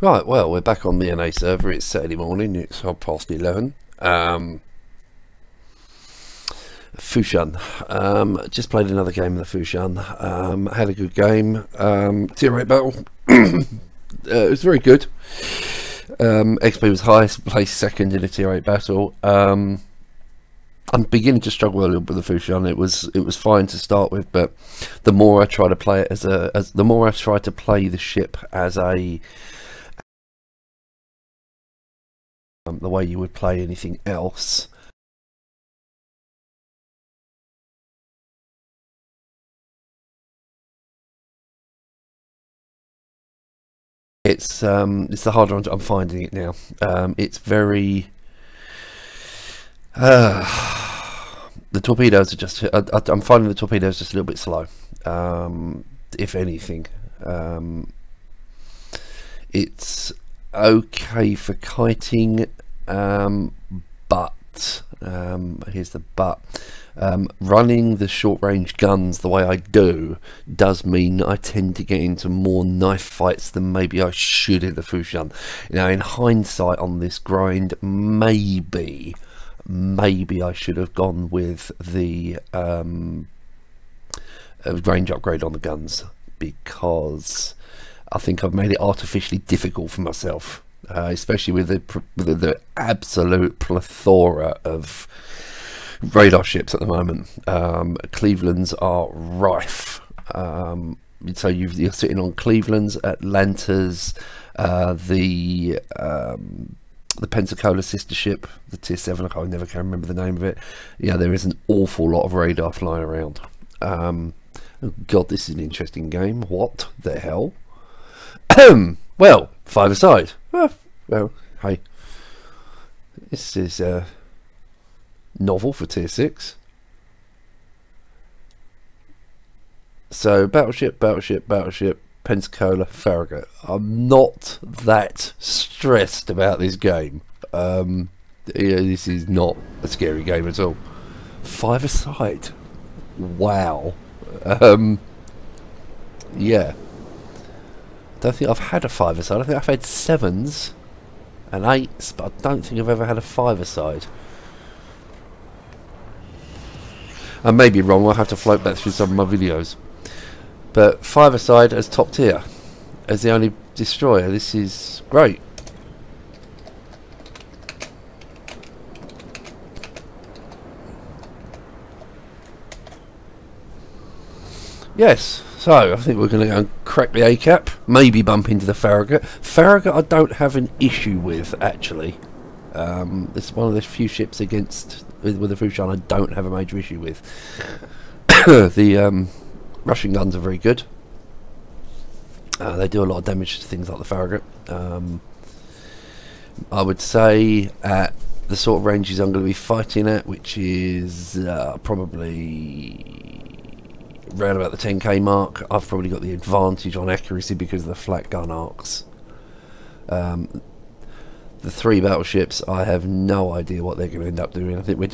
Right, well, we're back on the NA server. It's Saturday morning, it's 11:30. Fushan. Just played another game in the Fushan. Had a good game. Tier 8 battle. It was very good. XP was high, placed second in a Tier 8 battle. I'm beginning to struggle a little bit with the Fushan. It was fine to start with, but the more I try to play it the more I try to play the ship as a the way you would play anything else, it's the harder I'm finding it now. It's very the torpedoes are just I'm finding the torpedoes just a little bit slow, if anything. It's okay for kiting, but here's the but. Running the short range guns the way I do does mean I tend to get into more knife fights than maybe I should in the Fushan. Now, in hindsight on this grind, maybe I should have gone with the range upgrade on the guns, because I think I've made it artificially difficult for myself, especially with the absolute plethora of radar ships at the moment. Clevelands are rife. So you're sitting on Clevelands, Atlantas, the Pensacola sister ship, the Tier 7, I never can remember the name of it. Yeah, there is an awful lot of radar flying around. Oh God, this is an interesting game. What the hell? Well, 5-a-side. Well, hey, this is novel for Tier 6. So battleship, Pensacola, Farragut. I'm not that stressed about this game. Yeah, this is not a scary game at all. 5-a-side. Wow. Yeah. I don't think I've had a 5-a-side. I think I've had 7s and 8s, but I don't think I've ever had a 5-a-side. I may be wrong, I'll have to float back through some of my videos. But 5-a-side as top tier, as the only destroyer, this is great. Yes, so I think we're going to go and crack the A cap, maybe bump into the Farragut. Farragut I don't have an issue with, actually. It's one of the few ships with the Fushan I don't have a major issue with. The Russian guns are very good. They do a lot of damage to things like the Farragut. I would say at the sort of ranges I'm going to be fighting at, which is probably around about the 10k mark, I've probably got the advantage on accuracy because of the flat gun arcs. The 3 battleships, I have no idea what they're going to end up doing. I think me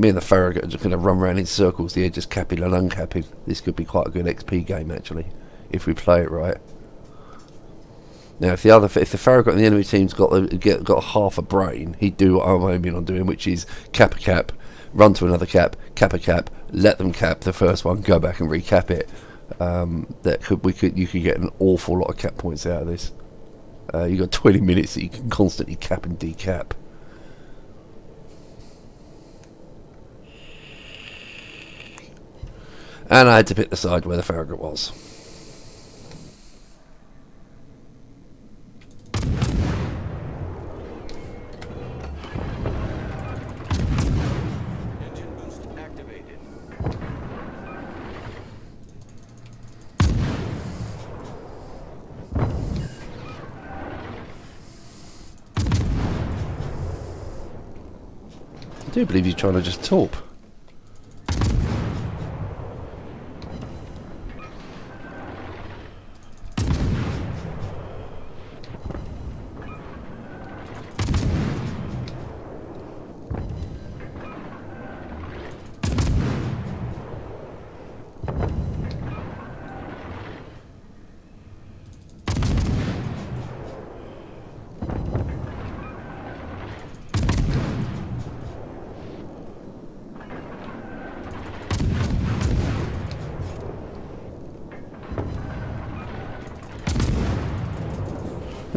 and the Farragut are just going to run around in circles here, just capping and uncapping. This could be quite a good XP game actually, if we play it right. Now, if the Farragut and the enemy team's got half a brain, he'd do what I'm aiming on doing, which is cap a cap, run to another cap a cap, let them cap the first one, go back and recap it. You could get an awful lot of cap points out of this. You got 20 minutes that you can constantly cap and decap. And I had to pick the side where the Farragut was. Engine boost activated. I do believe you're trying to just torp.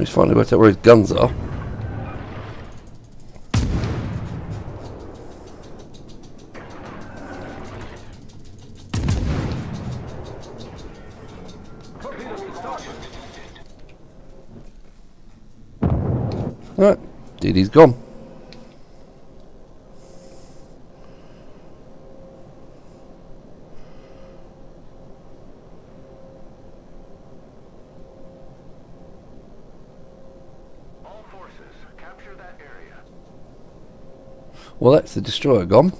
He's finally worked out where his guns are. Right, Dee Dee's gone. All forces, capture that area. Well, that's the destroyer gone.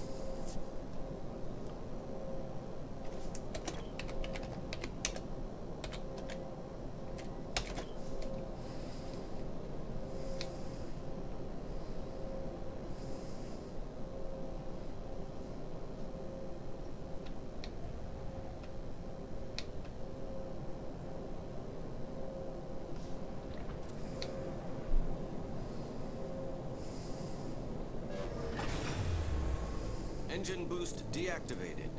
Engine boost deactivated.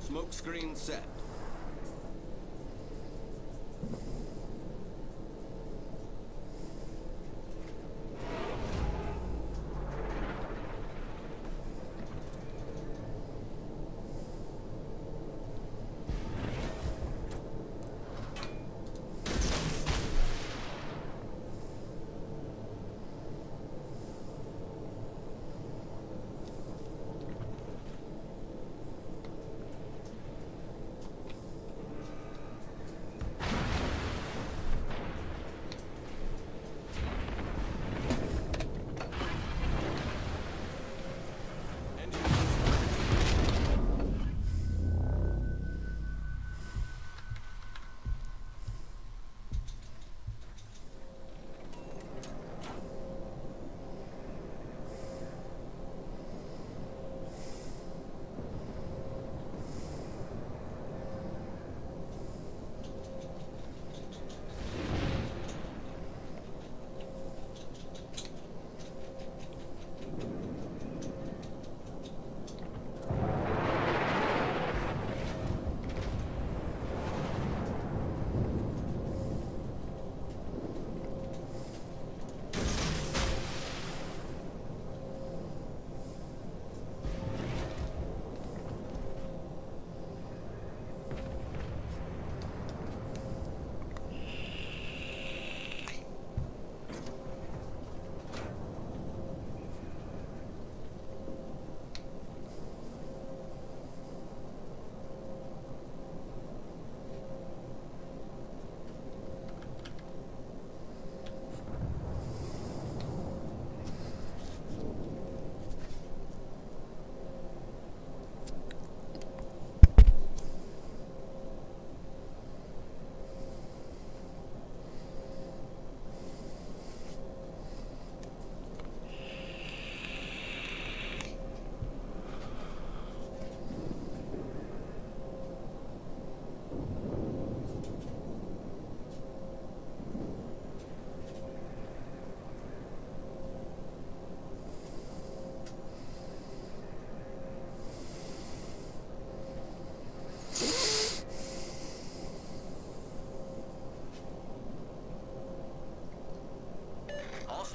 Smoke screen set.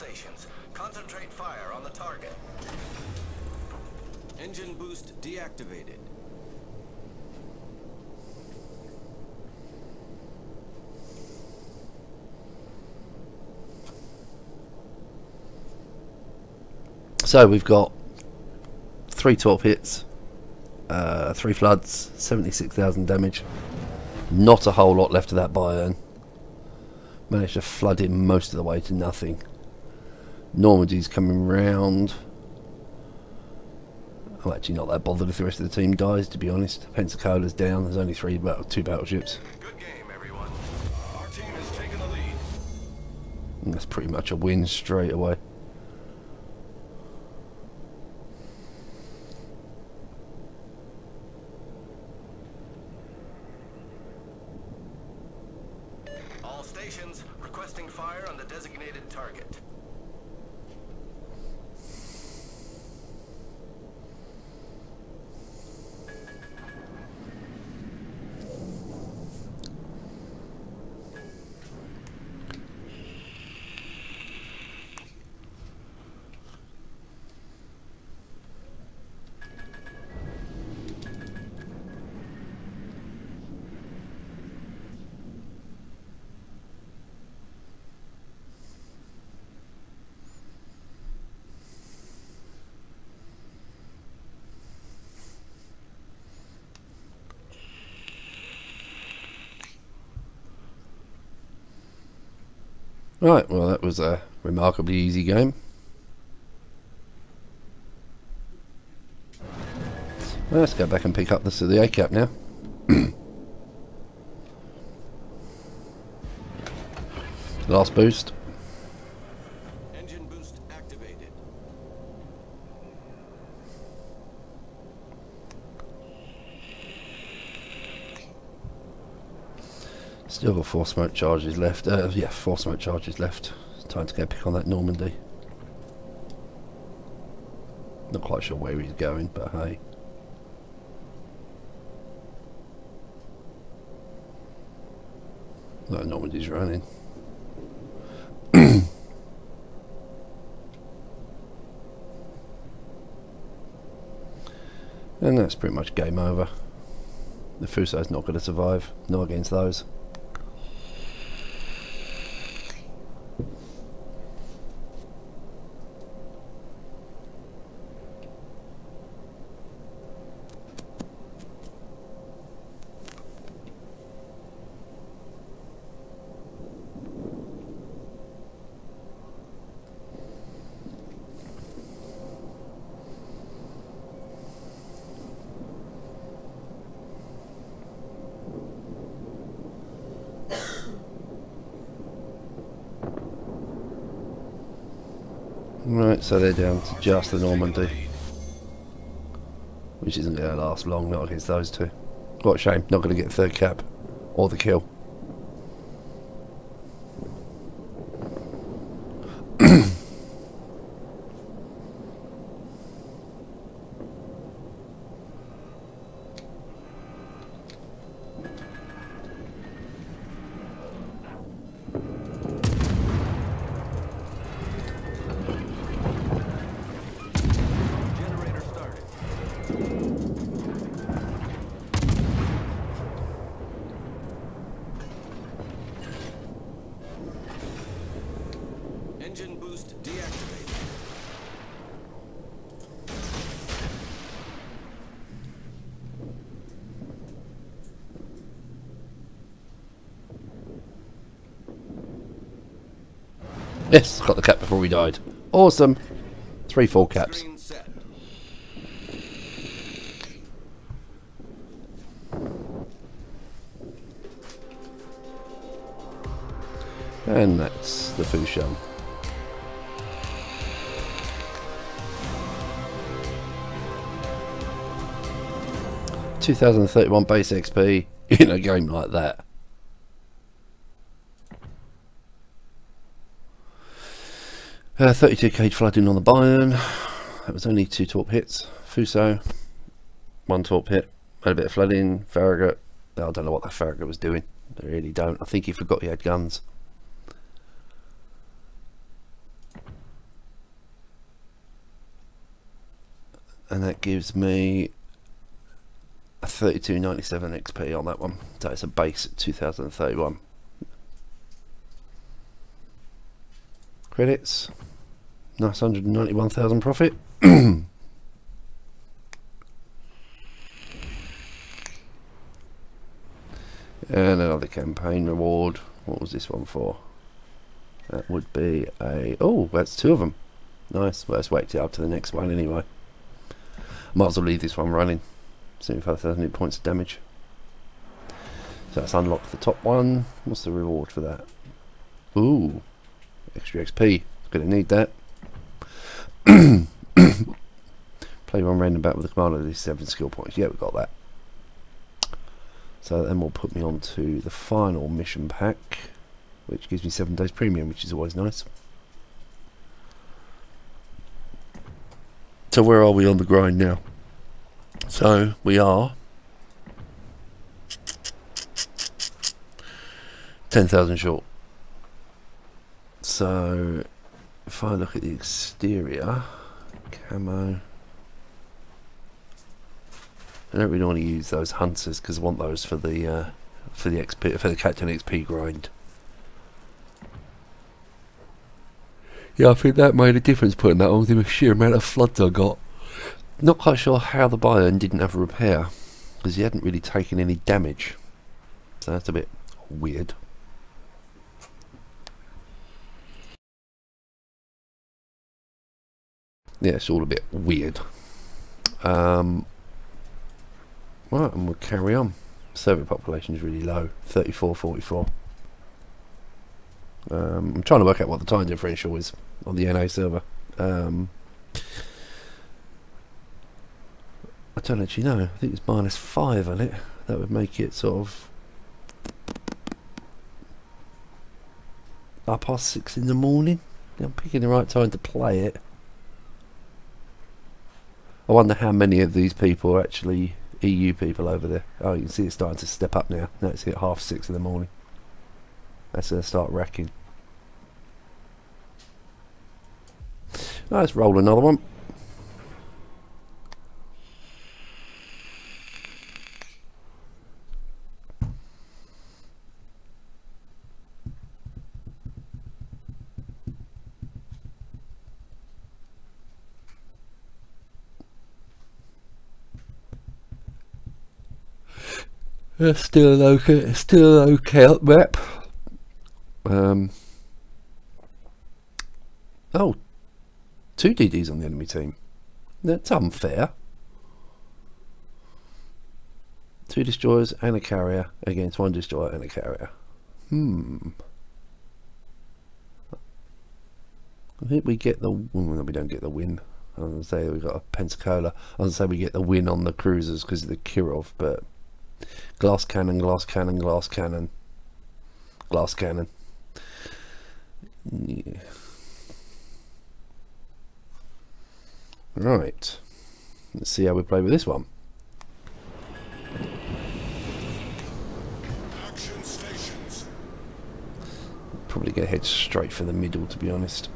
stations. Concentrate fire on the target. Engine boost deactivated. So we've got 3 torp hits, 3 floods, 76,000 damage. Not a whole lot left of that biome. Managed to flood him most of the way to nothing. Normandy's coming round. I'm actually not that bothered if the rest of the team dies, to be honest. Pensacola's down. There's only 2 battleships. Good game, everyone. Our team has taken the lead. And that's pretty much a win straight away. All stations requesting fire on the designated target. Right, well that was a remarkably easy game. Well, let's go back and pick up the ACAP now. Last boost. Engine boost activated. Still got 4 smoke charges left. Yeah, 4 smoke charges left. It's time to go pick on that Normandy. Not quite sure where he's going, but hey. No, Normandy's running. And that's pretty much game over. The Fushan's not going to survive. Not against those. Right, so they're down to just the Normandy, which isn't going to last long, not against those 2. What a shame, not going to get 3rd cap or the kill. Generator started. Engine boost deactivated. Yes, got the cap before we died. Awesome. 3 full caps. Screen set. And that's the Fushan. $2,031 base XP in a game like that. 32 cage flooding on the biome. That was only 2 torp hits. Fuso, 1 torp hit. Had a bit of flooding. Farragut. I don't know what that Farragut was doing. I really don't. I think he forgot he had guns. and that gives me a 3297 XP on that one. So it's a base 2031. Credits, nice 191,000 profit. And another campaign reward. What was this one for? That would be a... oh, that's 2 of them. Nice. Well, let's wait up to the next one anyway. Might as well leave this one running. 75,000 points of damage. So that's unlocked the top one. What's the reward for that? Ooh, extra XP. Gonna need that. Play one random battle with the commander of these 7 skill points. Yeah, we got that. So then will put me on to the final mission pack, which gives me 7 days premium, which is always nice. So where are we on the grind now? So we are 10,000 short. So if I look at the exterior camo, I don't really want to use those hunters because I want those for the XP, for the Captain XP grind. Yeah, I think that made a difference putting that on with the sheer amount of floods I got. Not quite sure how the Bayern didn't have a repair because he hadn't really taken any damage, so that's a bit weird. Yeah, it's all a bit weird. Right, and we'll carry on. Server population is really low, 3444. I'm trying to work out what the time differential is on the NA server. I don't actually know. I think it's -5 on it. That would make it sort of 6:30 in the morning. I'm picking the right time to play it. I wonder how many of these people are actually EU people over there. Oh, you can see it's starting to step up now. Now it's at 6:30 in the morning. That's going to start racking. Let's roll another one. Still an okay up map. Oh, 2 DDs on the enemy team. That's unfair. 2 destroyers and a carrier against 1 destroyer and a carrier. I think we get the... well, we don't get the win. I was going to say we got a Pensacola. I was going to say we get the win on the cruisers because of the Kirov, but... glass cannon, glass cannon, glass cannon, glass cannon. Yeah. Right. Let's see how we play with this one. Action stations. Probably gonna head straight for the middle, to be honest.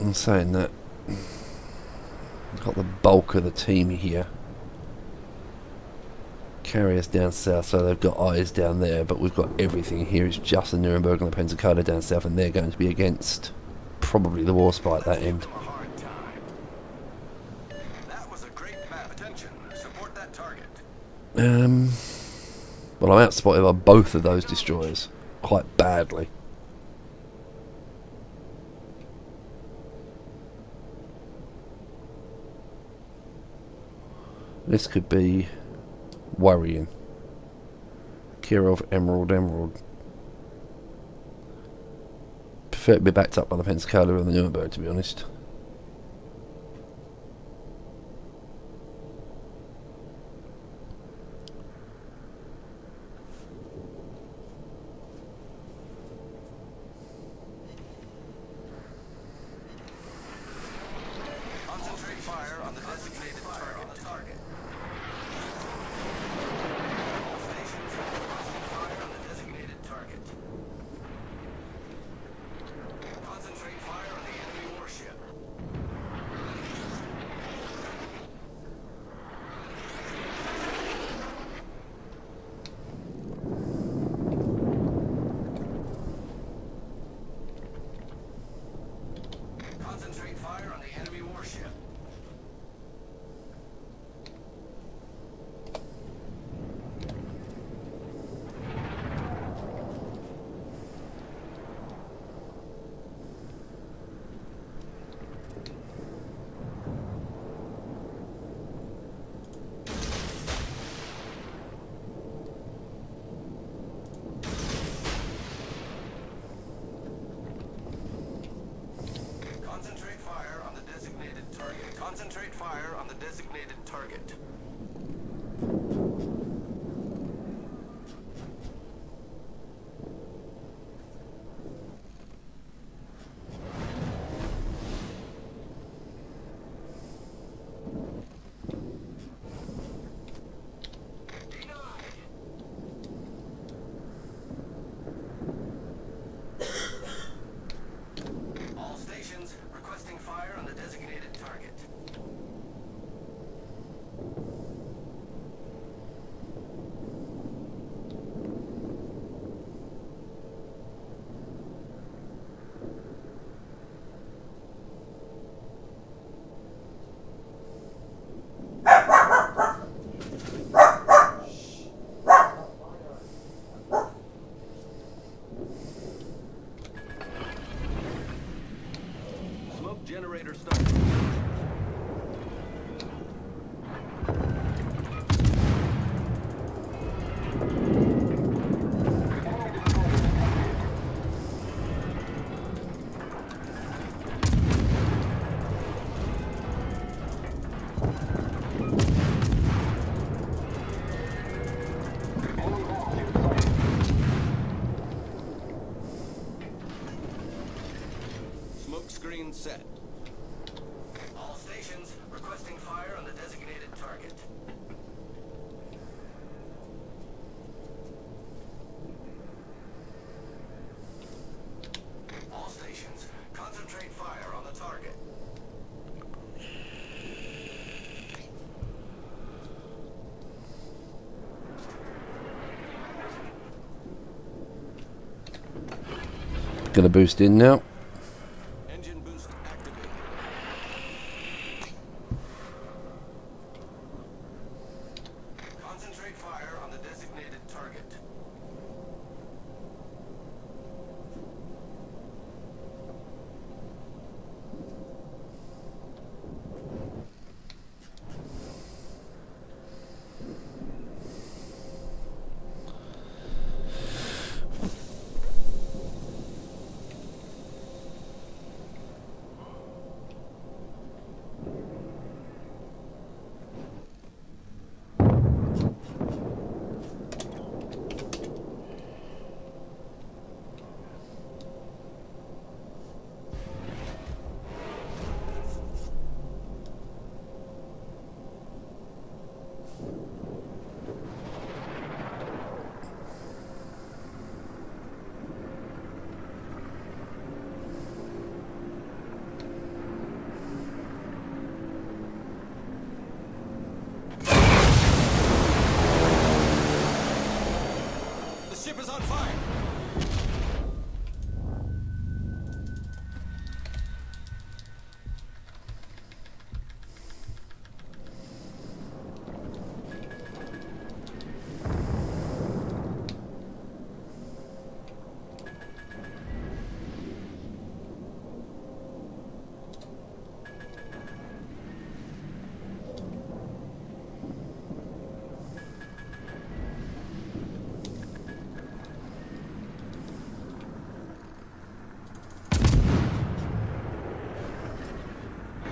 I'm saying that. Got the bulk of the team here. Carriers down south, so they've got eyes down there, but we've got everything here. It's just the Nuremberg and the Pensacola down south, and they're going to be against probably the Warspite at that end. That was a great map. Attention, support that target. Well, I'm outspotted by both of those destroyers quite badly. This could be worrying. Kirov, Emerald, Emerald. Prefer to be backed up by the Pensacola and the Nuremberg, to be honest. Concentrate fire on the designated target. Stations requesting fire on the designated target. Concentrate fire on the designated target. All stations requesting fire on the designated target. Smoke generator started. Smoke screen set. All stations requesting fire on the designated target. All stations concentrate fire on the target. Gonna boost in now. Engine boost activated. Concentrate fire on the designated target. The ship is on fire.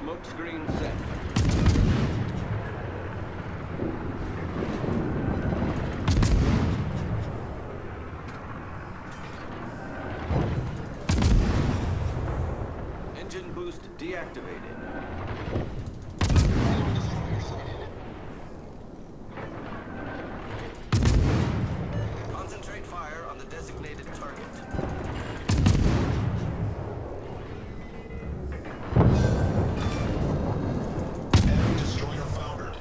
Smoke screen set. Engine boost deactivated. Concentrate fire on the designated target. Enemy destroyer foundered.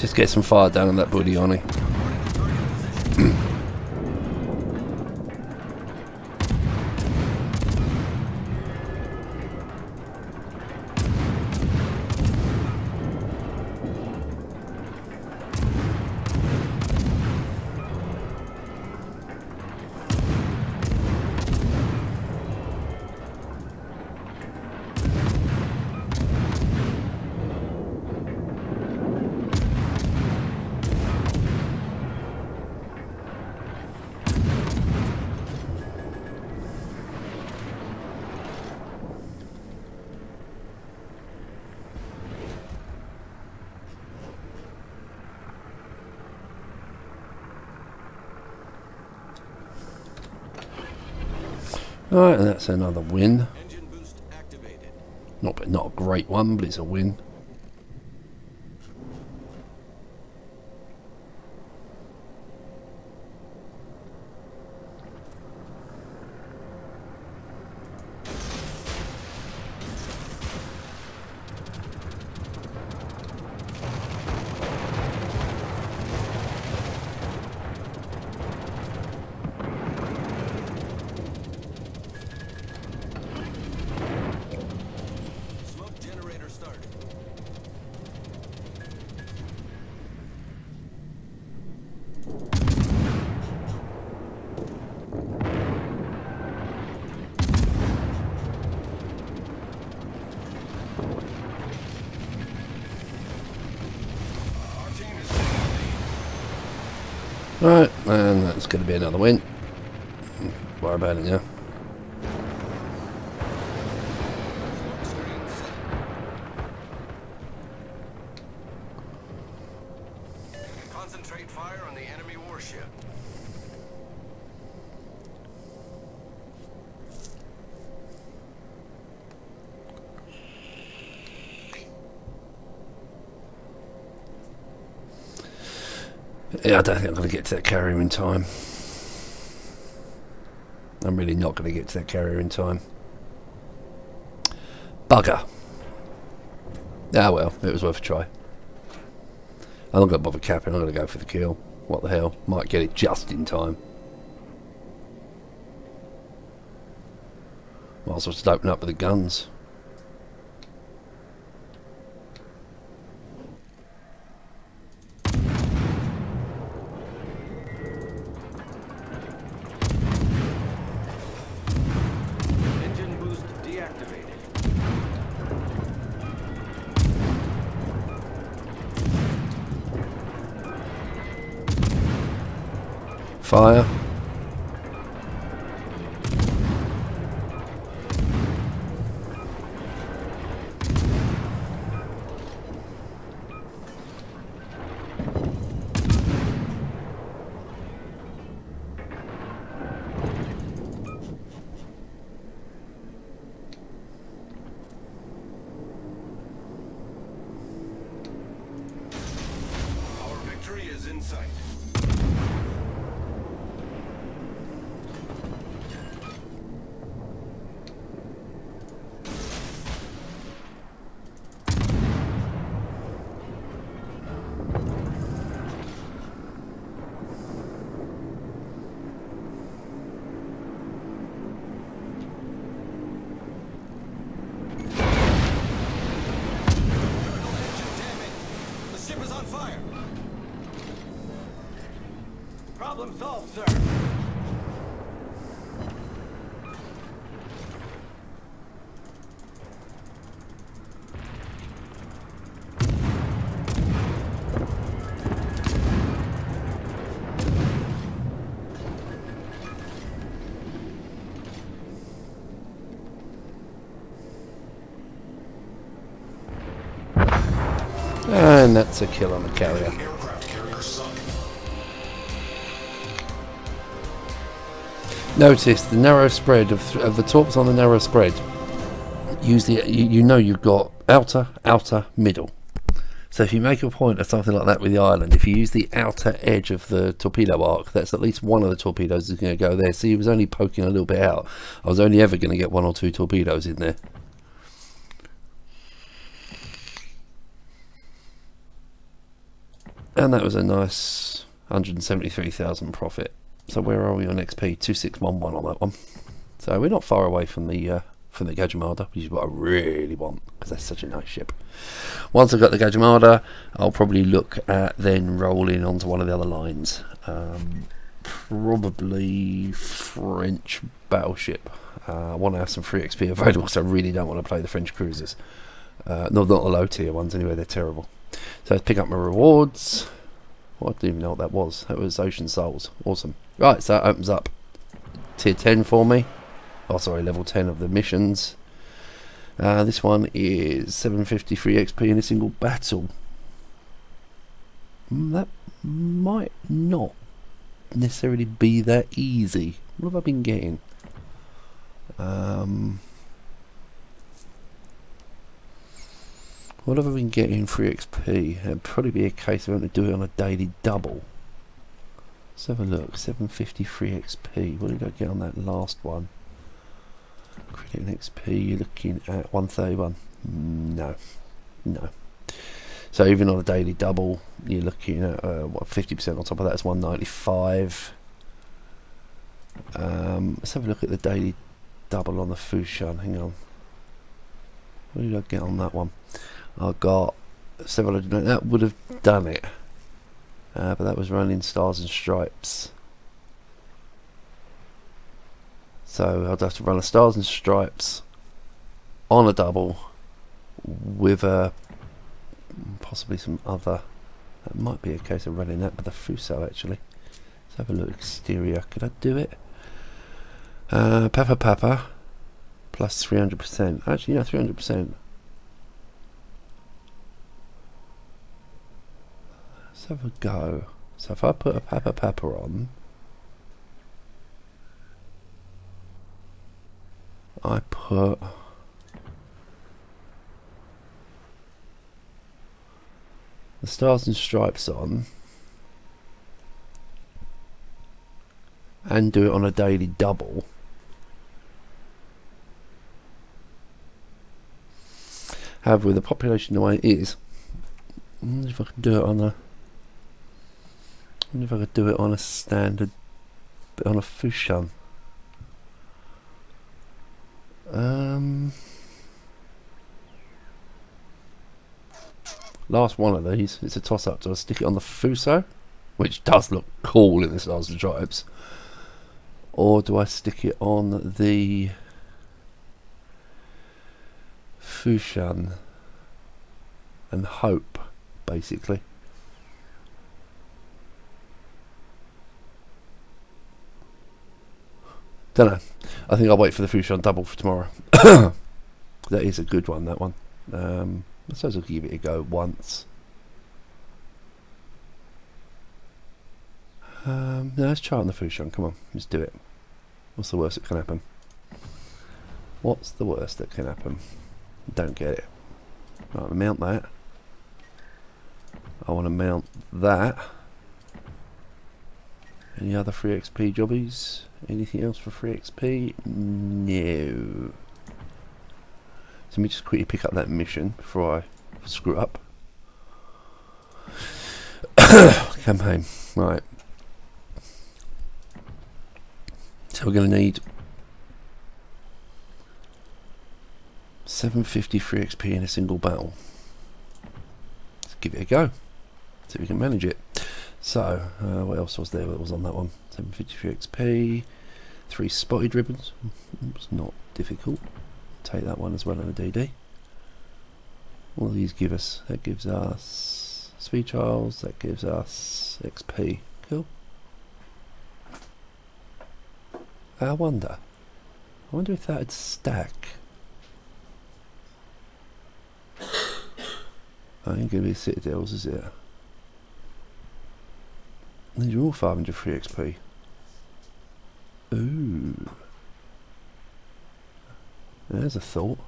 Just get some fire down on that booty, Oni. Alright, and that's another win. Engine boost activated. Not a great one, but it's a win. Smoke generator started. Our team is taking the lead. Right, and that's going to be another win. Worry about it now. Smoke screen set. Concentrate fire on the enemy warship. Yeah, I don't think I'm going to get to that carrier in time. I'm really not going to get to that carrier in time. Bugger. Ah well, it was worth a try. I'm not going to bother capping, I'm going to go for the kill. What the hell, might get it just in time. Might as well just open up with the guns. Engine boost deactivated. Fire. Our victory is in sight. The ship is on fire. Problem solved, sir. And that's a kill on the carrier. Aircraft carrier sunk. Notice the narrow spread of the torps on the narrow spread. Use the you know you've got outer, outer, middle. So if you make a point of something like that with the island, if you use the outer edge of the torpedo arc, that's at least one of the torpedoes is going to go there. See, he was only poking a little bit out. I was only ever going to get one or two torpedoes in there. And that was a nice 173,000 profit. So where are we on XP? 2611 on that one. So we're not far away from the Gadja Mada, which is what I really want, because that's such a nice ship. Once I've got the Gadja Mada, I'll probably look at then rolling onto one of the other lines. Probably French battleship. I want to have some free XP available, so I really don't want to play the French cruisers. Not the low tier ones anyway, they're terrible. So let's pick up my rewards. Well, I didn't even know what that was. That was Ocean Souls. Awesome. Right, so that opens up tier 10 for me. Oh, sorry, level 10 of the missions. This one is 753 XP in a single battle. That might not necessarily be that easy. What have I been getting? What have I been getting for XP? It'd probably be a case of having to do it on a daily double. Let's have a look. 753 XP. What did I get on that last one? Credit and XP, you're looking at 131. No. No. So even on a daily double, you're looking at what, 50% on top of that is 195. Let's have a look at the daily double on the Fushan. Hang on. What did I get on that one? I got 700. That would have done it. But that was running Stars and Stripes. So I'd have to run a Stars and Stripes on a double with possibly some other. That might be a case of running that with the Fuso actually. Let's have a look. Exterior. Could I do it? Papa plus 300%. Actually, yeah, 300%. Let's have a go. So if I put a Papa on, I put the Stars and Stripes on and do it on a daily double. However, with the population the way it is, I wonder if I can do it on a. I wonder if I could do it on a standard, on a Fushan. Last one of these, it's a toss up. Do I stick it on the Fuso, which does look cool in the Stars and Stripes, or do I stick it on the Fushan and hope, basically? Don't know. I think I'll wait for the Fushan double for tomorrow. That is a good one, that one. I suppose I'll give it a go once. No, let's try it on the Fushan. Come on, let's do it. What's the worst that can happen? What's the worst that can happen? Don't get it. Right, I'll mount that. I want to mount that. Any other free XP jobbies? Anything else for free XP? No. So let me just quickly pick up that mission before I screw up. Campaign. Right. So we're going to need 750 free XP in a single battle. Let's give it a go. See if we can manage it. So, what else was there that was on that one? 753 XP, 3 spotted ribbons. It's not difficult. Take that one as well in the DD. What do these give us? That gives us speed trials, that gives us XP. Cool. I wonder if that would stack. I ain't going to be citadels, is it? These are all 500 free XP. Ooh. There's a thought.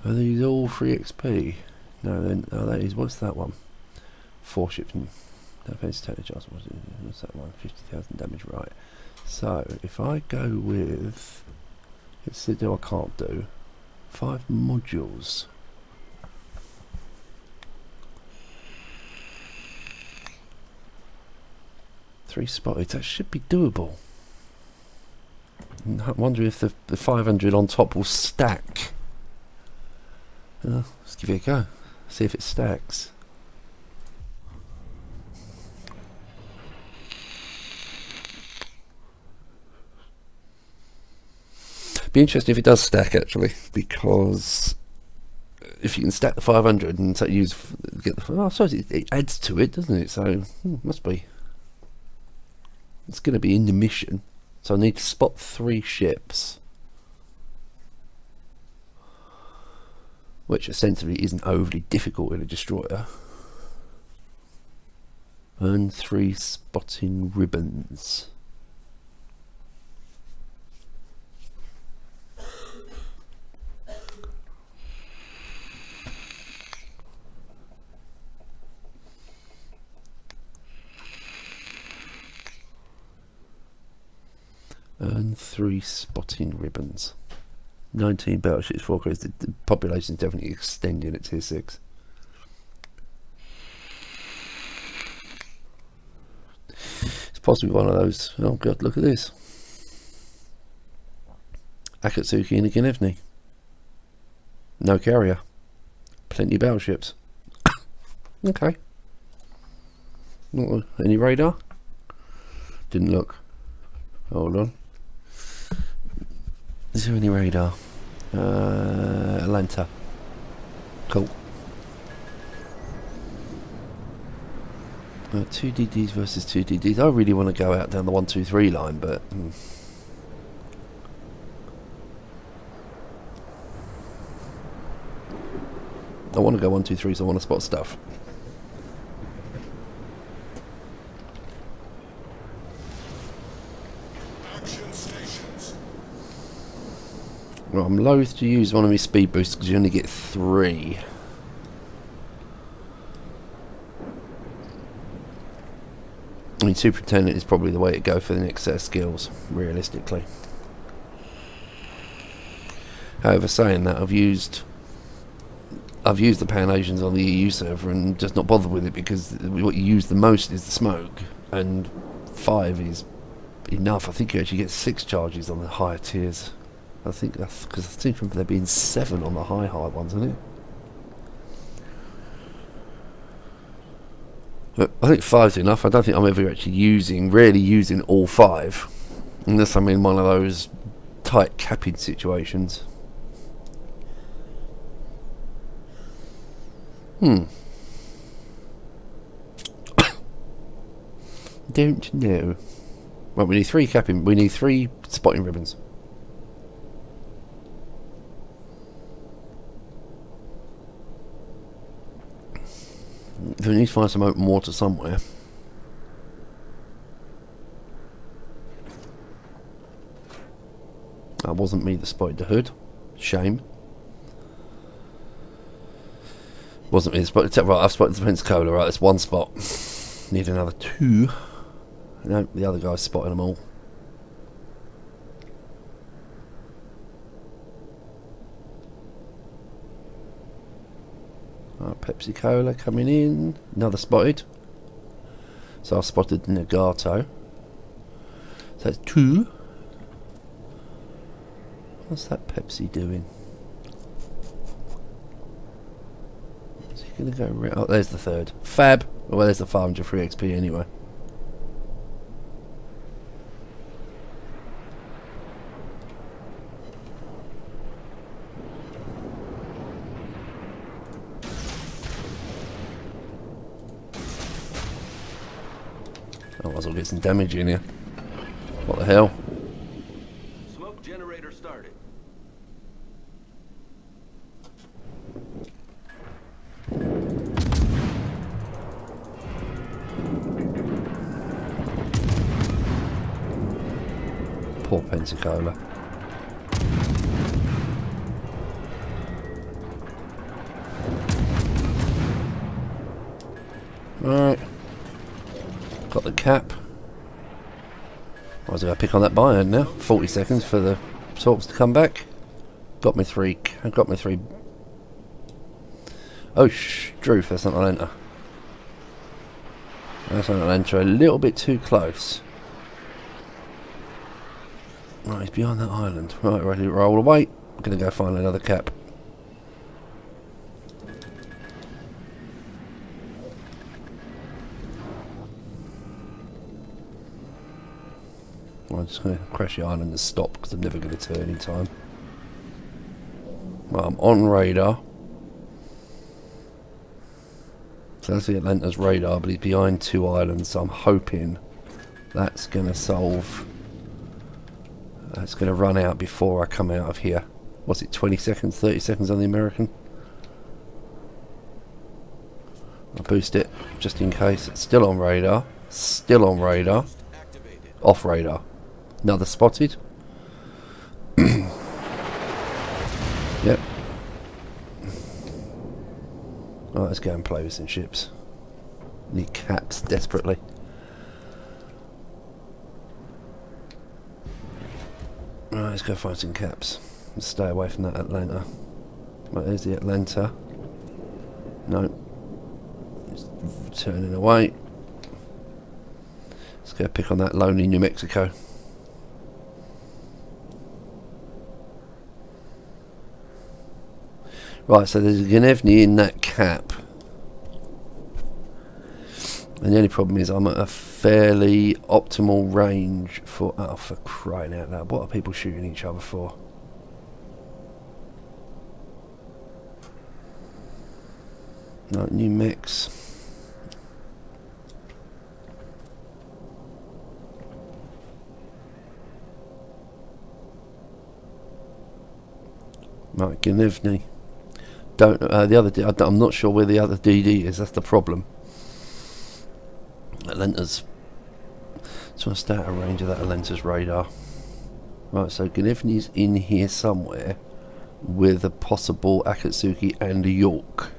Are these all free XP? No, then. Oh, that is. What's that one? 4 ships. Defense attack adjustment. What's that one? 50,000 damage, right. So, if I go with... Let's see, I can't do. 5 modules. Three spotted, that should be doable. I wonder if the 500 on top will stack. Let's give it a go. See if it stacks. Be interesting if it does stack actually, because if you can stack the 500 and get the, I suppose it adds to it, doesn't it? So must be. It's going to be in the mission, so I need to spot 3 ships, which ostensibly isn't overly difficult in a destroyer. Earn 3 spotting ribbons. Earn 3 spotting ribbons. 19 battleships, 4 crews. The population is definitely extending at tier 6. It's possibly one of those. Oh god, look at this. Akatsuki and Akinevni. No carrier. Plenty of battleships. Okay. Any radar? Didn't look. Hold on. Is there any radar? Atlanta. Cool. 2 DDs versus 2 DDs. I really want to go out down the 1, 2, 3 line, but I want to go 1, 2, 3, so I want to spot stuff. Well, I'm loath to use one of my speed boosts because you only get 3. I mean, Superintendent is probably the way to go for the next set of skills, realistically. However, saying that, I've used the Pan Asians on the EU server and just not bothered with it because what you use the most is the smoke, and 5 is enough. I think you actually get 6 charges on the higher tiers. I think that's because I think there being 7 on the high ones, isn't it? But I think 5's enough. I don't think I'm ever actually really using all 5, unless I'm in one of those tight capping situations. Don't know. Well, we need 3 capping. We need 3 spotting ribbons. So we need to find some open water somewhere. That wasn't me that spotted the hood. Shame. Wasn't me that spotted the... Right, I've spotted the Pensacola. Right, that's 1 spot. Need another 2. No, the other guy's spotting them all. Pepsi Cola coming in. Another spotted. So I spotted Nagato. So that's 2. What's that Pepsi doing? Is he going to go... Oh, there's the 3rd. Fab. Well, there's the 500 free XP anyway. I might as well get some damage in here. What the hell? Smoke generator started. Poor Pensacola. Alright. Got the cap. I was going to pick on that biome now. 40 seconds for the sorts to come back. Got me three. Got me three. Oh, Struth, that's not an enter. That's not an enter. A little bit too close. Right, he's behind that island. Right, ready to roll away. I'm going to go find another cap. I'm just going to crash the island and stop because I'm never going to turn in time. Well, I'm on radar. So that's the Atlanta's radar, but he's behind 2 islands, so I'm hoping that's going to solve. That's going to run out before I come out of here. What's it, 20 seconds, 30 seconds on the American? I'll boost it just in case. It's still on radar. Still on radar. Off radar. Another spotted. Yep. Right, let's go and play with some ships. Need caps desperately. Right, let's go find some caps. Let's stay away from that Atlanta. Right, there's the Atlanta. No. It's turning away. Let's go pick on that lonely New Mexico. Right, so there's a Gnevny in that cap. And the only problem is I'm at a fairly optimal range for... Oh, for crying out loud. What are people shooting each other for? No, New Mex. Right, Gnevny. Don't the other. I'm not sure where the other DD is. That's the problem. Atlanta's. Just want to stay out of range of that Atlanta's radar. Right, so Gnevny's in here somewhere with a possible Akatsuki and a York.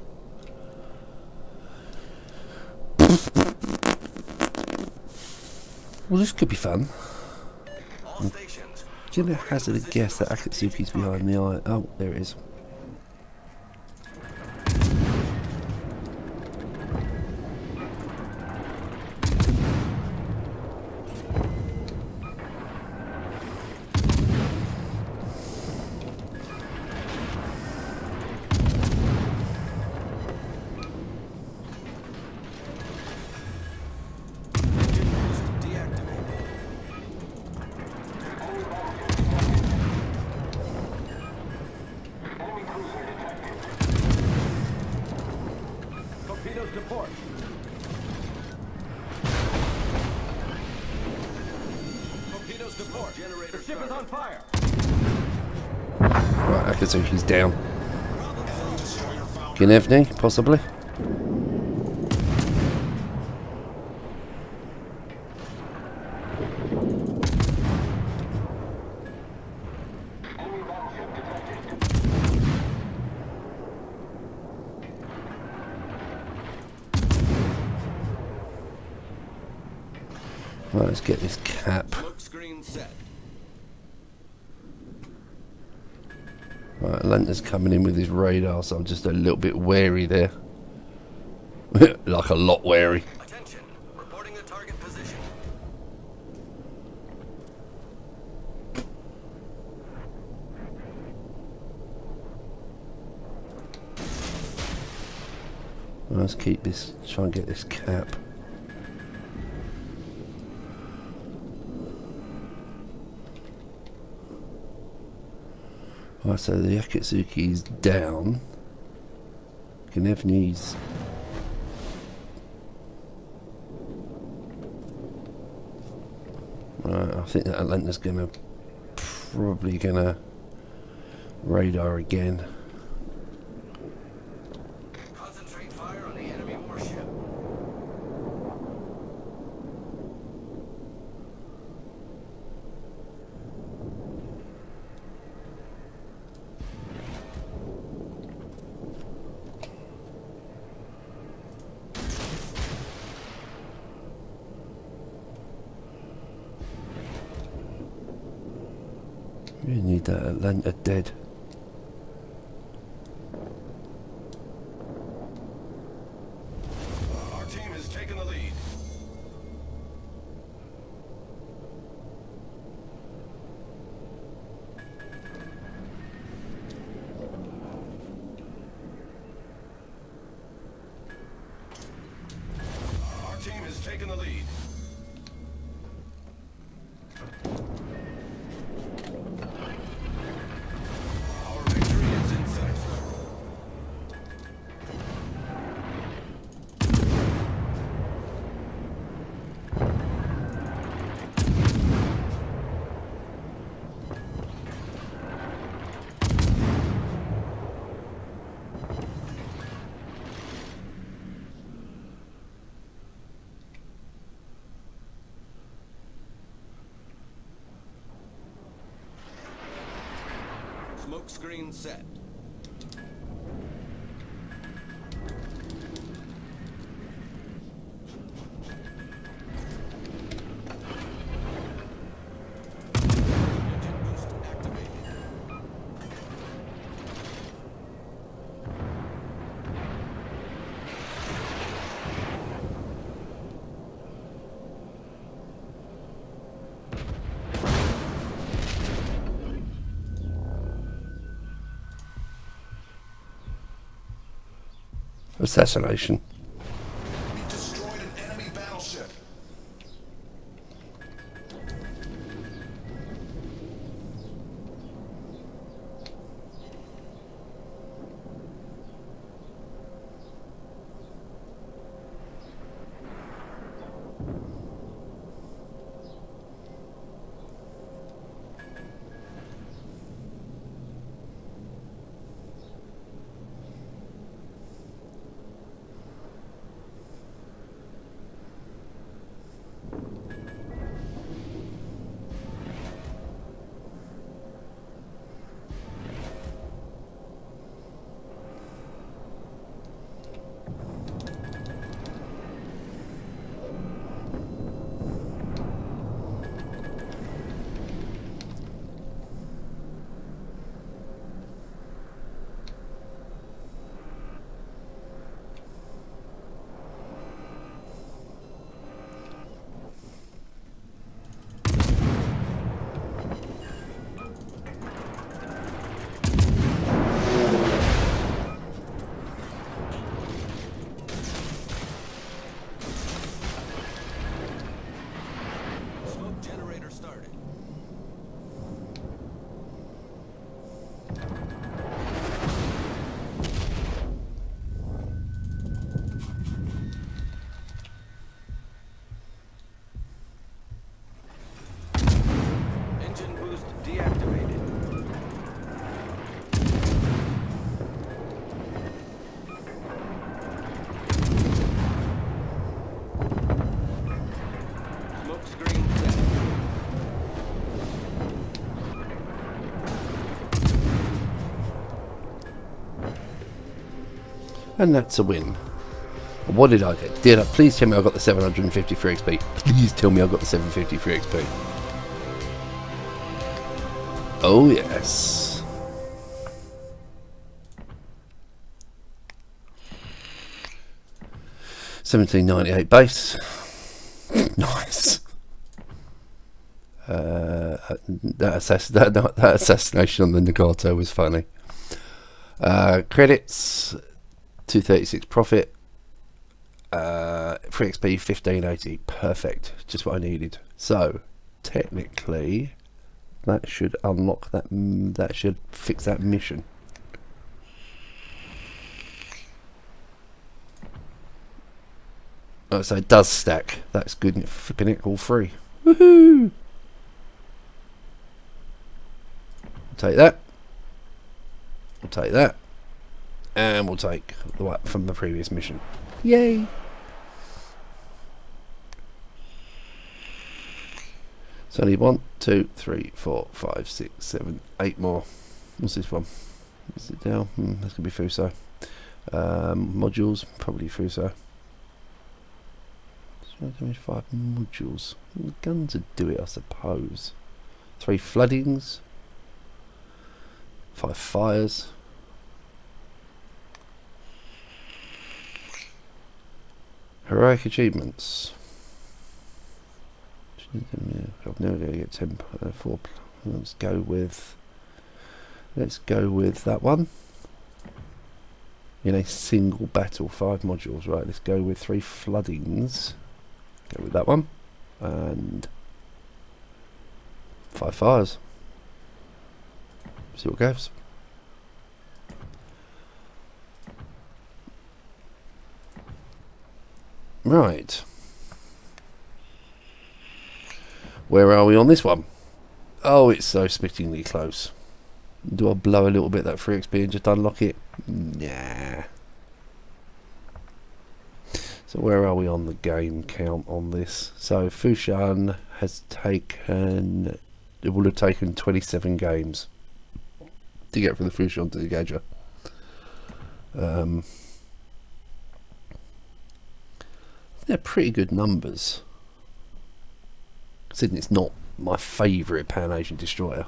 Well, this could be fun. Do you know, hazard a guess that Akatsuki's behind the eye? Oh, there it is. Right, Akatsuki's down. Gnevny, possibly. Right, let's get this cap. Right, Atlanta's coming in with his radar, so I'm just a little bit wary there. Like a lot wary. Attention. Reporting the target position. Right, let's keep this, try and get this cap. Right, so the Akatsuki's down. Gnevny's... Right, I think that Atlanta's probably gonna radar again. Concentrate fire on the enemy warship. We need that Atlanta dead. Our team has taken the lead. Our team has taken the lead. Our victory is in sight. Smoke screen set. Engine boost activated. Assassination. We destroyed an enemy battleship. Smoke generator started. Engine boost deactivated. Smoke screen set. And that's a win. What did I get? Did I? Please tell me I got the 753 XP. Please tell me I got the 753 XP. Oh yes. $17.98 base. Nice. That assassination on the Nagato was funny. Credits 236 profit. 3 XP 1580. Perfect. Just what I needed. So technically that should unlock that. That should fix that mission. Oh, so it does stack. That's good. And flipping it all free. Woohoo! Take that. We'll take that. And we'll take the one from the previous mission. Yay! So I need 1, 2, 3, 4, 5, 6, 7, 8 more. What's this one? Is it down? That's gonna be Fuso. Modules, probably Fuso. Damage 5 modules. The guns would do it, I suppose. 3 floodings. 5 fires. Heroic achievements. I'm never going to get 10 4. Let's go with that one. In a single battle, 5 modules. Right, let's go with 3 floodings. Go with that one. And 5 fires. See what goes. Right. Where are we on this one? Oh, it's so spittingly close. Do I blow a little bit that free XP and just unlock it? Nah. So where are we on the game count on this? So Fushan has taken... It would have taken 27 games to get from the Fushan to the Gadja. They're pretty good numbers, considering it's not my favourite Pan-Asian destroyer.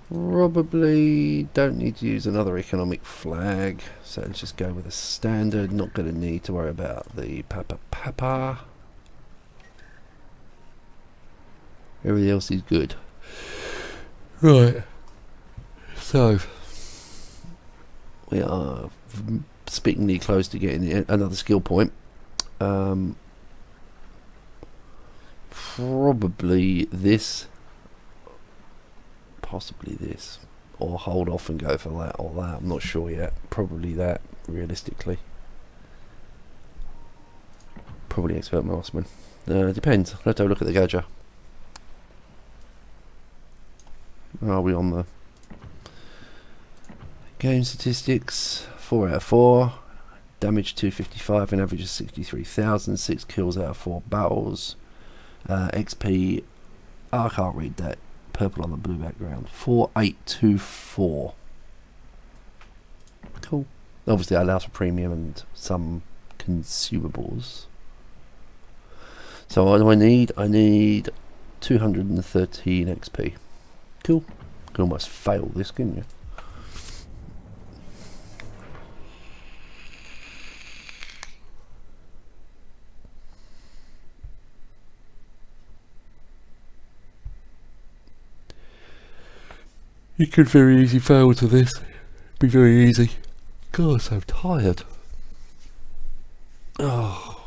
Probably don't need to use another economic flag, so let's just go with a standard. Not going to need to worry about the Papa. Everything else is good. Right, so we are spittingly close to getting another skill point. Probably this, possibly this, or hold off and go for that or that. I'm not sure yet. Probably that, realistically. Probably expert marksman. Depends. Let's have a look at the Gadja. Are we on the game statistics? 4 out of 4. Damage 255, an average of 63,000. 6 kills out of 4 battles. XP, I can't read that. Purple on the blue background. 4824. Cool. Obviously, I allow for premium and some consumables. So what do I need? I need 213 XP. Cool. Could almost fail this, couldn't you? You could very easily fail to this. Be very easy. God, I'm so tired. Oh.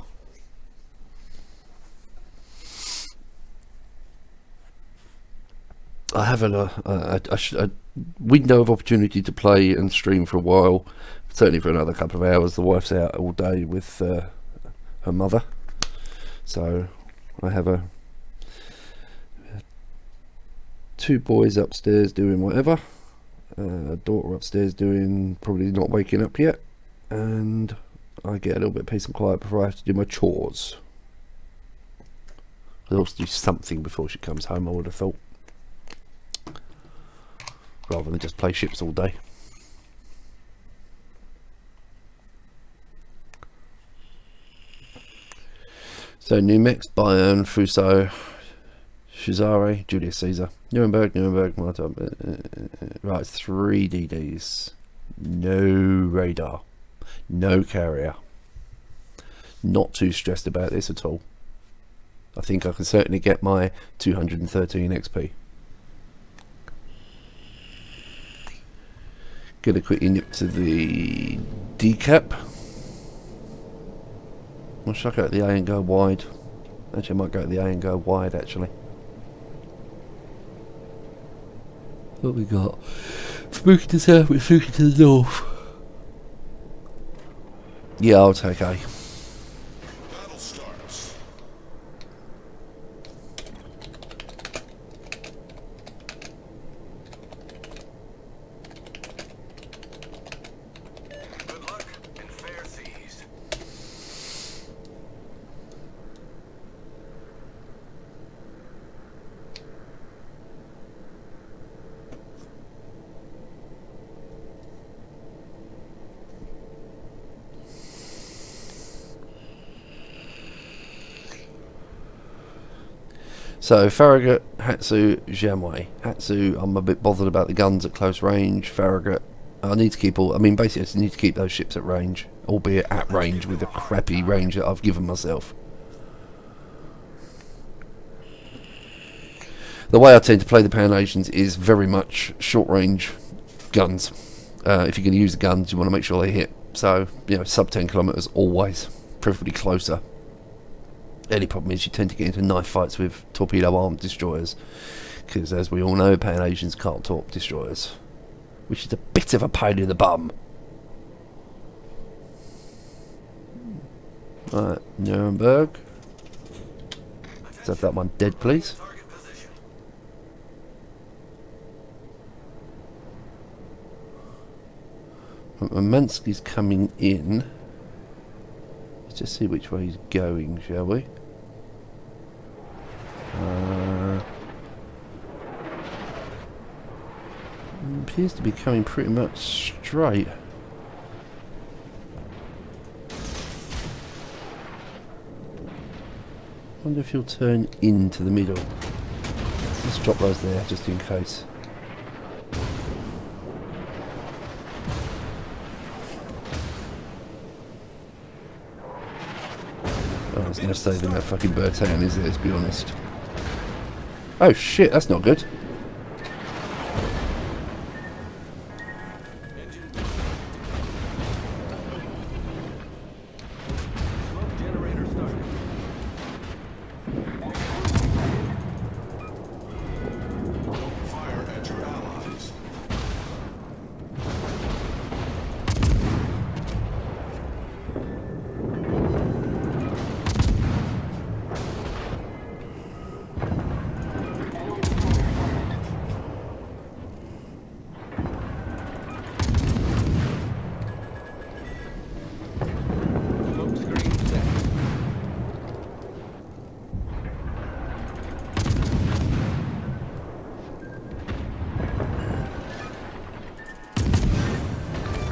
I have a window of opportunity to play and stream for a while, certainly for another couple of hours. The wife's out all day with her mother, so I have 2 boys upstairs doing whatever, a daughter upstairs doing probably not waking up yet, and I get a little bit of peace and quiet before I have to do my chores. I'll also do something before she comes home, I would have thought, rather than just play ships all day. So Numex, Bayern, Fuso, Shizare, Julius Caesar, Nuremberg, Malta. Right, 3 DDs. No radar. No carrier. Not too stressed about this at all. I think I can certainly get my 213 XP. Gonna quickly nip to the decap. I'll chuck out the A and go wide. Actually, I might go to the A and go wide, actually. What we got? Spooky to the south, but spooky to the north. Yeah, I'll take A. Battle starts. Good luck and fair seas. So Farragut Hatsu, Jamway. Hatsu, I'm a bit bothered about the guns at close range. Farragut, I need to keep all... I mean, basically, I just need to keep those ships at range. Albeit at range with the crappy range that I've given myself. The way I tend to play the Pan Asians is very much short-range guns. If you're going to use the guns, you want to make sure they hit. So, you know, sub 10 kilometres always, preferably closer. The only problem is you tend to get into knife fights with torpedo-armed destroyers, because as we all know, Pan Asians can't torp destroyers, which is a bit of a pain in the bum. Right, Nuremberg. Let's have that one dead, please. Mansky's coming in. Let's just see which way he's going, shall we? Appears to be coming pretty much straight. Wonder if he'll turn into the middle. Let's drop those there just in case. Oh, there's no saving that fucking Bertan, is there, let's be honest. Oh shit, that's not good. Fire at your allies.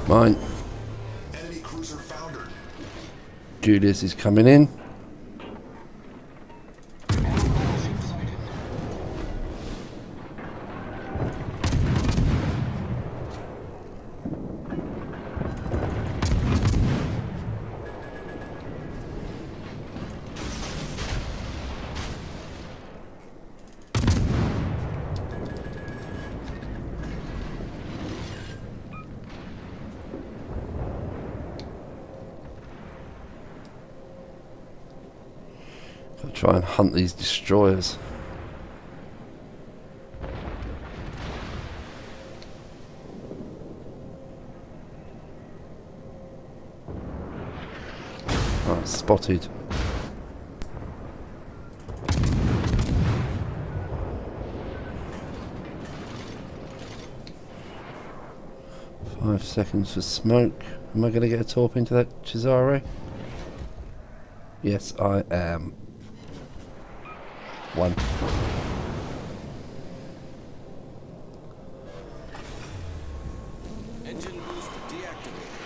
Mine. Enemy cruiser foundered. Julius is coming in. Try and hunt these destroyers. Oh, spotted. Five seconds for smoke. Am I going to get a torp into that Cesare? Yes, I am. One. Engine boost deactivated.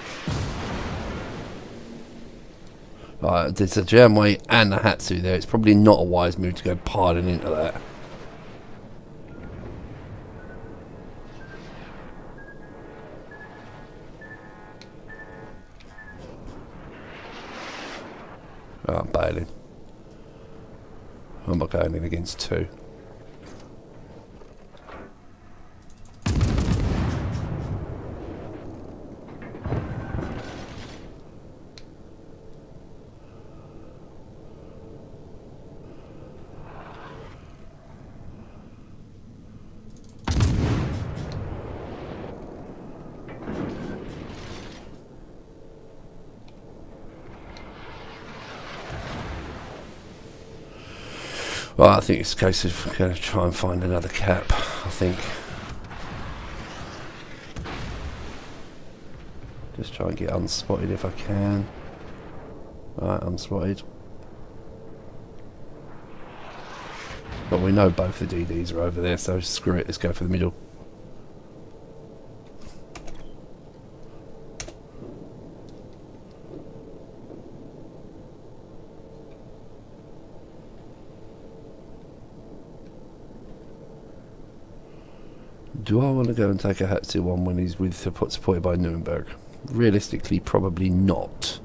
Alright, there's a Jamway and a Hatsu there. It's probably not a wise move to go piling into that. Oh, I'm bailing. I'm not going in against two. Well, I think it's a case of going to try and find another cap, I think. Just try and get unspotted if I can. Right, unspotted. But we know both the DDs are over there, so screw it, let's go for the middle. Do I want to go and take a Hatsu on when he's with supported by Nuremberg? Realistically, probably not.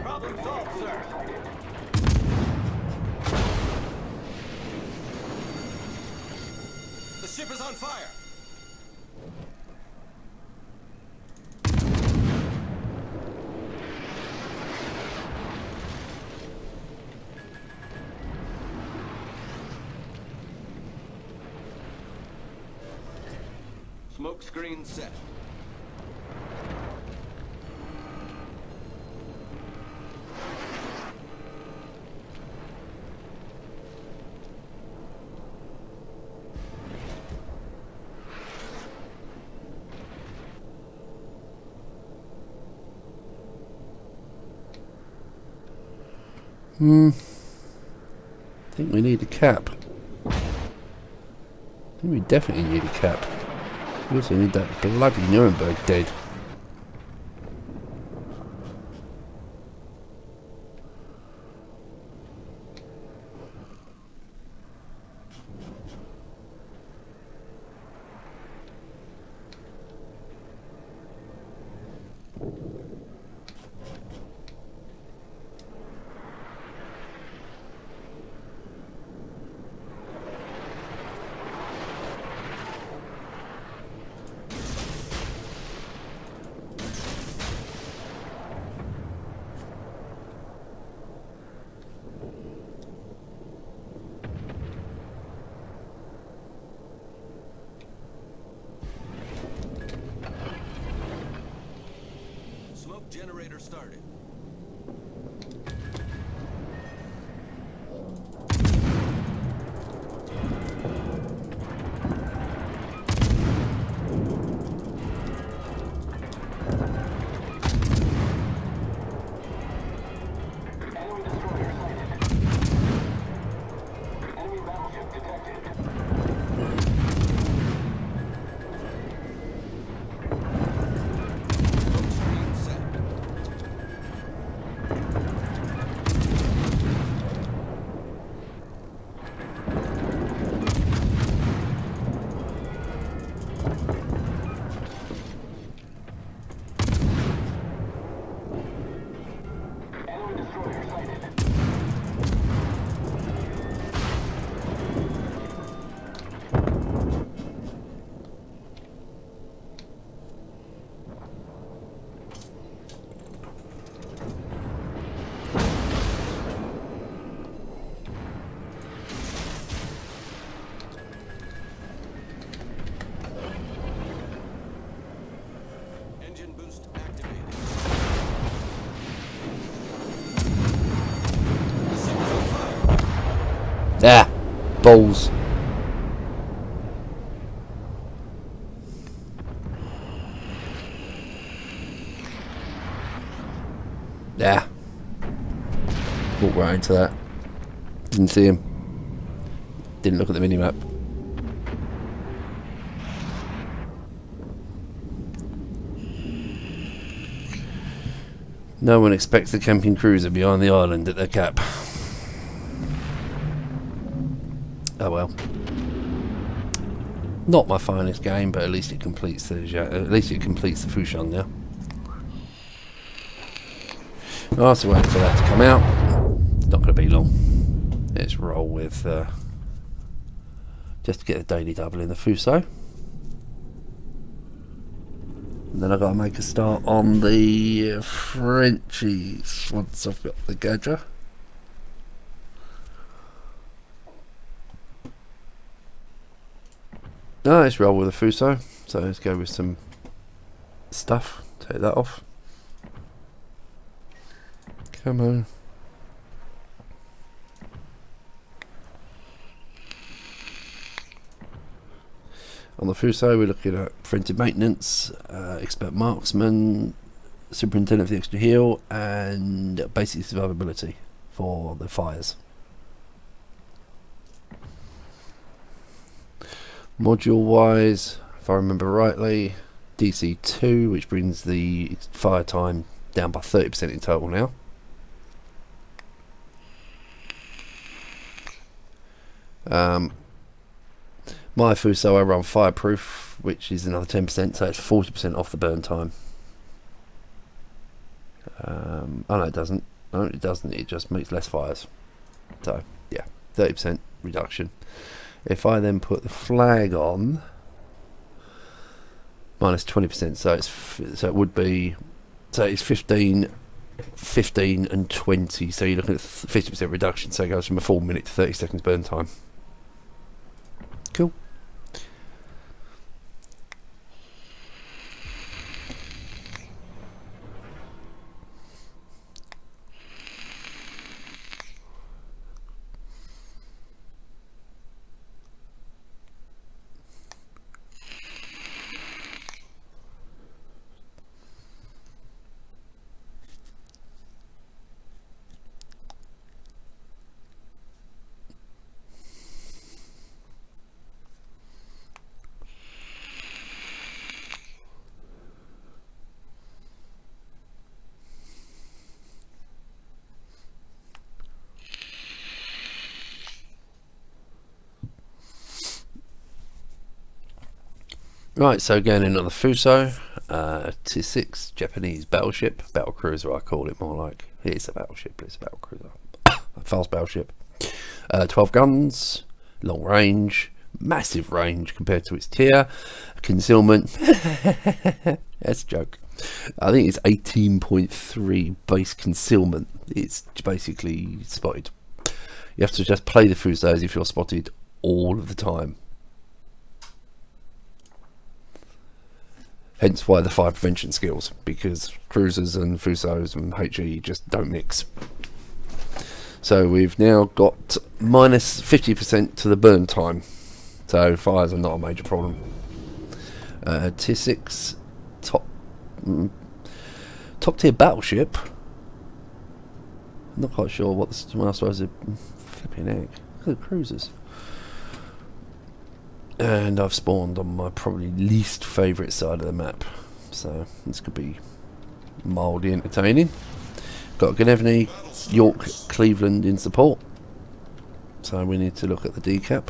Problem solved, sir. The ship is on fire. Smoke screen set. I think we need a cap. I think we definitely need a cap. We also need that bloody Nuremberg dead. Smoke generator started. Enemy destroyer sighted. Enemy battleship detected. Smoke screen set. Enemy destroyer sighted. Engine boost activated. The ship is on fire. Ah! Balls. Yeah. Walked right into that. Didn't see him. Didn't look at the minimap. No one expects the camping cruiser behind the island at their cap. Oh well. Not my finest game, but at least it completes the Fushan now. I'll have to wait for that to come out. It's not going to be long. Let's roll with just to get a daily double in the Fuso. And then I've got to make a start on the Frenchies once I've got the Gadja. No, let's roll with the Fuso. So let's go with some stuff. Take that off. Come on. On the Fushan, we're looking at preventive maintenance, expert marksman, superintendent of the extra heal, and basic survivability for the fires. Module wise, if I remember rightly, DC 2, which brings the fire time down by 30% in total now. My Fushan I run fireproof, which is another 10%, so it's 40% off the burn time. Oh no, it doesn't. No, it doesn't. It just makes less fires. So yeah, 30% reduction. If I then put the flag on, minus 20%, so it would be, so it's 15, 15 and 20, so you're looking at 50% reduction, so it goes from a full minute to 30 seconds burn time. Cool. Right, so again another Fushan, T6 Japanese battleship, battle cruiser I call it more like. It's a battleship, but it's a battle cruiser. A fast battleship. 12 guns, long range, massive range compared to its tier. Concealment, that's a joke. I think it's 18.3 base concealment. It's basically spotted. You have to just play the Fushan as if you're spotted all of the time. Hence why the fire prevention skills, because cruisers and Fushans and HE just don't mix. So we've now got minus 50% to the burn time, so fires are not a major problem. Tier 6 top tier battleship. I'm not quite sure what this one. I suppose a flipping egg. Look at the cruisers. And I've spawned on my probably least favourite side of the map, so this could be mildly entertaining. Got Gnevny, York, Cleveland in support, so we need to look at the decap.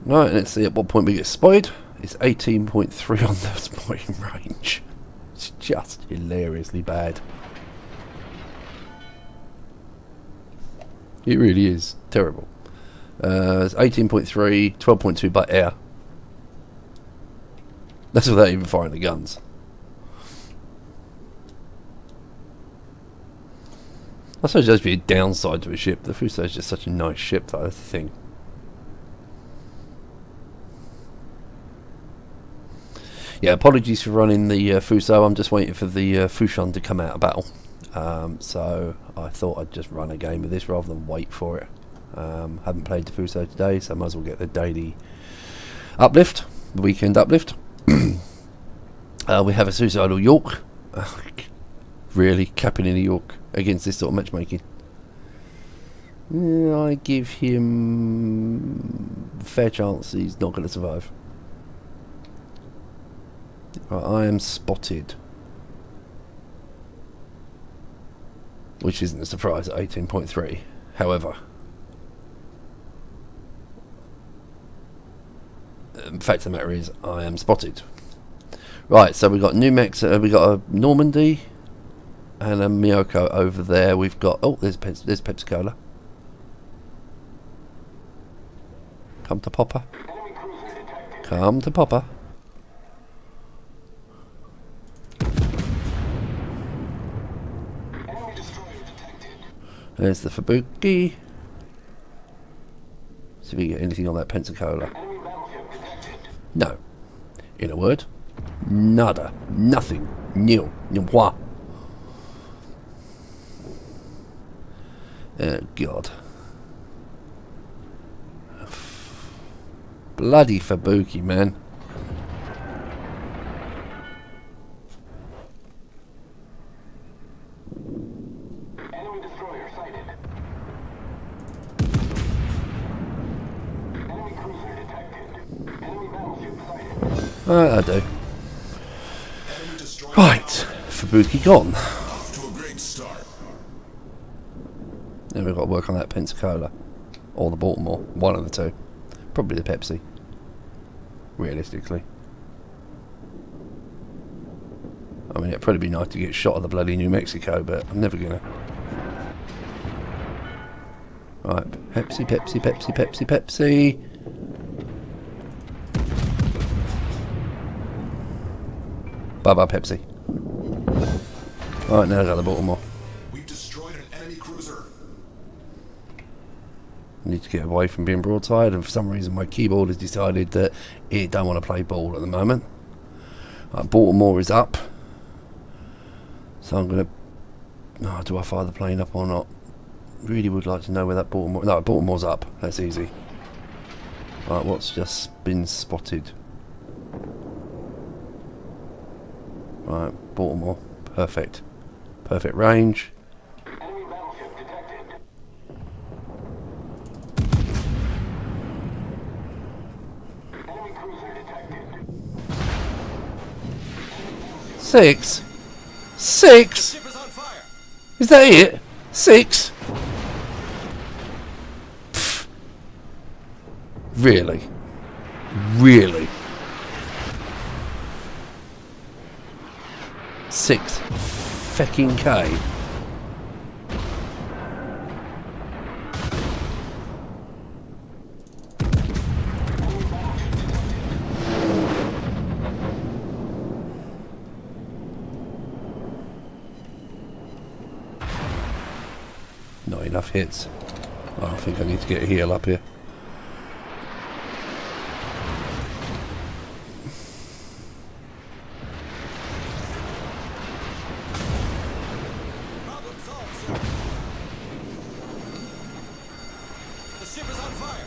Right, let's see at what point we get spotted. It's 18.3 on the spotting range. It's just hilariously bad. It really is terrible. It's 18.3, 12.2 by air. That's without even firing the guns. I suppose there's be a downside to a ship. The Fushan is just such a nice ship, though, that's the thing. Yeah, apologies for running the Fushan. I'm just waiting for the Fushan to come out of battle. So I thought I'd just run a game of this rather than wait for it. Haven't played the Fushan today, so I might as well get the daily uplift, the weekend uplift. We have a suicidal York. Really, capping in a York against this sort of matchmaking. Yeah, I give him a fair chance he's not going to survive. Right, I am spotted, which isn't a surprise at 18.3. However, the fact of the matter is I am spotted. Right, so we've got New Mexico, we got a Normandy and a Miyoko over there. We've got, oh, there's Pepsi Cola. Come to Popper. Come to Popper. There's the Fubuki. See if we get anything on that Pensacola. No. In a word, nada. Nothing. Nil. Nil. Oh, God. Bloody Fabuki, man. Enemy destroyer sighted. Enemy cruiser detected. Enemy battleship sighted. I do. Enemy destroyer Right. Fabuki gone. off to a great start. Then we've got to work on that Pensacola. Or the Baltimore. One of the two. Probably the Pepsi. Realistically. I mean, it'd probably be nice to get shot at the bloody New Mexico, but I'm never gonna. Right. Pepsi, Pepsi, Pepsi, Pepsi, Pepsi. Bye-bye, Pepsi. Right, now I got the Baltimore. We've destroyed an enemy cruiser. Need to get away from being broadside, and for some reason my keyboard has decided that it don't want to play ball at the moment. Baltimore is up, so I'm gonna. Oh, do I fire the plane up or not? Really would like to know where that Baltimore. No, Baltimore's up. That's easy. Right, what's just been spotted? Right, Baltimore. Perfect. Perfect range. Enemy battleship detected. Enemy cruiser detected. 6? 6? Ship is on fire. Is that it? 6? Pfft. Really? Really? 6 fecking K. Not enough hits. Oh, I think I need to get a heal up here. Problem solved, sir. The ship is on fire.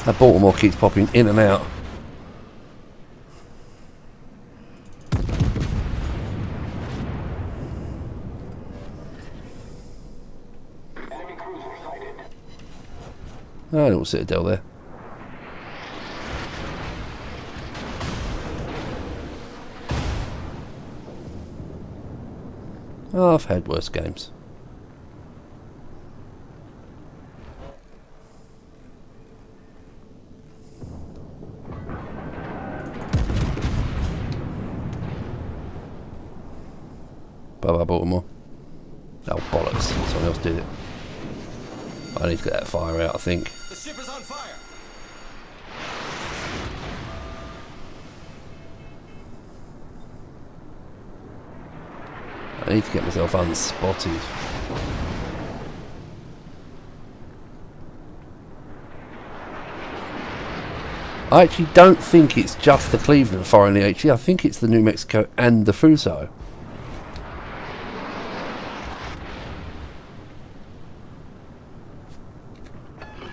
That Baltimore keeps popping in and out. Enemy cruiser sighted. Oh, a little citadel there. Oh, I've had worse games. Bye-bye, Baltimore. Oh, bollocks. Someone else did it. I need to get that fire out, I think. The ship is on fire. I need to get myself unspotted. I actually don't think it's just the Cleveland firing the HE. I think it's the New Mexico and the Fushan.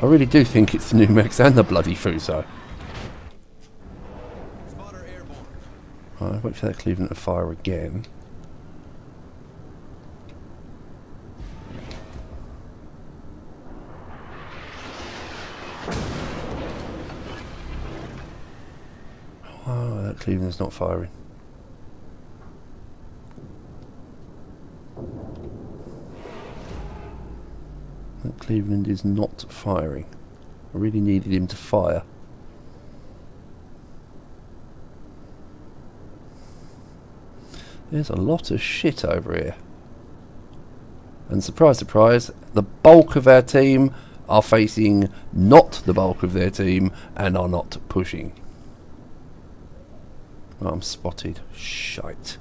I really do think it's the New Mex and the bloody Fushan. Spotter airborne. Right, wait for that Cleveland to fire again. Oh, that Cleveland's not firing. That Cleveland is not firing. I really needed him to fire. There's a lot of shit over here. And surprise, surprise, the bulk of our team are facing not the bulk of their team and are not pushing. Oh, I'm spotted. Shite.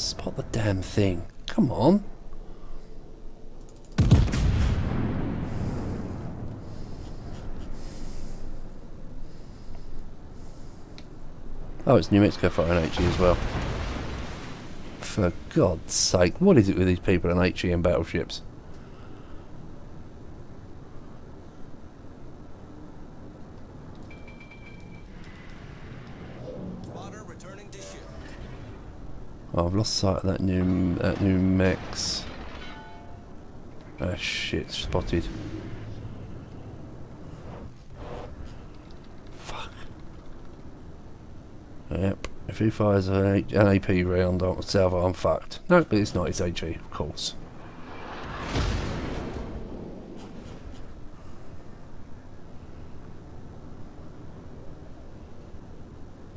Spot the damn thing. Come on. Oh, it's New Mexico firing HE as well. For God's sake, what is it with these people and HE and battleships? Returning to ship. Oh, I've lost sight of that new mechs. Ah, shit, spotted. Fuck. Yep, if he fires an AP round on myself, I'm fucked. No, but it's not, it's HE, of course.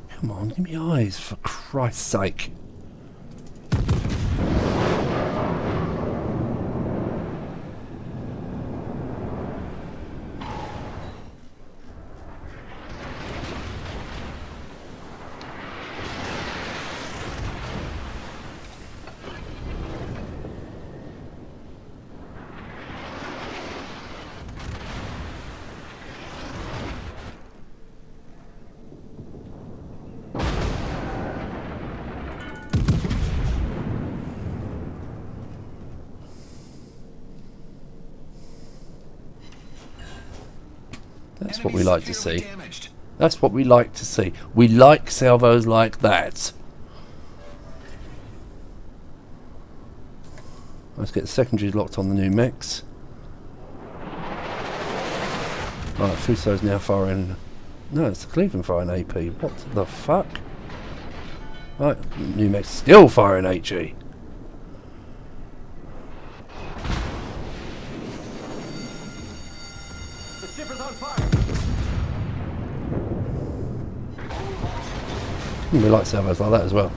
Come on, give me eyes, for Christ's sake. That's what we like to see. That's what we like to see. We like salvos like that. Let's get the secondaries locked on the new mechs. Right, Fuso's now firing... No, it's the Cleveland firing AP. What the fuck? Right, new mech's still firing HE. The ship is on fire. We like salvos like that as well.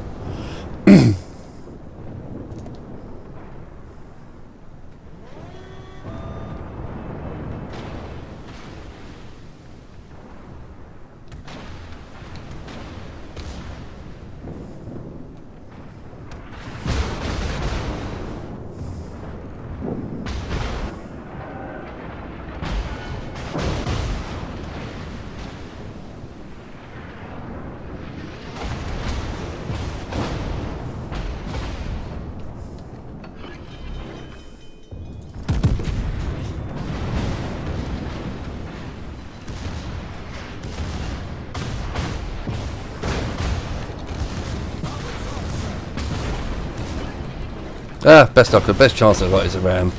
Ah, best chance I've got is a ram.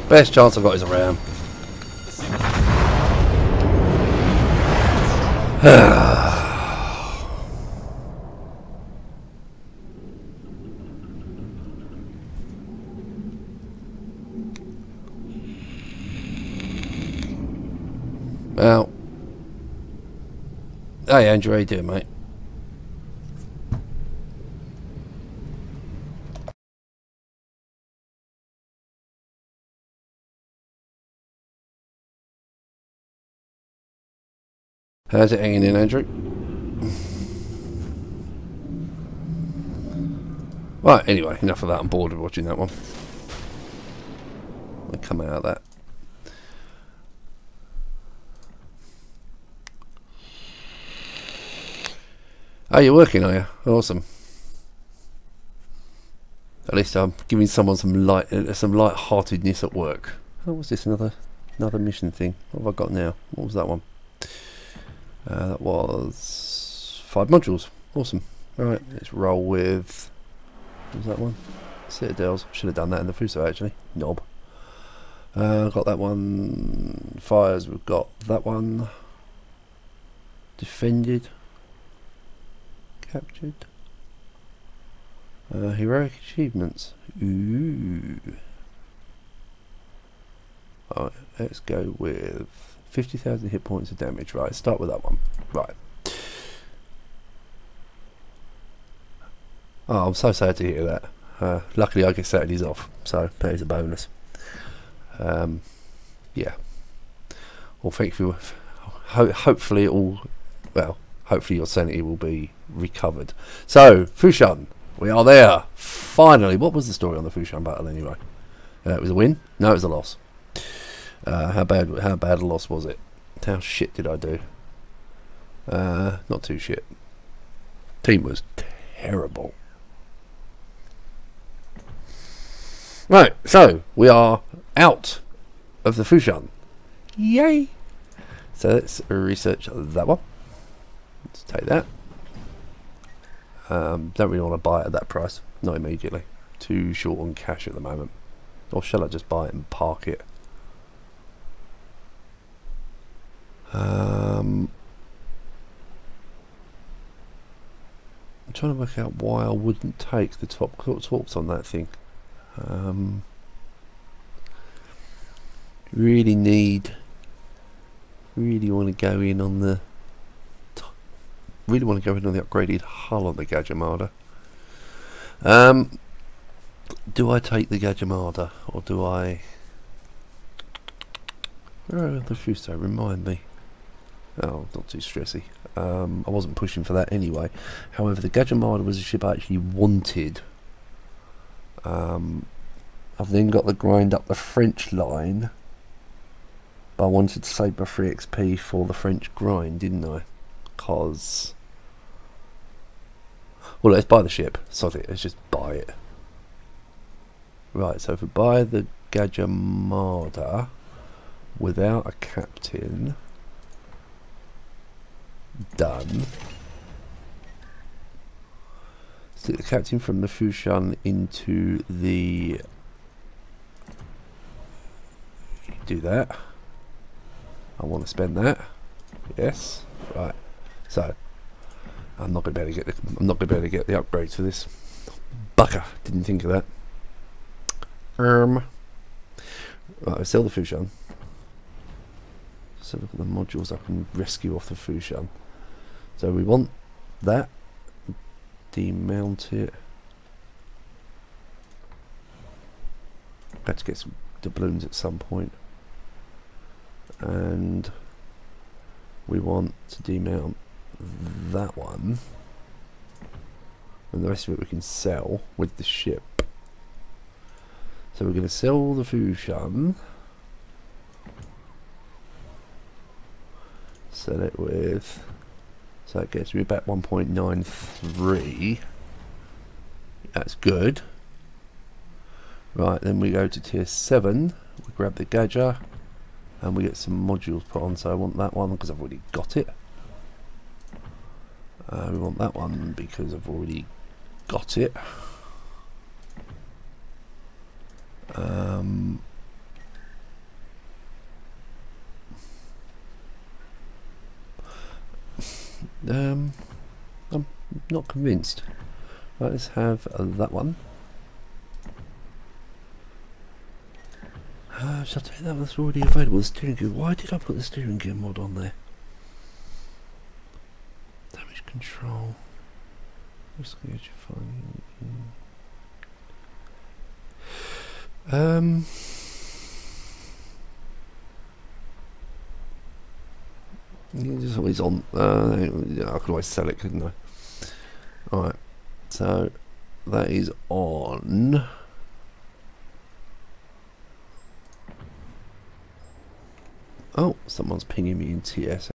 Best chance I've got is a ram. Well. Hey Andrew, how you doing, mate? How's it hanging in, Andrew? Right, anyway, enough of that. I'm bored of watching that one. I'll come out of that. Oh, you're working, are you? Awesome. At least I'm giving someone some light-heartedness at work. Oh, what's this? Another mission thing. What have I got now? What was that one? That was 5 modules. Awesome. Right, let's roll with... What was that one? Citadels. Should have done that in the Fuso actually. Knob. Got that one. Fires, we've got that one. Defended. Captured. Heroic achievements. Ooh. Alright, let's go with 50,000 hit points of damage. Right, start with that one. Right. Oh, I'm so sad to hear that. Luckily I get Saturdays off, so that is a bonus. Yeah. Well, thank you. Hopefully all, well, hopefully your sanity will be recovered. So, Fushan, We are there. Finally. What was the story on the Fushan battle anyway? It was a win? No, it was a loss. How bad a loss was it? How shit did I do? Not too shit. Team was terrible. Right, so we are out of the Fushan. Yay! So let's research that one. Let's take that. Don't really want to buy it at that price. Not immediately. Too short on cash at the moment. Or shall I just buy it and park it? I'm trying to work out why I wouldn't take the top talks on that thing. Really want to go in on the upgraded hull on the Gadja Mada. Do I take the Gadja Mada or do I? Where are the Fuso? Remind me. Oh, not too stressy. I wasn't pushing for that anyway. However, the Gadja Mada was a ship I actually wanted. I've then got to grind up the French line, but I wanted to save my free XP for the French grind, didn't I? Because, well, let's buy the ship. Sod it. Let's just buy it. Right. So if we buy the Gadja Mada without a captain, done. Stick the captain from the Fushan into the. Do that. I want to spend that. Yes. Right. So I'm not going to be able to get the. I'm not going to be able to get the upgrades for this. Bucker. Didn't think of that. Right. I'll sell the Fushan. So look at the modules I can rescue off the Fushan. So we want that. Demount it. Got to get some doubloons at some point. And we want to demount that one. And the rest of it we can sell with the ship. So we're going to sell the Fushan. Sell it with, so it gets me back 1.93. That's good. Right, then we go to tier 7. We grab the Gadja and we get some modules put on. So I want that one because I've already got it. We want that one because I've already got it. I'm not convinced. Right, let's have that one. Shall I take that one that's already available? The steering gear. Why did I put the steering gear mod on there? Damage control. Risk gauge finding. It's always on. I could always sell it, couldn't I? Alright, so that is on. Oh, someone's pinging me in TS.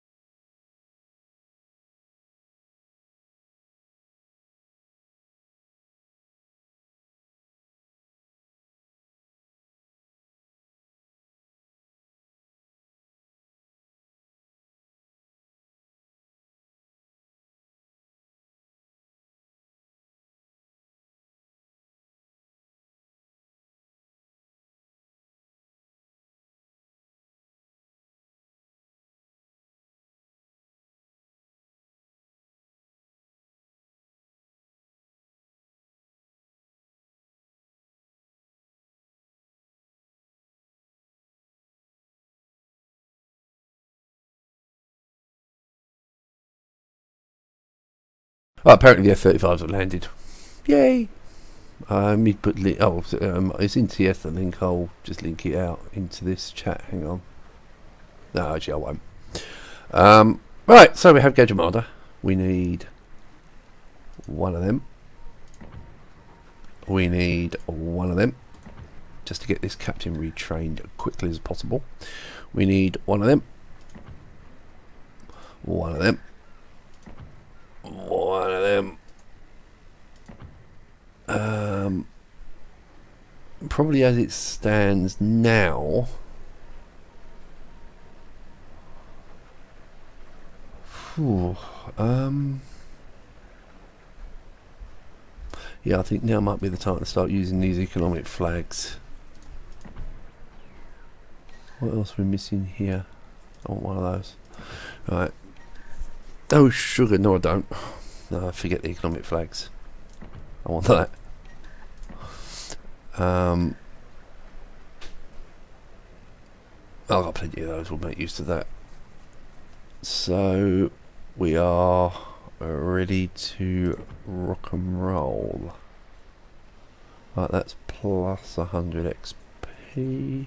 Oh, apparently the F-35s have landed. Yay! Me put it's in TS the link. I'll just link it out into this chat. Hang on. No, actually I won't. Right, so we have Gadja Mada. We need one of them. we need one of them, just to get this captain retrained quickly as possible. We need one of them, one of them, one of them. Probably as it stands now, yeah, I think now might be the time to start using these economic flags. What else are we missing here? I want one of those. Right. Oh, sugar. No, I don't. No, I forget the economic flags. I want that. I've got plenty of those. We'll make use of that. So we are ready to rock and roll. Right, that's plus 100 XP.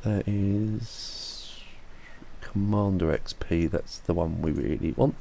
That is Commander XP. That's the one we really want.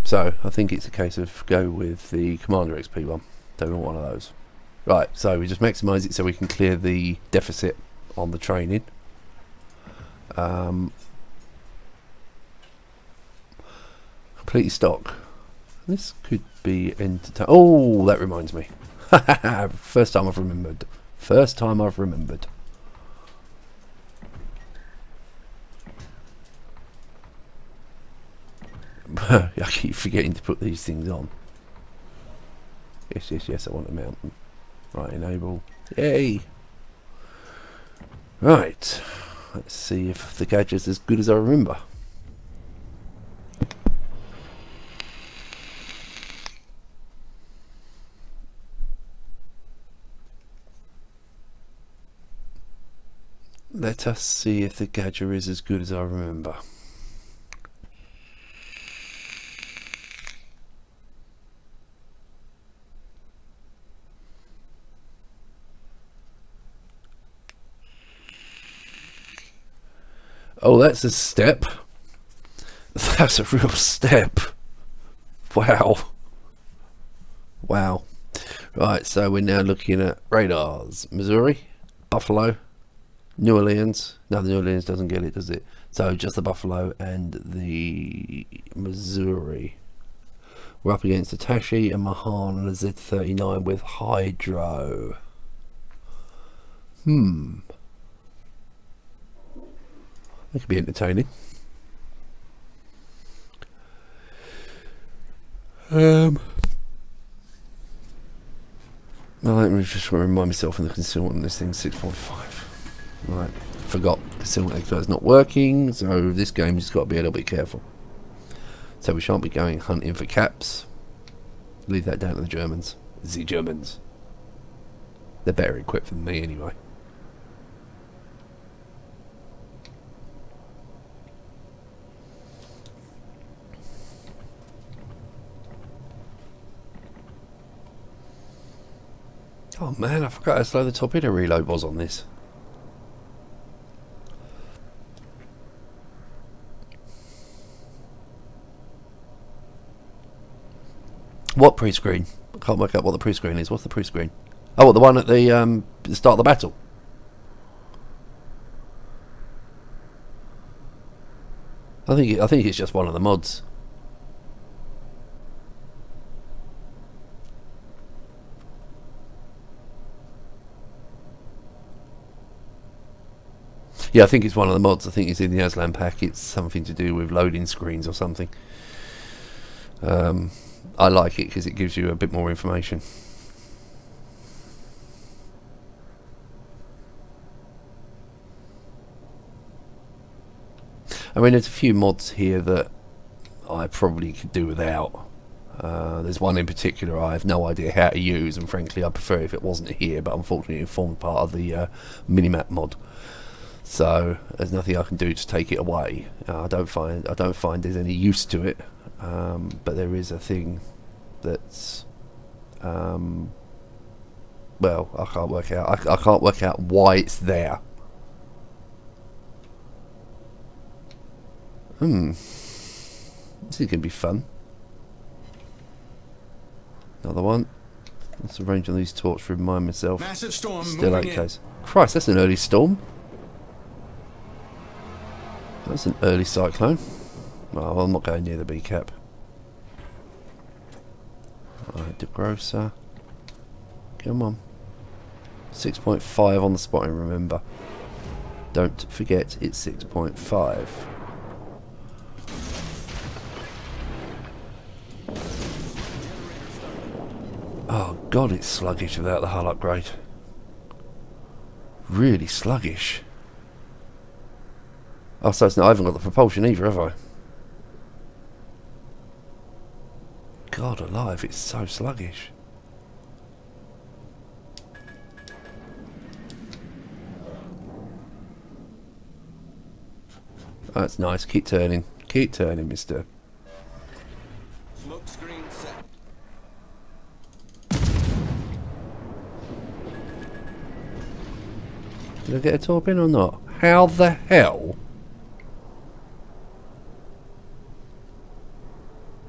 So I think it's a case of go with the Commander XP one. Don't want one of those. Right, so we just maximise it so we can clear the deficit on the training. Completely stock. This could be entertaining. Oh, that reminds me. First time I've remembered. First time I've remembered. I keep forgetting to put these things on. Yes, yes, yes, I want a mountain. Right, enable. Yay! Right. Let's see if the Gadja's as good as I remember. Let us see if the Gadja is as good as I remember. Oh, that's a step. That's a real step. Wow. Wow. Right, so we're now looking at radars. Missouri, Buffalo, New Orleans. No, the New Orleans doesn't get it, does it? So just the Buffalo and the Missouri. We're up against the Tashi and Mahan and the Z39 with Hydro. That could be entertaining. I just want to remind myself in the concealment on this thing 6.5. Right, forgot Concealment Expert is not working, so this game's just got to be a little bit careful. So we shan't be going hunting for caps. Leave that down to the Germans. The Germans. They're better equipped than me anyway. Oh man, I forgot how slow the torpedo reload was on this. What pre-screen? I can't work out what the pre-screen is. What's the pre-screen? Oh, the one at the start of the battle. I think it's just one of the mods. Yeah, I think it's one of the mods. I think it's in the Aslan pack. It's something to do with loading screens or something. I like it because it gives you a bit more information. I mean, there's a few mods here that I probably could do without. There's one in particular I have no idea how to use, and frankly I prefer if it wasn't here, but unfortunately it formed part of the minimap mod. So there's nothing I can do to take it away. I don't find there's any use to it. But there is a thing that's well, I can't work out. I can't work out why it's there. This is gonna be fun. Another one. Let's arrange on these torches to remind myself. Massive storm Still moving 8 in. Ks. Christ, that's an early storm. That's an early cyclone. Oh, well, I'm not going near the B cap. Alright, DeGrosser. Come on. 6.5 on the spotting, remember. Don't forget it's 6.5. Oh god, it's sluggish without the hull upgrade. Really sluggish. Oh, so it's not, I haven't got the propulsion either, have I? God alive, it's so sluggish. That's nice, keep turning, mister. Smoke screen set. Did I get a torp in or not? How the hell?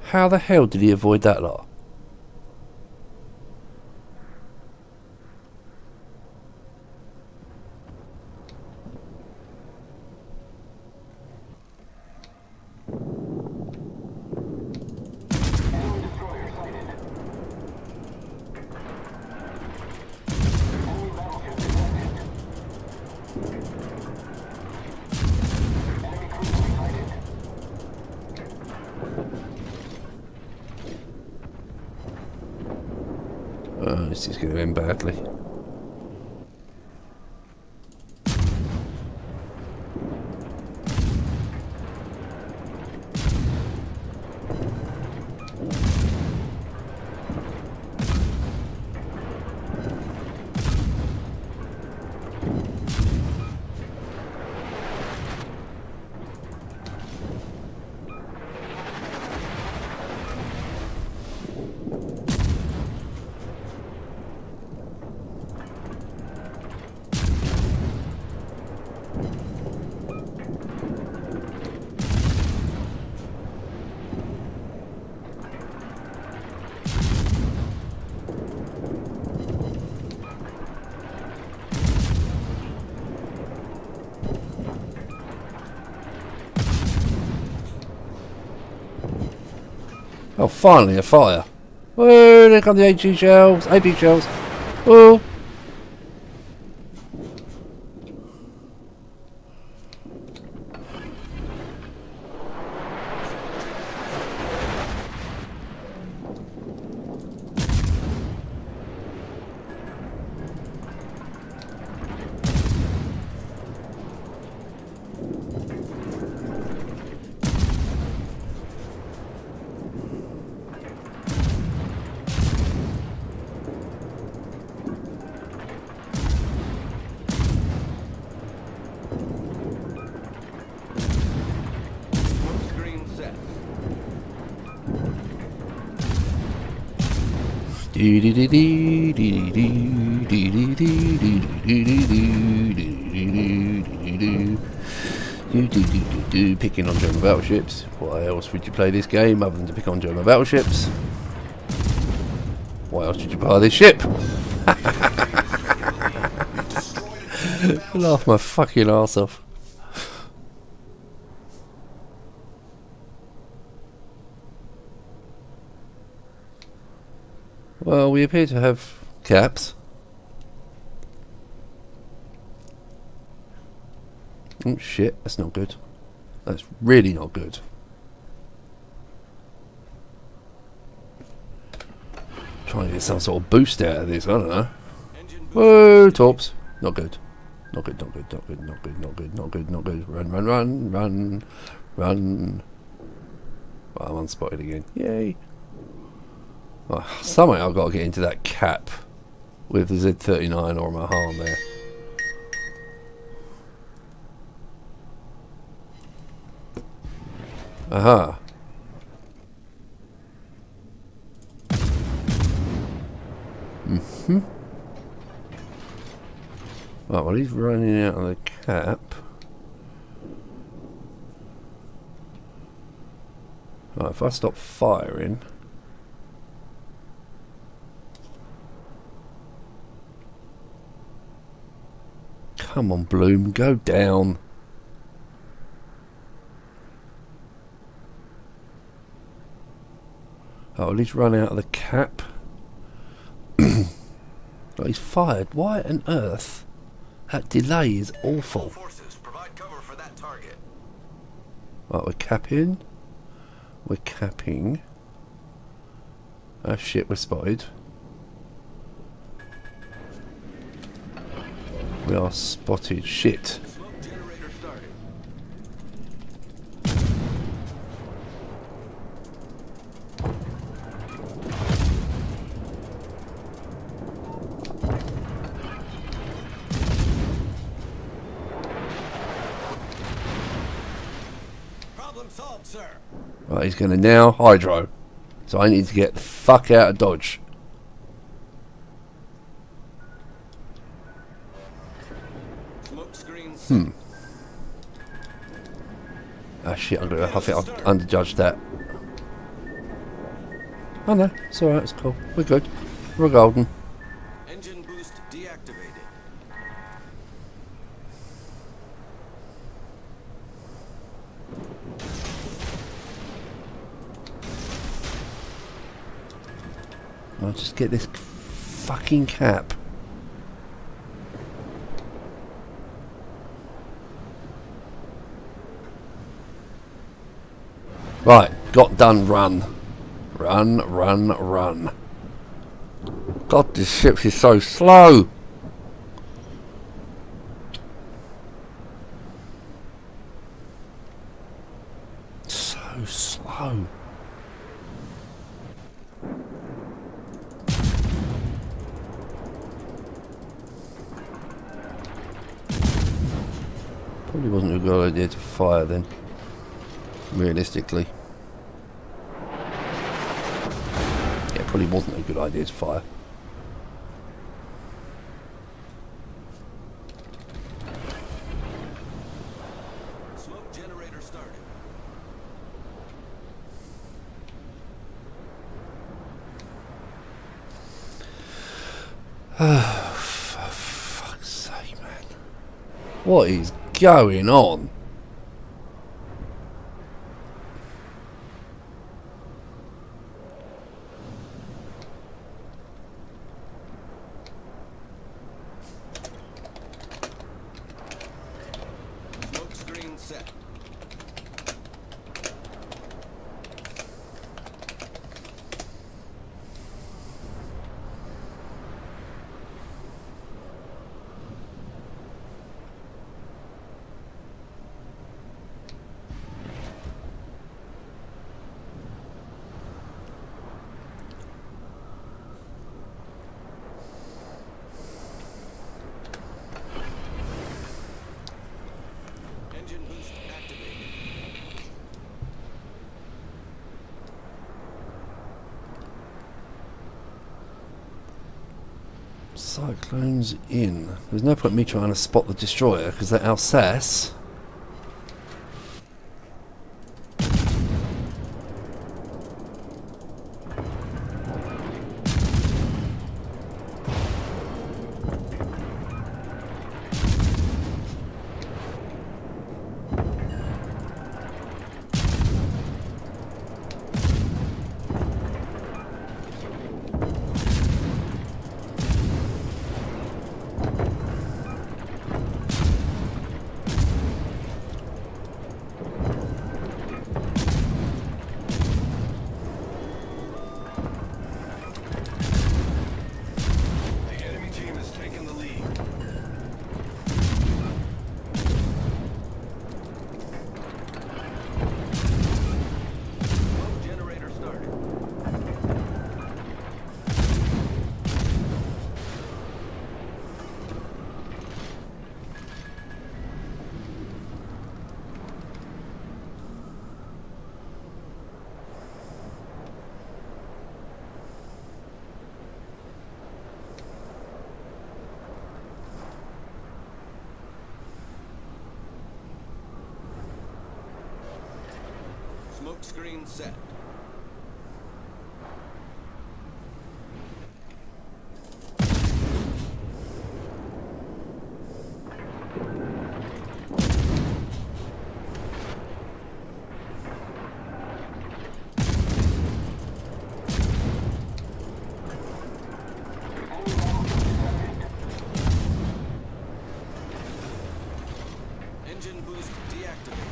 How the hell did he avoid that lot? Oh, this is going to end badly. Oh, finally a fire. Oh, there come the AG shells, AP shells. Oh. Smoke screen set. Picking on German battleships. Why else would you play this game other than to pick on German battleships? Why else would you buy this ship? Laugh my fucking arse off. Well, we appear to have caps. Oh shit, that's not good. That's really not good. Trying to get some sort of boost out of this, I don't know. Engine boost. Whoa, torps. Not good. Not good, not good, not good, not good, not good, not good, not good. Run, run, run, run, run. Well, I'm unspotted again. Yay. Oh, somehow I've got to get into that cap with the Z39 or my harm there. Aha. Right, well, he's running out of the cap. Right, if I stop firing... Come on, Bloom, go down. Oh, well, he's run out of the cap. Oh, he's fired. Why on earth? That delay is awful. Forces, provide cover for that target. Right, we're capping. We're capping. Oh shit, we're spotted. We are spotted. Shit. Smoke generator started. Problem solved, sir. Right, he's going to now hydro. So I need to get the fuck out of Dodge. Smoke screen set. Ah shit, I think I've underjudged that. Oh no, it's alright, it's cool. We're good. We're golden. Engine boost deactivated. I'll just get this fucking cap. Right, got done, run. Run, run, run. God, this ship is so slow. So slow. Probably wasn't a good idea to fire then. Realistically. Yeah, probably wasn't a good idea to fire. Smoke generator started. For fuck's sake, man. What is going on? Smoke screen set. Engine boost activated. Cyclone's in. There's no point in me trying to spot the destroyer because they're Alsace. Smoke screen set. Engine boost deactivated.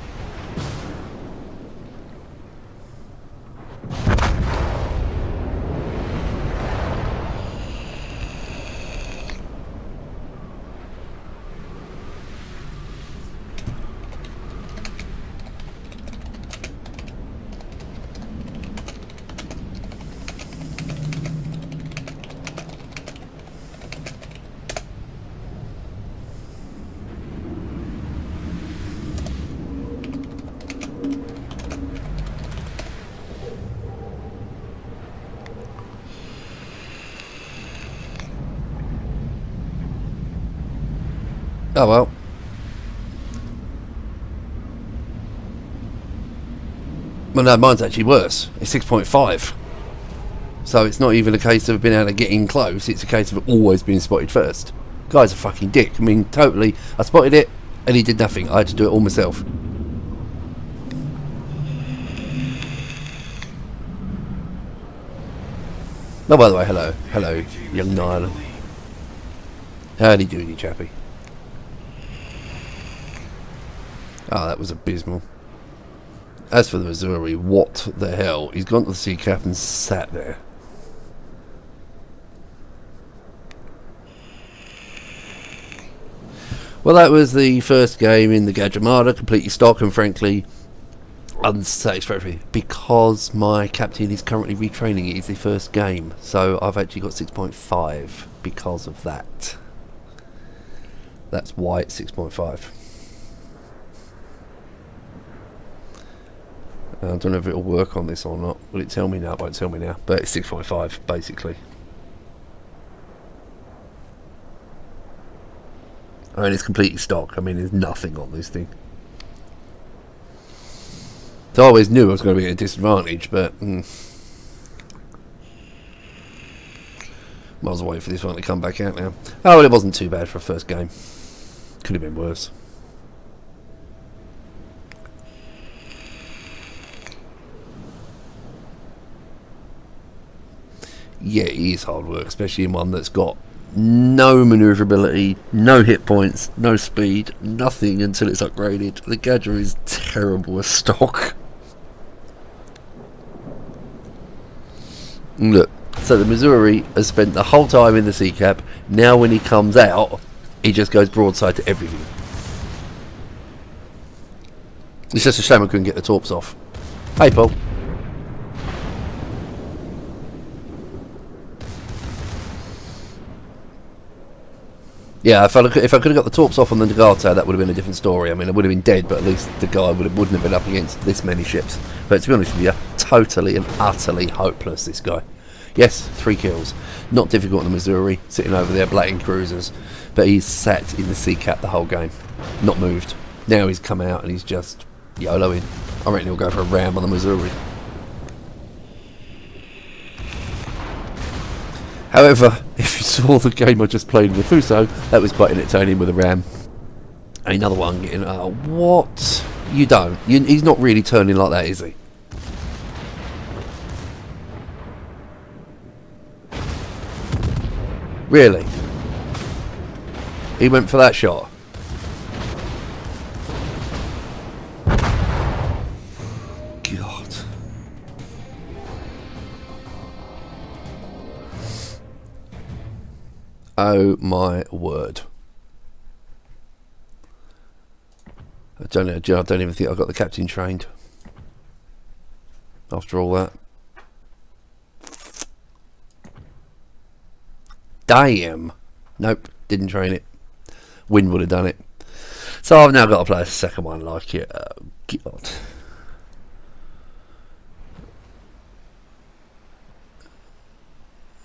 Oh well. Well, no, mine's actually worse. It's 6.5. So it's not even a case of being able to get in close. It's a case of always being spotted first. Guy's a fucking dick. I mean, totally. I spotted it, and he did nothing. I had to do it all myself. Oh, by the way, hello. Hello, young Nyla. Howdy doody, chappy. Oh, that was abysmal. As for the Missouri, what the hell? He's gone to the sea cap and sat there. Well, that was the first game in the Gadja Mada, completely stock and frankly unsatisfactory, because my captain is currently retraining. It is the first game, so I've actually got 6.5 because of that. That's why it's 6.5. I don't know if it'll work on this or not. Will it tell me now? It won't tell me now, but it's 6.5 basically. I mean, it's completely stock. I mean, there's nothing on this thing. So I always knew I was going to be at a disadvantage, but might as well wait for this one to come back out now. Oh, well, it wasn't too bad for a first game. Could have been worse. Yeah, it is hard work, especially in one that's got no manoeuvrability, no hit points, no speed, nothing until it's upgraded. The Gadja is terrible as stock. Look, so the Missouri has spent the whole time in the sea cap. Now when he comes out, he just goes broadside to everything. It's just a shame I couldn't get the torps off. Hey, Paul. Yeah, if I could have got the torps off on the Gadja, that would have been a different story. I mean, I would have been dead, but at least the guy wouldn't have been up against this many ships. But to be honest with you, totally and utterly hopeless, this guy. Yes, 3 kills. Not difficult on the Missouri, sitting over there blatting cruisers. But he's sat in the sea cap the whole game. Not moved. Now he's come out and he's just YOLOing. I reckon he'll go for a ram on the Missouri. However, if you saw the game I just played with Fushan, that was quite entertaining with a ram. Another one getting, what? You don't. He's not really turning like that, is he? Really? He went for that shot? God. Oh my word. I don't even think I got the captain trained. After all that. Damn. Nope, didn't train it. Wind would have done it. So I've now got to play a second one like it. Oh, God.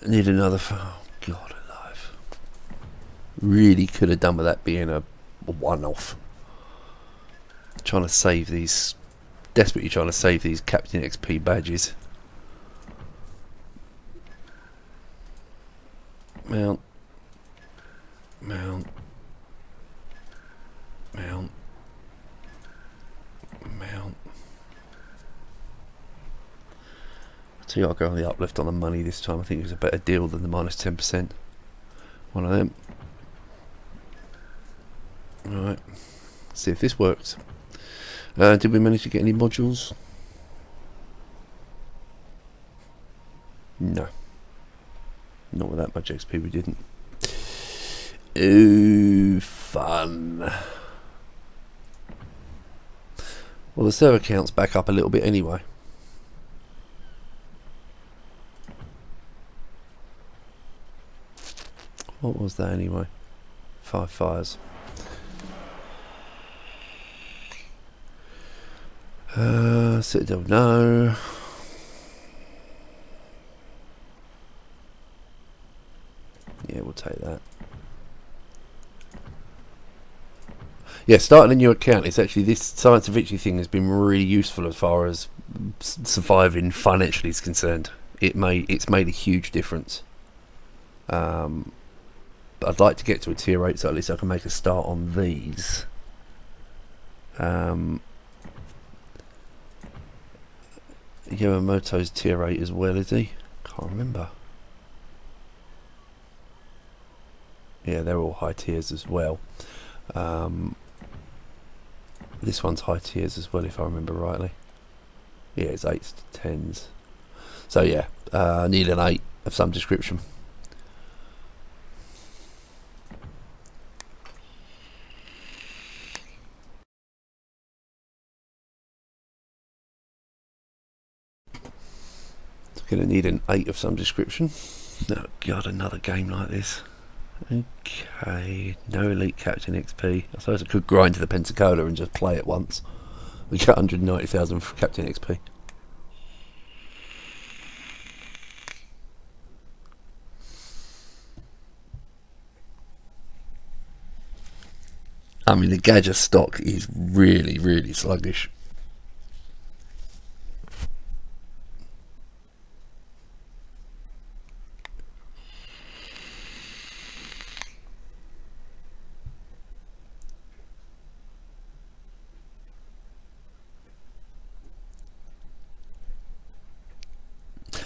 Need another. Oh, God alive. Really could have done with that being a one-off. Trying to save these desperately trying to save these Captain XP badges. Mount. Mount. Mount. Mount. So I'll go on the uplift on the money this time. I think it was a better deal than the minus 10%. One of them. Alright. See if this works. Did we manage to get any modules? No. Not with that much XP we didn't. Ooh, fun. Well, the server count's back up a little bit anyway. What was that anyway? 5 fires. Citadel, no. Yeah, we'll take that. Yeah, starting a new account is actually, this Science of Victory thing has been really useful as far as surviving financially is concerned. It's made a huge difference. But I'd like to get to a tier 8 so at least I can make a start on these. Yamamoto's tier 8 as well, is he? Can't remember. Yeah, they're all high tiers as well. This one's high tiers as well, if I remember rightly. Yeah, it's 8s to 10s. So yeah, need an 8 of some description. Gonna need an 8 of some description. Oh god, another game like this. Okay, no elite Captain XP. I suppose I could grind to the Pensacola and just play it once. We get 190,000 for Captain XP. I mean, the Gadja stock is really, really sluggish.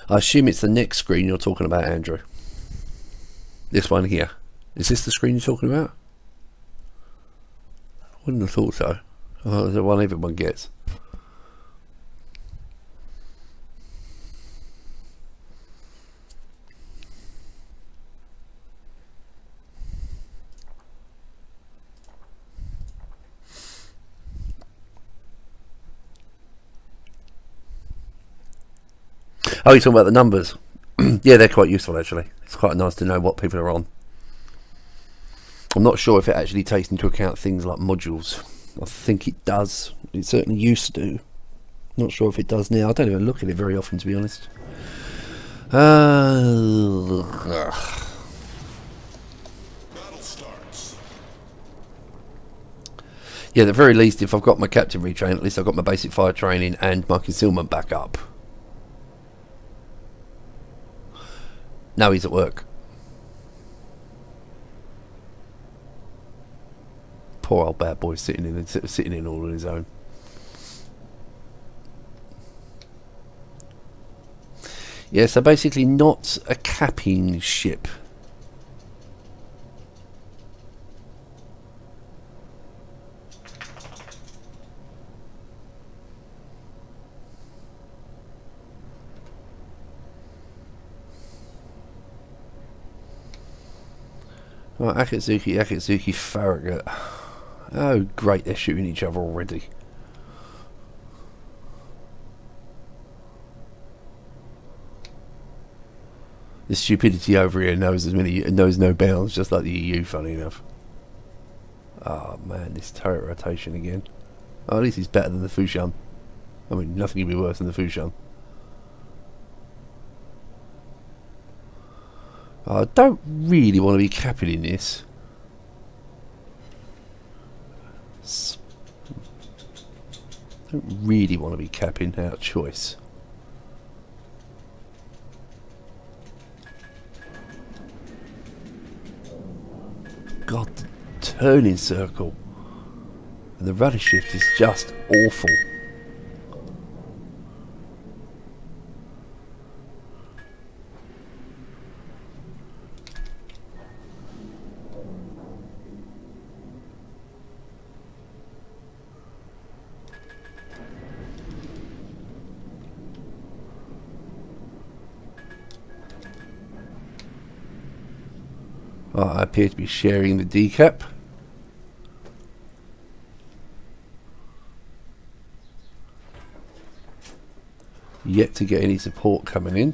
I assume it's the next screen you're talking about, Andrew. This one here. Is this the screen you're talking about? I wouldn't have thought so. Oh, the one everyone gets. Oh, you're talking about the numbers? Yeah, they're quite useful actually. It's quite nice to know what people are on. I'm not sure if it actually takes into account things like modules. I think it does. It certainly used to. Not sure if it does now. I don't even look at it very often, to be honest. Battle starts. Yeah, at the very least, if I've got my captain retrain, at least I've got my basic fire training and my concealment back up. Now he's at work. Poor old bad boy sitting in all on his own. Yeah, so basically not a capping ship. Right, Akatsuki, Farragut. Oh, great, they're shooting each other already. The stupidity over here knows no bounds, just like the EU, funny enough. Oh man, this turret rotation again. Oh, at least it's better than the Fushan. I mean, nothing can be worse than the Fushan. I don't really want to be capping in this. don't really want to be capping out of choice. God, the turning circle and the rudder shift is just awful. I appear to be sharing the decap. Yet to get any support coming in.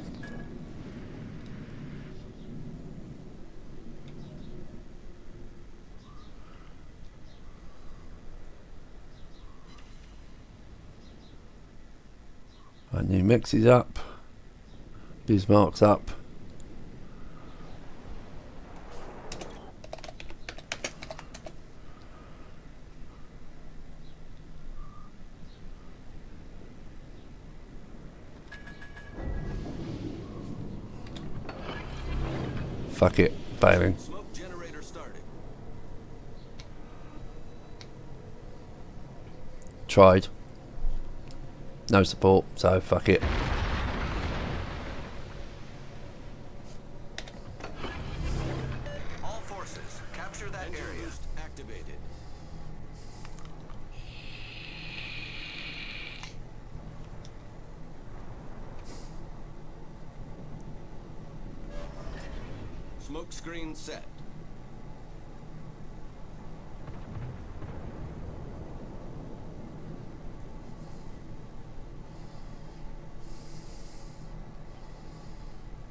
New Mex is up. Bismarck's up. Fuck it, bailing. Smoke generator started. Tried. No support, so fuck it. All forces, capture that Engine area. boost activated. Smoke screen set.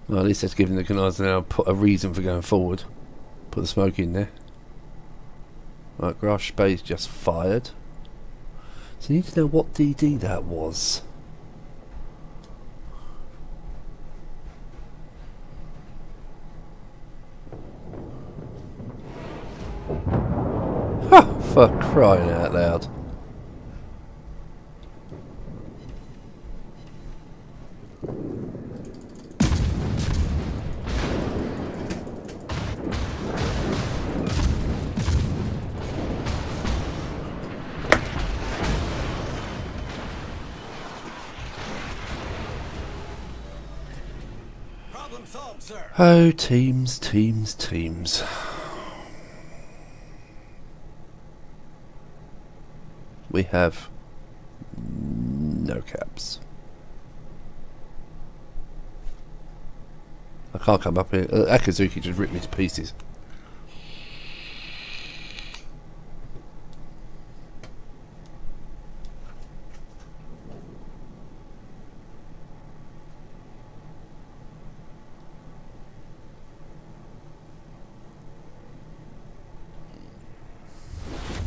Well, at least that's giving the Grenadiers now a reason for going forward. Put the smoke in there. Right, Grass Space just fired. So you need to know what DD that was. Ha! For crying out loud. Problem solved, sir. Oh, teams, teams, teams. We have no caps. I can't come up here. Akazuki just ripped me to pieces.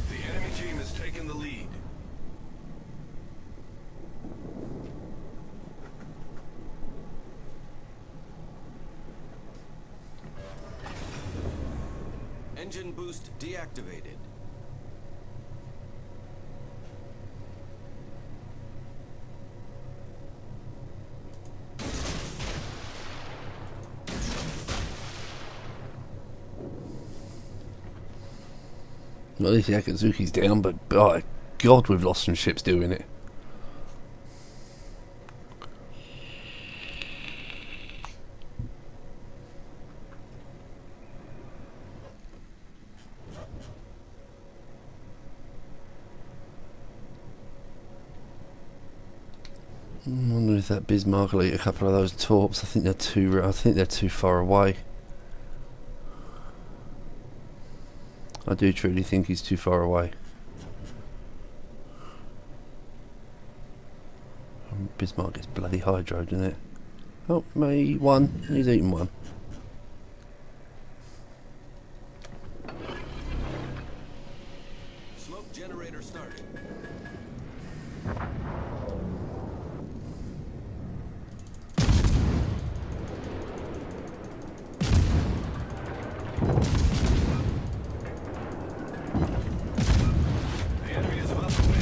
The enemy team has taken the lead. Engine boost deactivated. Well, at least the Akazuki's down, but by God, we've lost some ships doing it. I wonder if that Bismarck will eat a couple of those torps. I think they're too far away. I do truly think he's too far away. Bismarck gets bloody hydro, doesn't it? Oh, maybe one. He's eaten one. Smoke generator started. The enemy is about to win.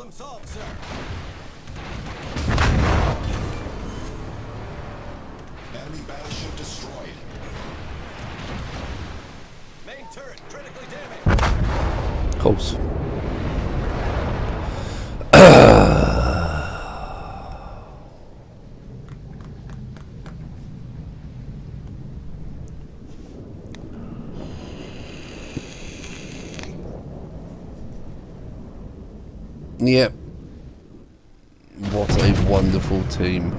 Problem solved, sir. Enemy battleship destroyed. Main turret critically damaged. Of course. Yep. What a wonderful team.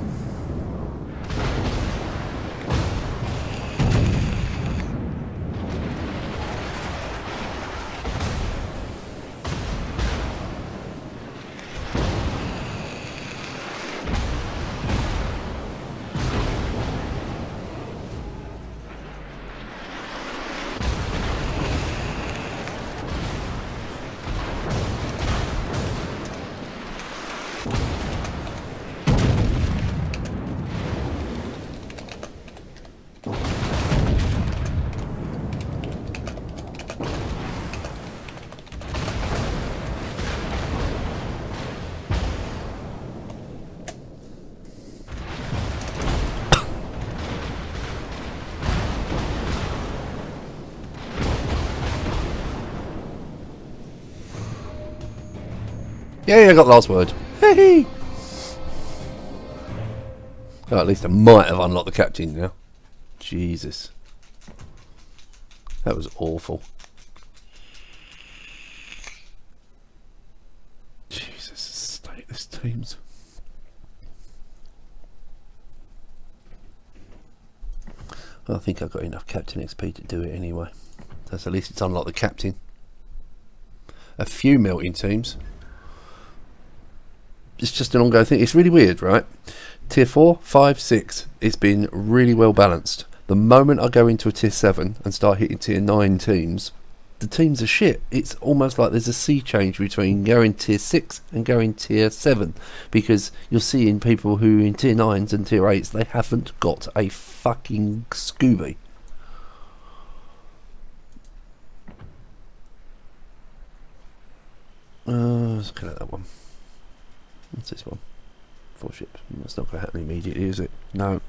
Yeah, I got the last word. Hey. Oh, at least I might have unlocked the captain now. Jesus. That was awful. Jesus, the state of this team's. I think I've got enough Captain XP to do it anyway. That's at least it's unlocked the captain. A few melting teams. It's just an ongoing thing. It's really weird, right? Tier 4, 5, 6. It's been really well balanced. The moment I go into a tier 7 and start hitting tier 9 teams, the teams are shit. It's almost like there's a sea change between going tier 6 and going tier 7. Because you're seeing people who in tier 9s and tier 8s, they haven't got a fucking Scooby. Let's look at that one. What's this one? 4 ships. That's not going to happen immediately, is it? No.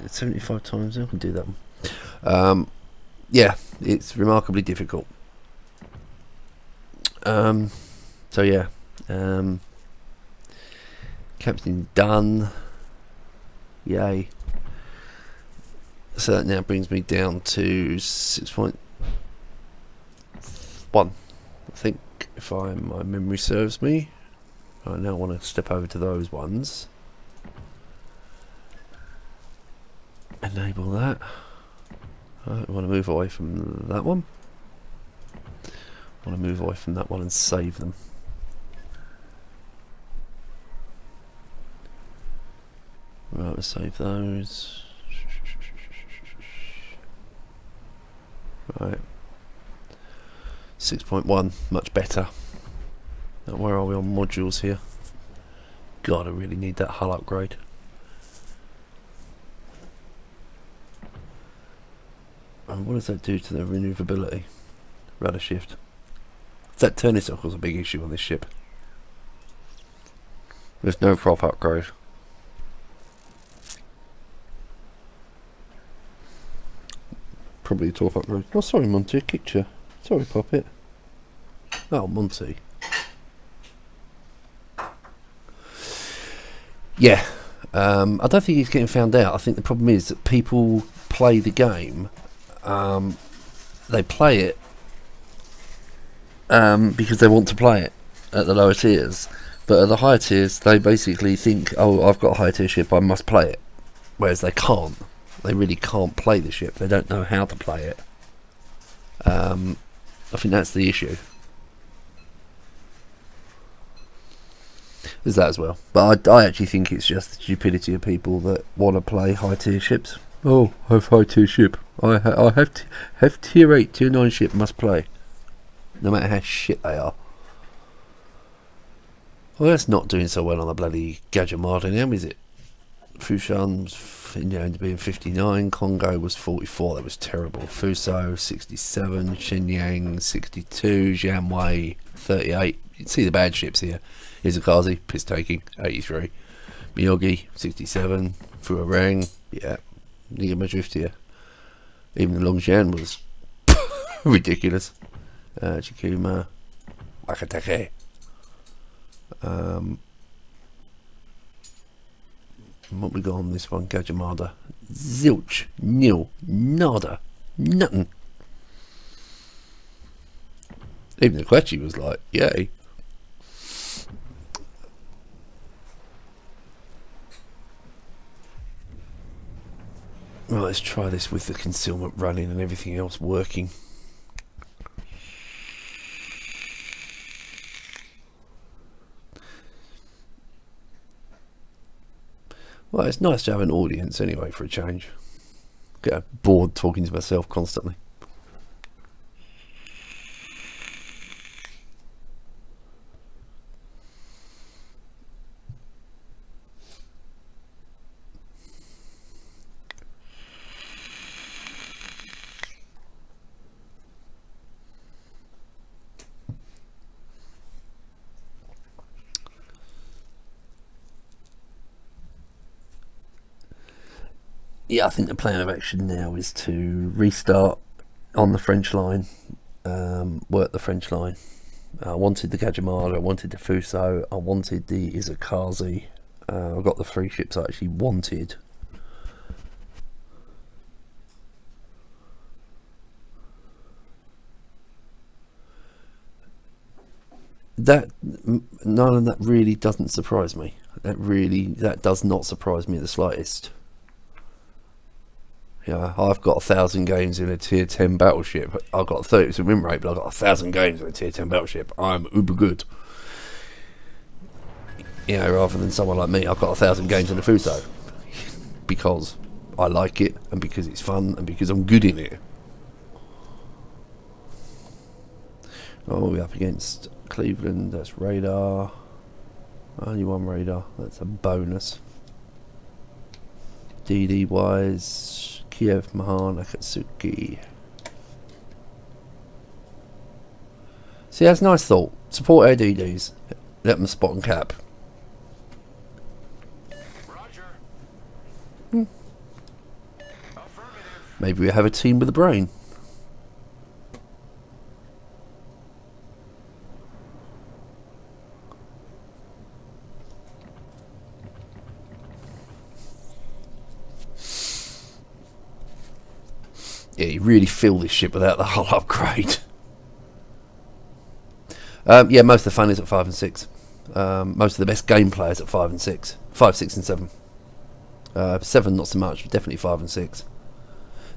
75 times. I can do that one. Yeah, it's remarkably difficult. So yeah. Captain done. Yay. So that now brings me down to 6.1. I think, if my memory serves me. I now want to step over to those ones. Enable that. I want to move away from that one. I want to move away from that one and save them. Right, let's save those. Right. 6.1, much better. Now, where are we on modules here? God, I really need that hull upgrade. And what does that do to the maneuverability? Rudder shift. That turning circle is a big issue on this ship. There's no prop upgrade. Probably a top upgrade. Oh, sorry, Monty, I kicked you. Sorry, Puppet. Oh, Monty. Yeah. I don't think he's getting found out. I think the problem is that people play the game. They play it because they want to play it at the lower tiers. But at the higher tiers, they basically think, oh, I've got a high tier ship, I must play it. Whereas they can't. They really can't play the ship. They don't know how to play it. I think that's the issue. There's that as well. But I actually think it's just the stupidity of people that want to play high tier ships. Oh, I have high tier ship. I have tier 8, tier 9 ship must play. No matter how shit they are. Well, that's not doing so well on the bloody Gadja Mada now, is it? Fushan's being 59, Congo was 44, that was terrible. Fuso 67, Shenyang 62, Jianwei 38. You can see the bad ships here. Izakazi, piss taking, 83. Miyogi, 67. Fuarang, yeah. Nigga Madrift here. Even the Longshan was ridiculous. Chikuma, Wakatake. What we got on this one? Gadja Mada. Zilch, nil, nada, nothing. Even the Quechi was like, yay. Right, let's try this with the concealment running and everything else working. Well, it's nice to have an audience anyway for a change. Get bored talking to myself constantly. Yeah, I think the plan of action now is to restart on the French line, work the French line. I wanted the Gadja Mada, I wanted the Fushan, I wanted the Izakazi. I got the 3 ships I actually wanted. None of that really doesn't surprise me. That does not surprise me the slightest. Yeah, I've got 1,000 games in a tier 10 battleship. I've got 30% win rate, but I've got 1,000 games in a tier 10 battleship. I'm uber good. You know, rather than someone like me, I've got 1,000 games in a Fushan. Because I like it, and because it's fun, and because I'm good in it. Oh, we're up against Cleveland, that's radar. Only one radar, that's a bonus. DD wise, Kiev, Mahan, Akatsuki. See, that's a nice thought. Support our DDs. Let them spot and cap. Roger. Affirmative. Maybe we have a team with a brain. Yeah, you really feel this ship without the hull upgrade. Yeah, most of the fun is at 5 and 6. Most of the best game players at 5 and 6. 5, 6 and 7. 7 not so much, but definitely 5 and 6.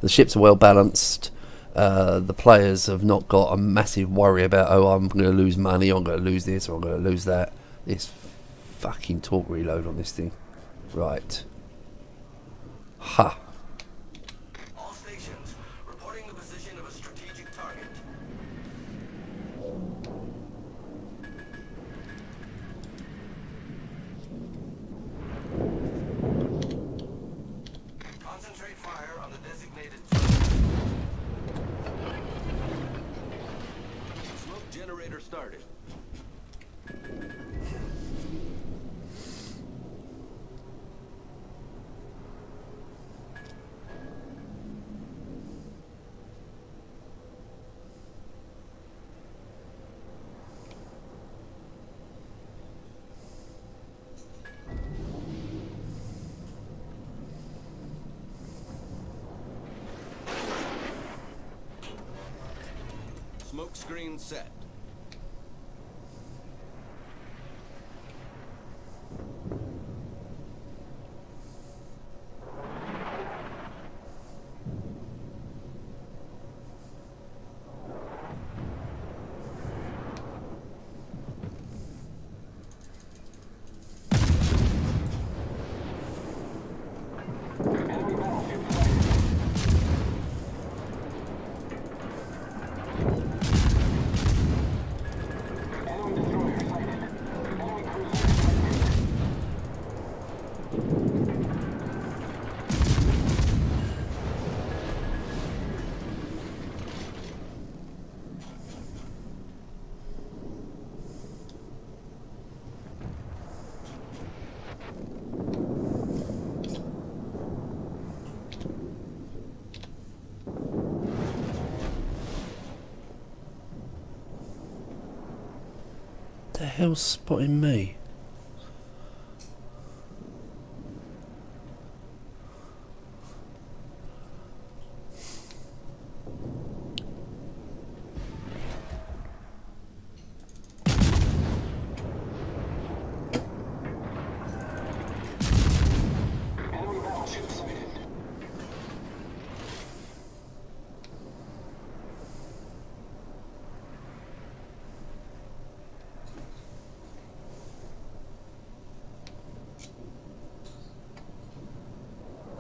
The ships are well balanced. The players have not got a massive worry about, oh, I'm going to lose money, I'm going to lose this, or I'm going to lose that. This fucking torque reload on this thing. Right. Ha. All stations reporting the position of a strategic target. Concentrate fire on the designated Smoke generator started. Smoke screen set. the hell's spotting me?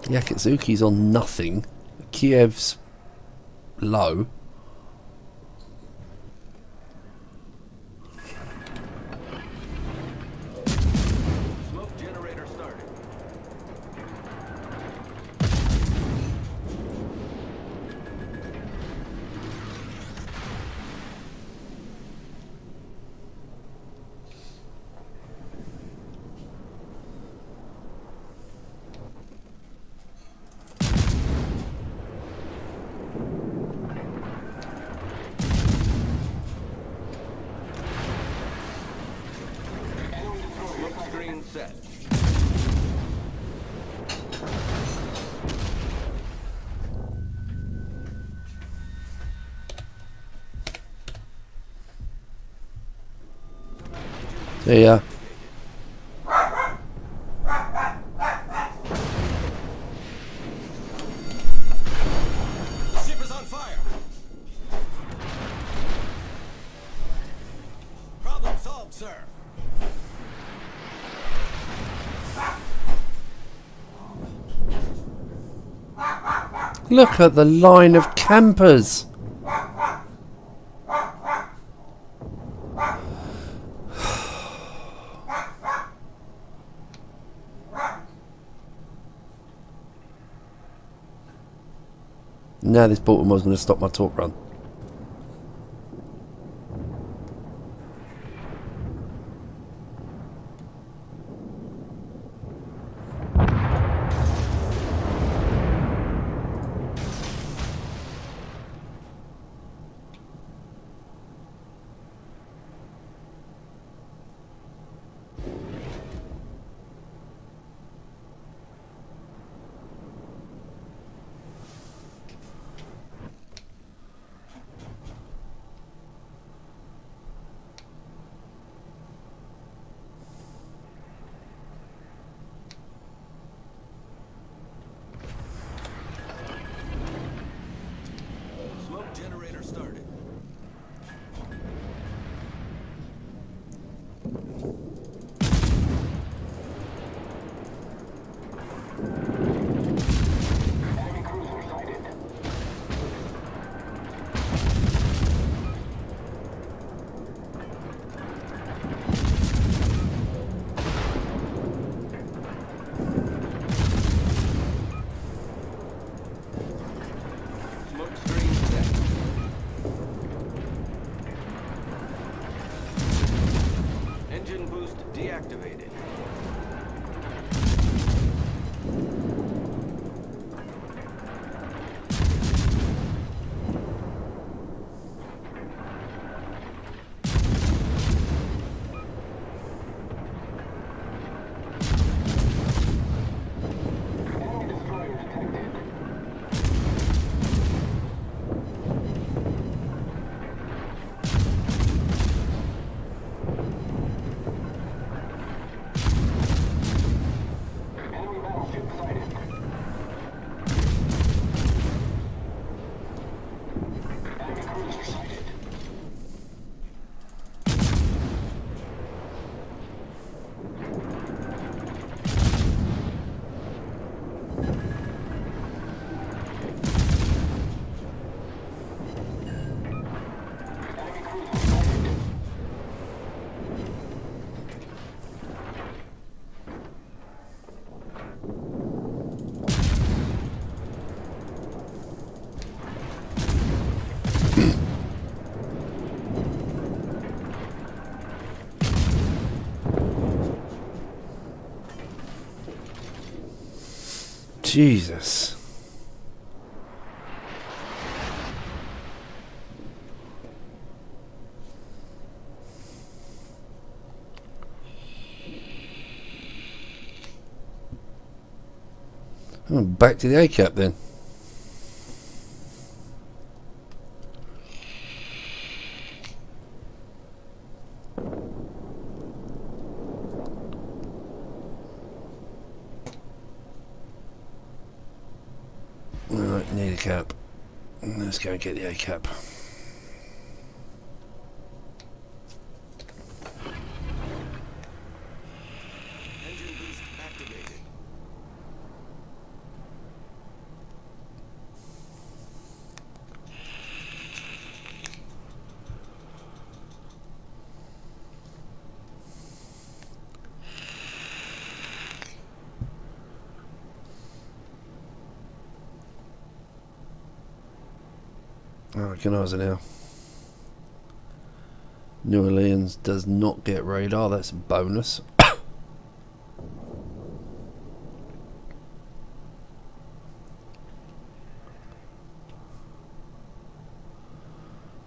Yakutsuki's on nothing. Kiev's low. Smoke generator started. Smoke screen set. See ya. Ship is on fire. Problem solved, sir. Look at the line of campers. Now this Baltimore's going to stop my talk run. Smoke generator started. Smoke screen set. Engine boost deactivated. Jesus. Oh, back to the A cap then. Alright, need a cap. Let's go and get the A cap. Engine boost activated. I recognise it now. New Orleans does not get radar, that's a bonus. I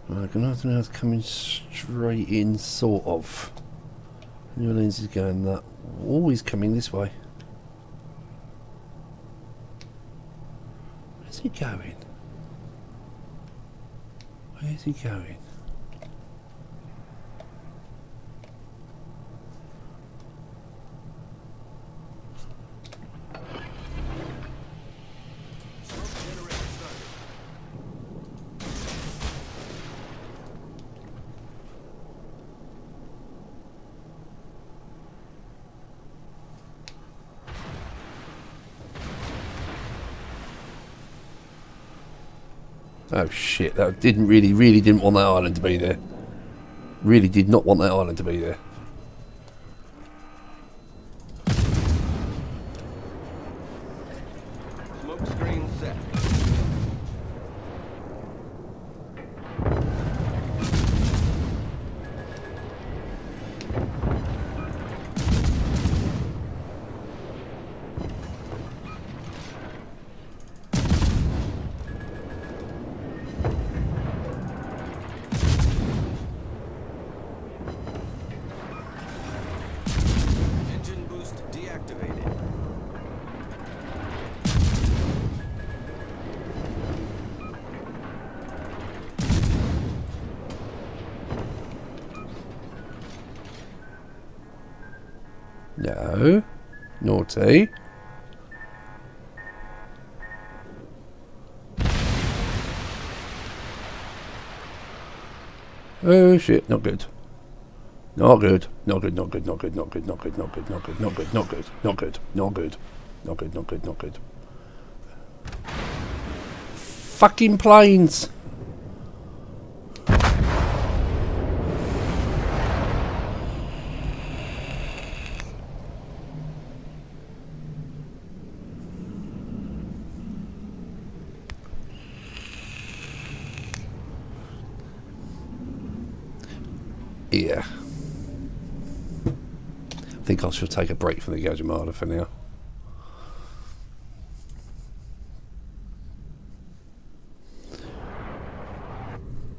recognise now it's coming straight in, sort of. New Orleans is going that. Always coming this way. Where's he going? Where's he going? Smoke generator started. Oh shit, that didn't really didn't want that island to be there. Really did not want that island to be there. Smoke screen set. Engine boost deactivated. No. Naughty. Oh shit, not good. Not good. Not good, not good, not good, not good, not good, not good, not good, not good, not good, not good, not good. Not good, not good, not good. Fucking planes! Yeah. I think I should take a break from the Gadja Mada for now.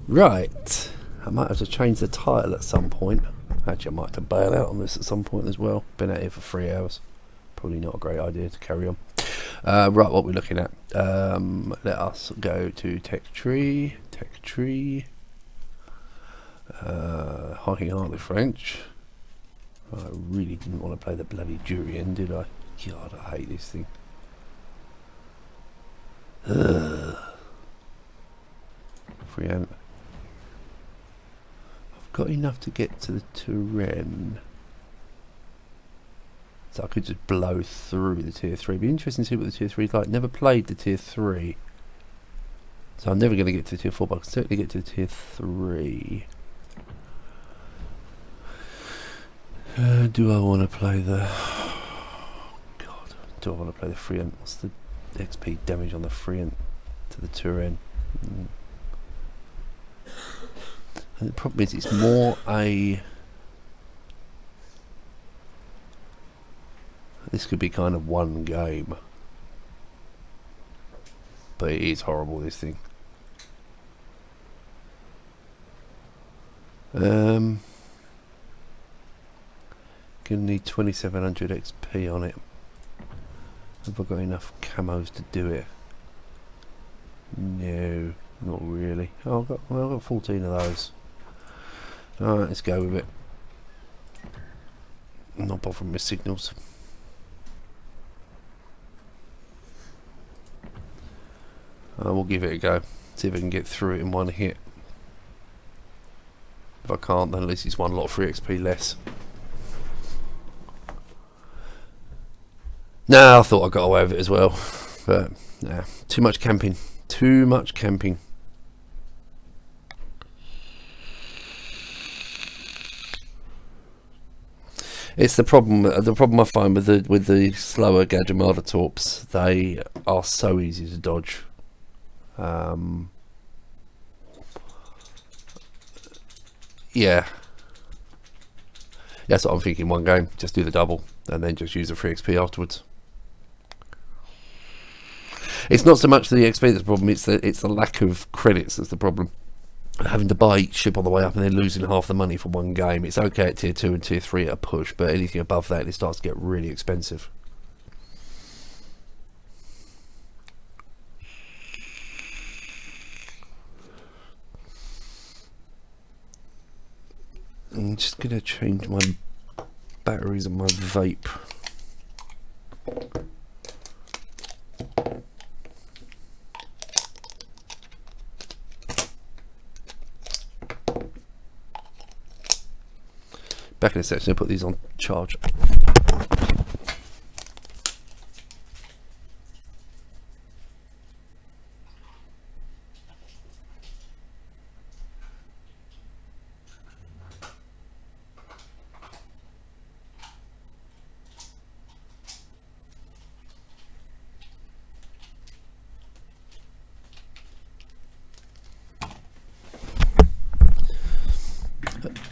Right. I might have to change the title at some point. Actually, I might have to bail out on this at some point as well. Been out here for 3 hours. Probably not a great idea to carry on. Right, what we're looking at. Let us go to Tech Tree. Tech Tree. Hiking Hardly French. I really didn't want to play the bloody Durian, did I? God, I hate this thing. Ugh. Friant. I've got enough to get to the Turenne. So I could just blow through the tier 3. Be interesting to see what the tier 3 is like. Never played the tier 3. So I'm never going to get to the tier 4, but I can certainly get to the tier 3. Do I want to play the... God, do I want to play the Friant? What's the XP damage on the Friant to the Turenne? And the problem is it's more a... This could be kind of one game. But it is horrible, this thing. Gonna need 2700 XP on it. Have I got enough camos to do it? No, not really. Oh, I've got 14 of those. Alright, let's go with it. I'm not bothering with signals. We'll give it a go. See if I can get through it in one hit. If I can't, then at least it's one lot of free XP less. No, I thought I got away with it as well. But, nah, too much camping. Too much camping. It's the problem. The problem I find with the slower Gadja Mada torps. They are so easy to dodge. Yeah, that's what I'm thinking. One game, just do the double, and then just use the free XP afterwards. It's not so much the XP that's the problem; it's the lack of credits that's the problem. Having to buy each ship on the way up and then losing half the money for one game. It's okay at tier 2 and tier 3 at a push, but anything above that, it starts to get really expensive. I'm just going to change my batteries on my vape. Back in a section, I'll put these on charge.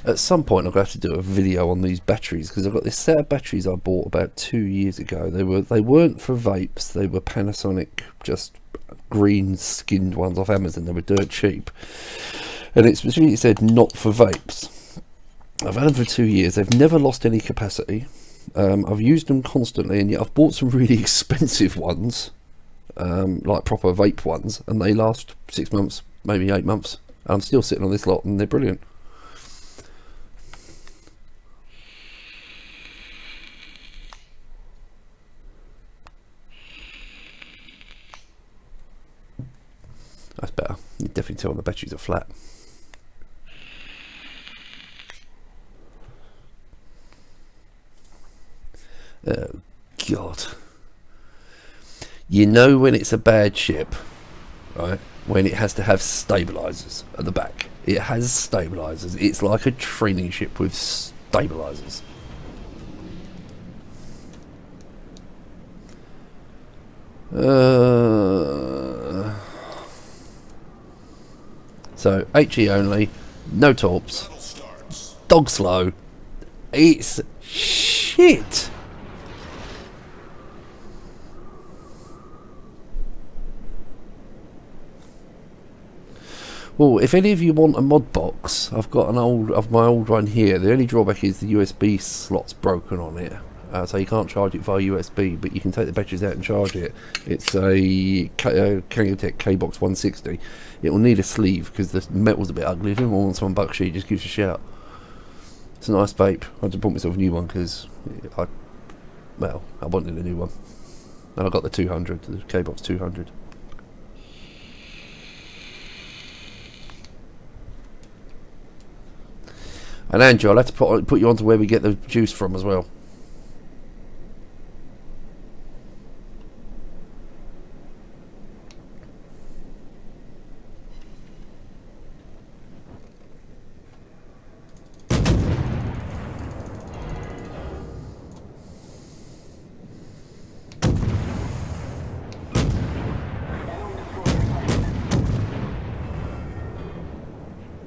At some point I'm going to have to do a video on these batteries, because I've got this set of batteries I bought about 2 years ago. They weren't for vapes, they were Panasonic, just green skinned ones off Amazon. They were dirt cheap, and it specifically said not for vapes. I've had them for 2 years. They've never lost any capacity. I've used them constantly, and yet I've bought some really expensive ones, like proper vape ones, and they last 6 months, maybe 8 months. I'm still sitting on this lot and they're brilliant. That's better. You can definitely tell the batteries are flat. Oh God. You know when it's a bad ship, right? When it has to have stabilizers at the back. It has stabilizers. It's like a training ship with stabilizers. So HE only, no torps, dog slow. It's shit. Well, if any of you want a mod box, I've got an my old one here. The only drawback is the USB slot's broken on it, so you can't charge it via USB, but you can take the batteries out and charge it. It's a Kangatech K-Box 160. It will need a sleeve because the metal's a bit ugly. If anyone wants one bucksheet, just give us a shout. It's a nice vape. I just bought myself a new one because I wanted a new one, and I got the 200, the K-Box 200. And Andrew, I'll have to put you on to where we get the juice from as well.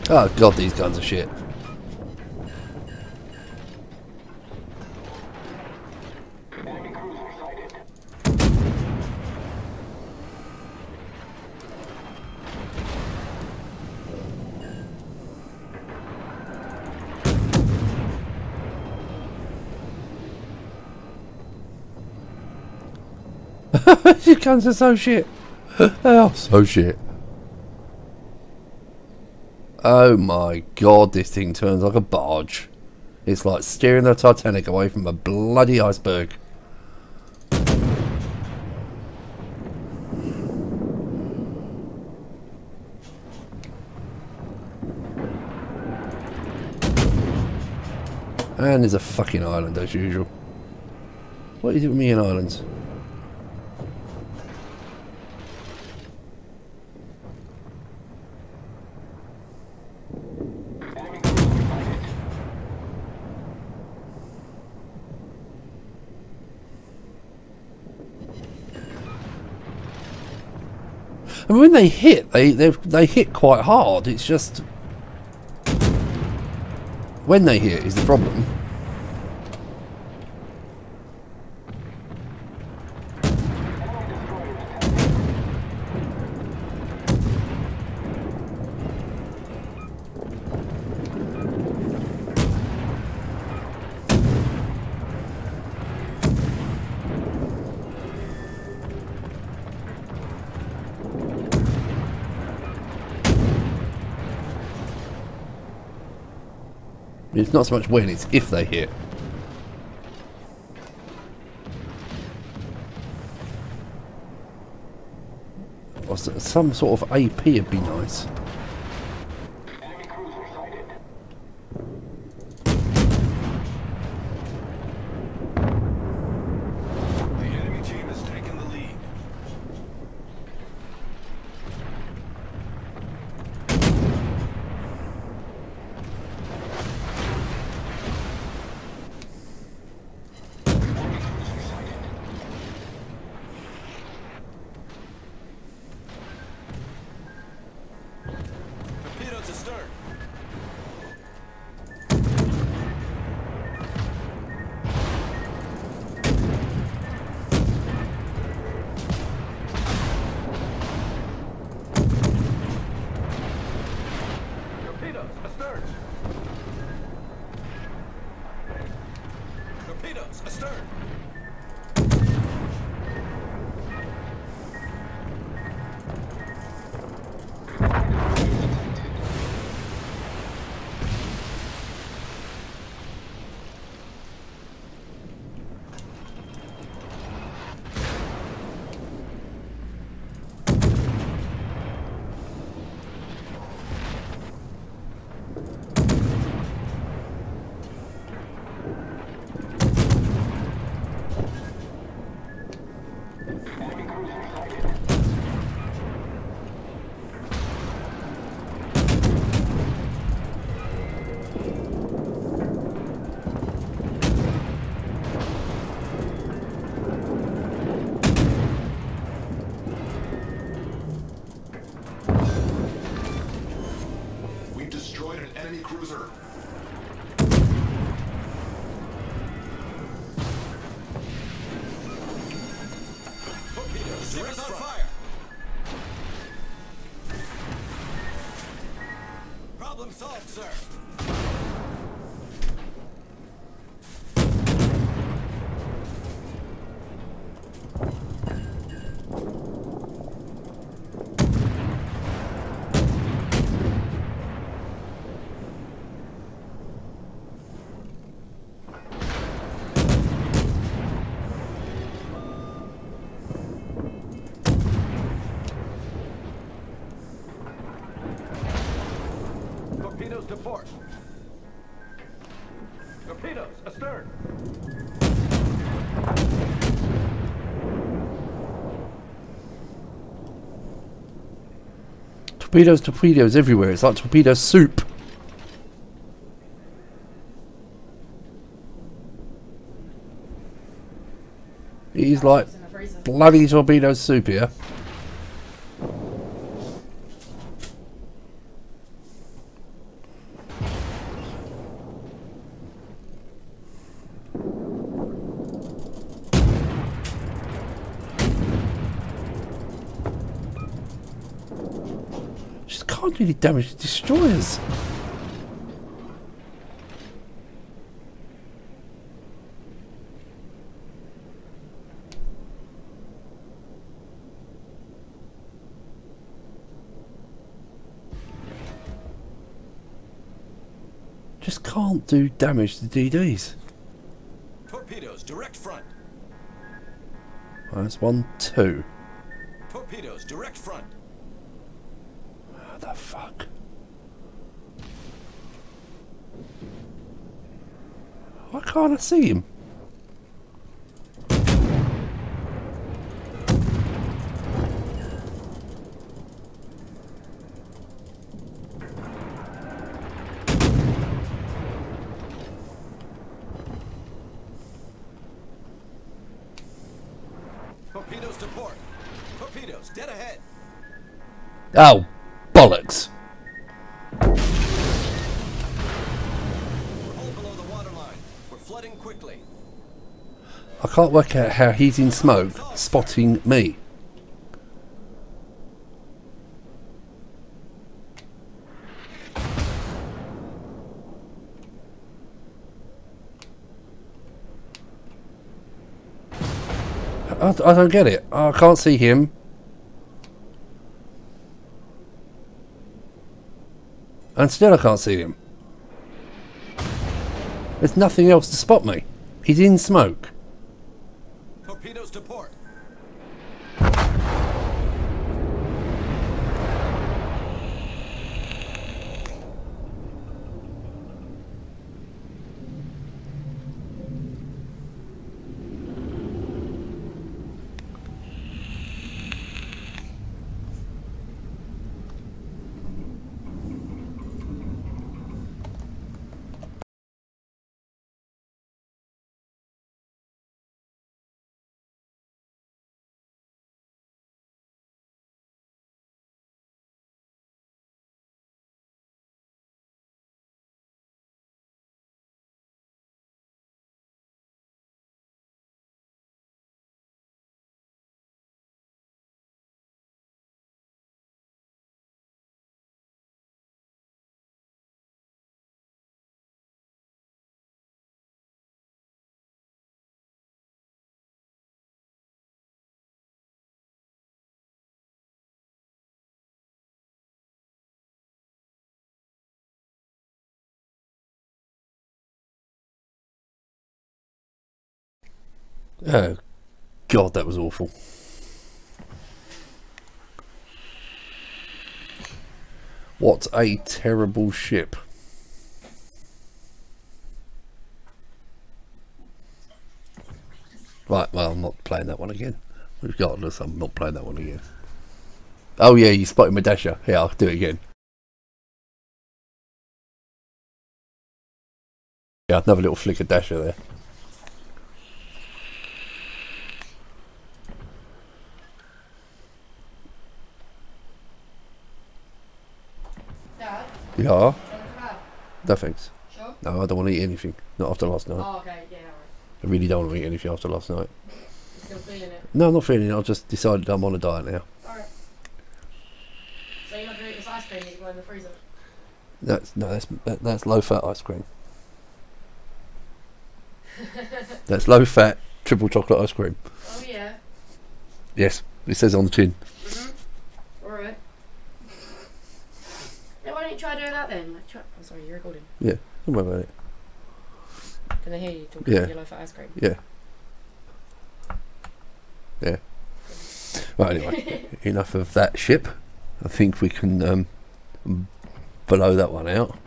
Oh God, these guns are shit. guns are so shit. They are so shit. Oh my god, this thing turns like a barge. It's like steering the Titanic away from a bloody iceberg. And there's a fucking island as usual. What is it with me and islands? And when they hit, they hit quite hard. It's just when they hit is the problem. It's not so much when, it's if they hit. Or some sort of AP would be nice. Enemy cruiser sighted. The enemy team has taken the lead. Torpedoes astern. Torpedoes astern. Torpedoes astern. We've destroyed an enemy cruiser. Torpedoes. Ship on fire. Problem solved, sir. Torpedoes to port. Torpedoes astern. Torpedoes everywhere. It's like torpedo soup. He's like bloody torpedo soup here. Just can't really damage the destroyers. Just can't do damage to DDs. Torpedoes, direct front. Right, that's 1, 2. Torpedoes, direct front. What the fuck? Why can't I see him? Torpedoes to port. Torpedoes, dead ahead. Oh, bollocks. We're hull below the waterline. We're flooding quickly. I can't work out how he's in smoke spotting me. I don't get it. I can't see him. And still I can't see him. There's nothing else to spot me. He's in smoke. Torpedoes to port. Oh, God, that was awful. What a terrible ship. Right, well, I'm not playing that one again. Regardless, I'm not playing that one again. Oh yeah, you spotted my dasher. Yeah, I'll do it again. Yeah, another little flick of dasher there. Dad, Yeah. do you want to come out? No thanks. Sure? No, I don't want to eat anything. Not after last night. Oh, okay, yeah, alright. I really don't want to eat anything after last night. You're still feeling it? No, I'm not feeling it. I've just decided I'm on a diet now. Alright. So you're not going to eat this ice cream that you got in the freezer? That's low fat ice cream. That's low fat triple chocolate ice cream. Oh, yeah. Yes, it says on the tin. Alright. Yeah, why don't you try doing that then? Like, try... I'm sorry, you're recording. Yeah, don't worry about it. Can I hear you talking Yeah. about your low fat ice cream? Yeah. Yeah. Right, anyway, enough of that ship. I think we can blow that one out.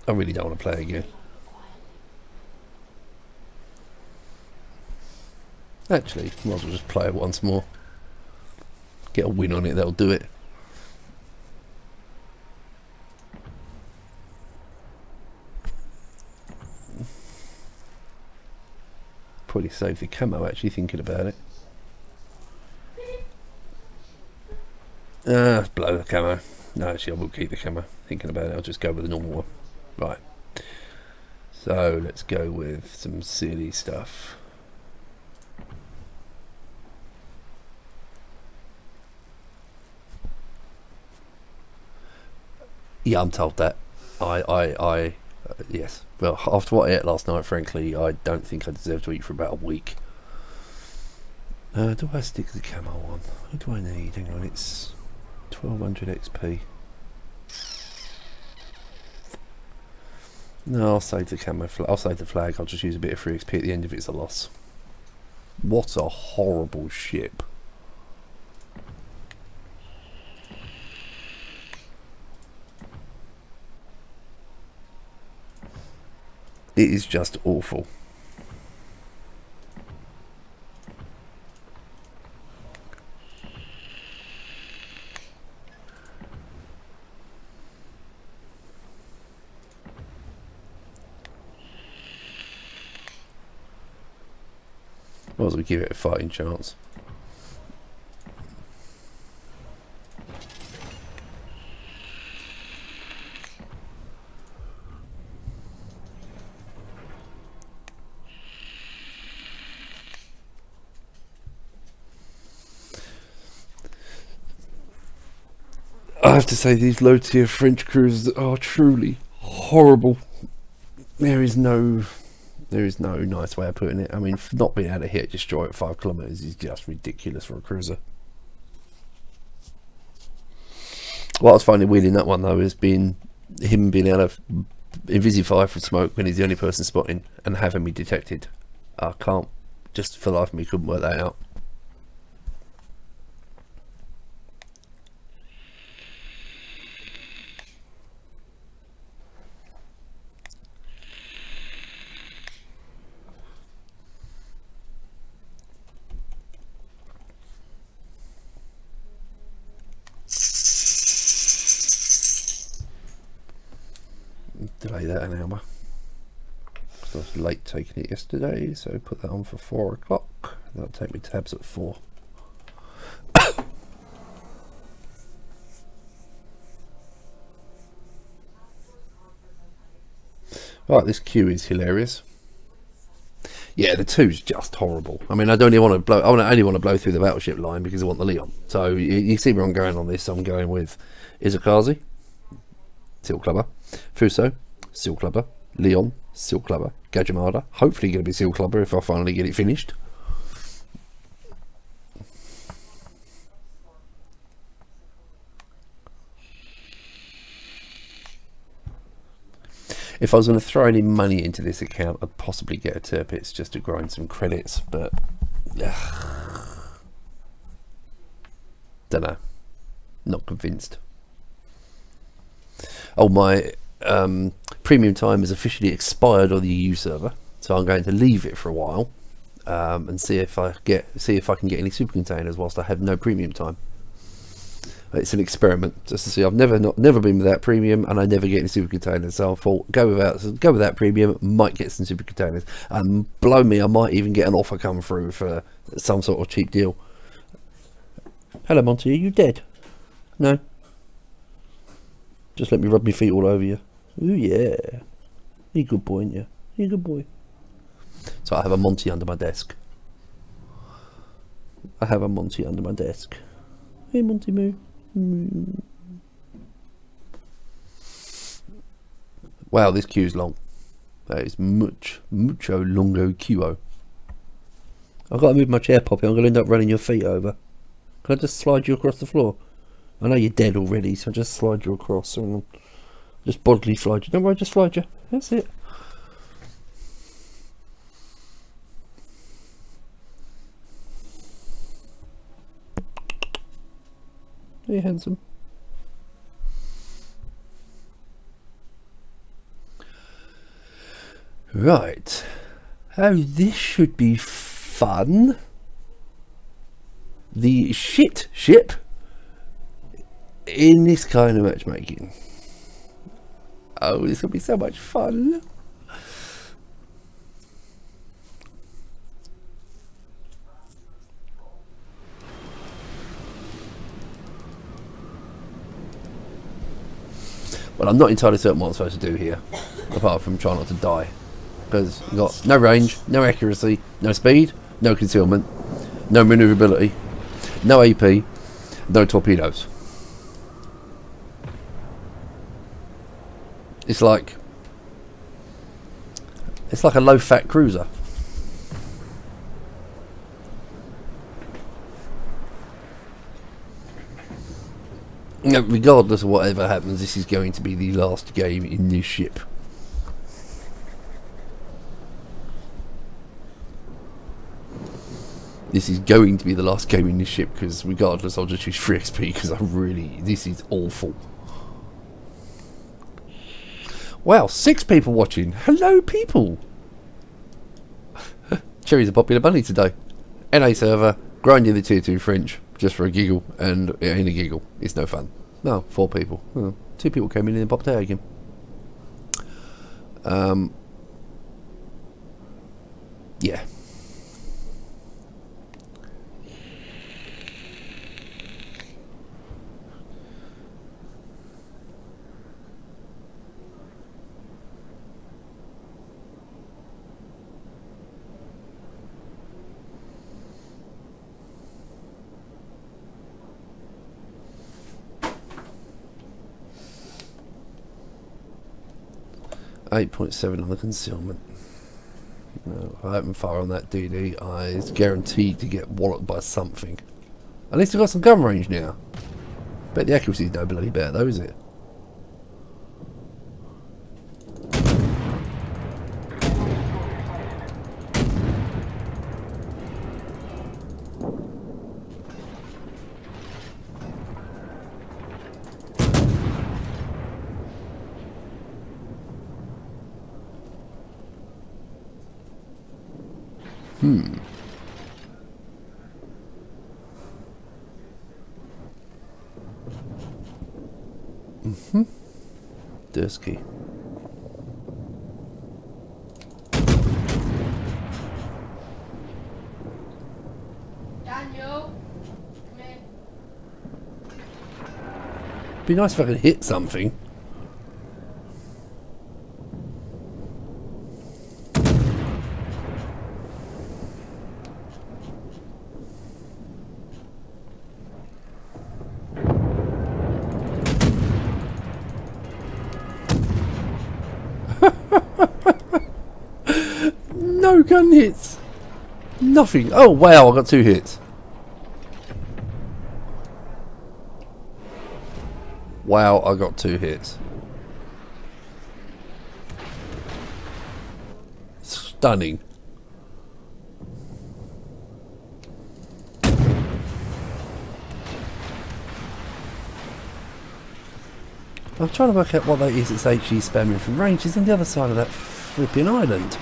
I really don't want to play again. Actually, might as well just play it once more. Get a win on it, that'll do it. Probably save the camo, actually, thinking about it. Let's blow the camo. No, actually, I will keep the camo. Thinking about it, I'll just go with the normal one. Right. So, let's go with some silly stuff. Yeah, I'm told that. Yes. Well, after what I ate last night, frankly, I don't think I deserve to eat for about a week. Do I stick the camo on? What do I need? Hang on, it's 1200 XP. No, I'll save the camo flag. I'll save the flag. I'll just use a bit of free XP at the end if it's a loss. What a horrible ship. It is just awful. Might as well give it a fighting chance. I have to say, these low tier French cruisers are truly horrible. There is no nice way of putting it. I mean, not being able to hit destroy at 5 kilometers is just ridiculous for a cruiser. What I was finding weird in that one though is him being able to invisify from smoke when he's the only person spotting and having me detected. I can't, just for the life of me, couldn't work that out. Delay that an hour. I was late taking it yesterday, so put that on for 4 o'clock. That'll take me tabs at 4. Right, this queue is hilarious. Yeah, the 2's just horrible. I mean, I don't even want to blow. I only want to blow through the battleship line because I want the Leon. So you see where I'm going on this. I'm going with Izakazi, Seal Clubber, Fuso, Seal Clubber, Leon, Seal Clubber, Gadja Mada. Hopefully going to be Seal Clubber if I finally get it finished. If I was going to throw any money into this account, I'd possibly get a Tirpitz just to grind some credits, but don't know. Not convinced. Oh, my premium time has officially expired on the EU server, so I'm going to leave it for a while and see if I can get any super containers whilst I have no premium time. It's an experiment just to see. I've never been without premium, and I never get any super containers. So I thought go without premium, might get some super containers, and blow me, I might even get an offer come through for some sort of cheap deal. Hello, Monty. Are you dead? No. Just let me rub my feet all over you. Ooh yeah, you're a good boy, ain't you? You're a good boy. So I have a Monty under my desk. I have a Monty under my desk. Hey, Monty Moo. Wow, this queue's long. That is mucho longo queue. I've got to move my chair, Poppy. I'm going to end up running your feet over. Can I just slide you across the floor? I know you're dead already, so I'll just slide you across. And just bodily slide you. Don't worry, just slide you. That's it. Hey, handsome. Right. Oh, this should be fun. The shit ship in this kind of matchmaking. Oh, this will be so much fun. Well, I'm not entirely certain what I'm supposed to do here, apart from try not to die. Because you've got no range, no accuracy, no speed, no concealment, no manoeuvrability, no AP, no torpedoes. It's like a low-fat cruiser. Regardless of whatever happens, this is going to be the last game in this ship. This is going to be the last game in this ship, because regardless I'll just choose 3 XP, because this is awful. Wow, 6 people watching. Hello people! Cherry's a popular bunny today. NA server, grinding the tier 2 French, just for a giggle, and it ain't a giggle, it's no fun. No, 4 people. Oh, 2 people came in and popped out again. Yeah. .7 on the concealment. No, if I open fire on that DD, it's guaranteed to get walloped by something. At least I've got some gun range now. Bet the accuracy's no bloody better though, is it? Dursky. Daniel, come in. Be nice if I could hit something. No gun hits. Nothing. Oh wow, I got 2 hits. Wow, I got 2 hits. Stunning. I'm trying to work out what that is that's HE spamming from range. It's on the other side of that flipping island.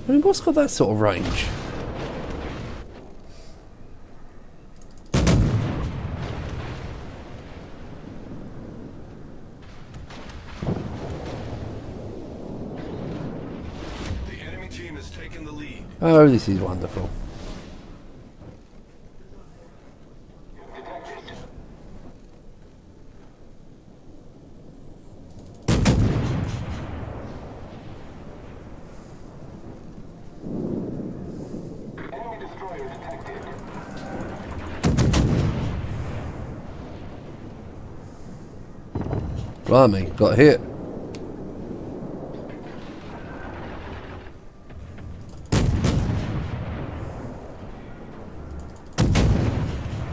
I mean, what's got that sort of range? The enemy team has taken the lead. Oh, this is wonderful. Enemy destroyer detected. Blimey, got hit.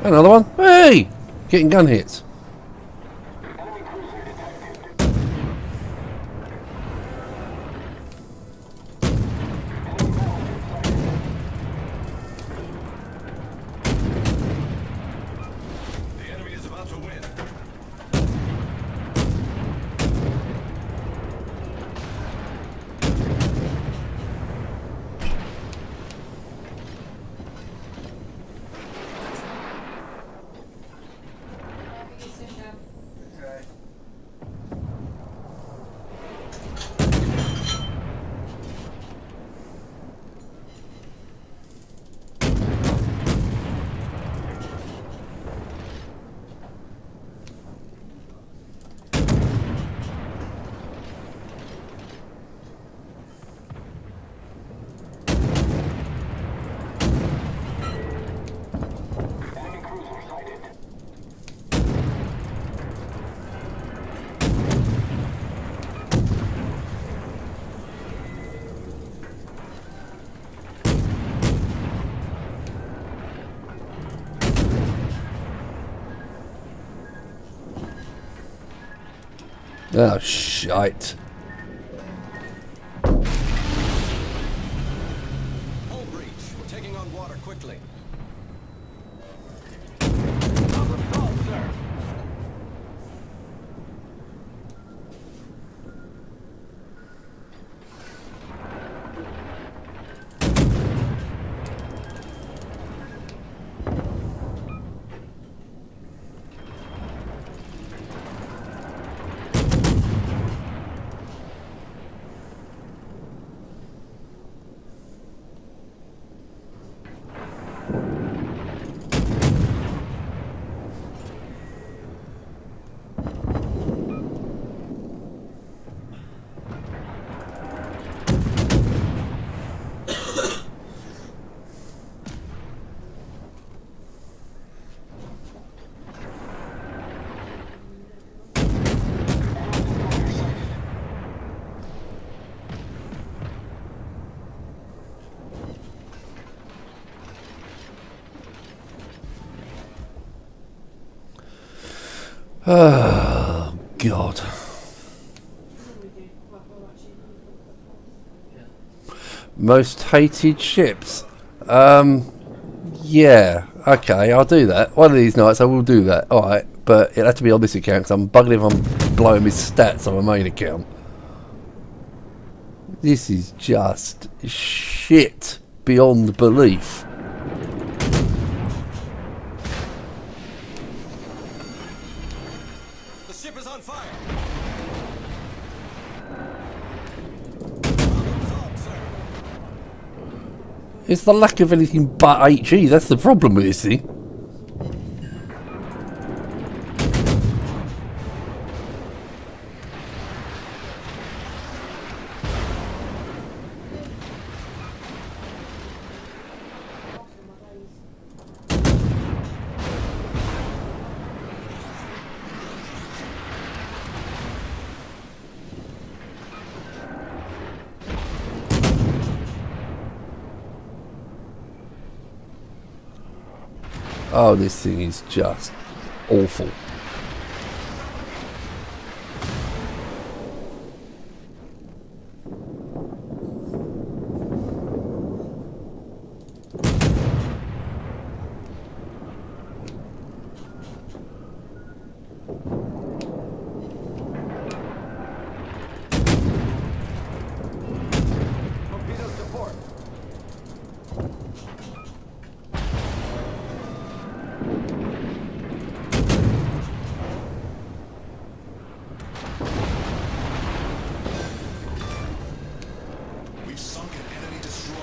Another one. Hey! Getting gun hits. Enemy cruiser detected. The enemy is about to win. Enemy cruiser sighted. Oh, shite. All Oh, God. Most hated ships. Yeah, okay, I'll do that. One of these nights I will do that. Alright, but it'll have to be on this account because I'm bugging if I'm blowing my stats on my main account. This is just shit beyond belief. The ship is on fire. It's the lack of anything but HE, that's the problem with this thing. Oh, this thing is just awful. Torpedoes to port. We've sunk an enemy destroyer.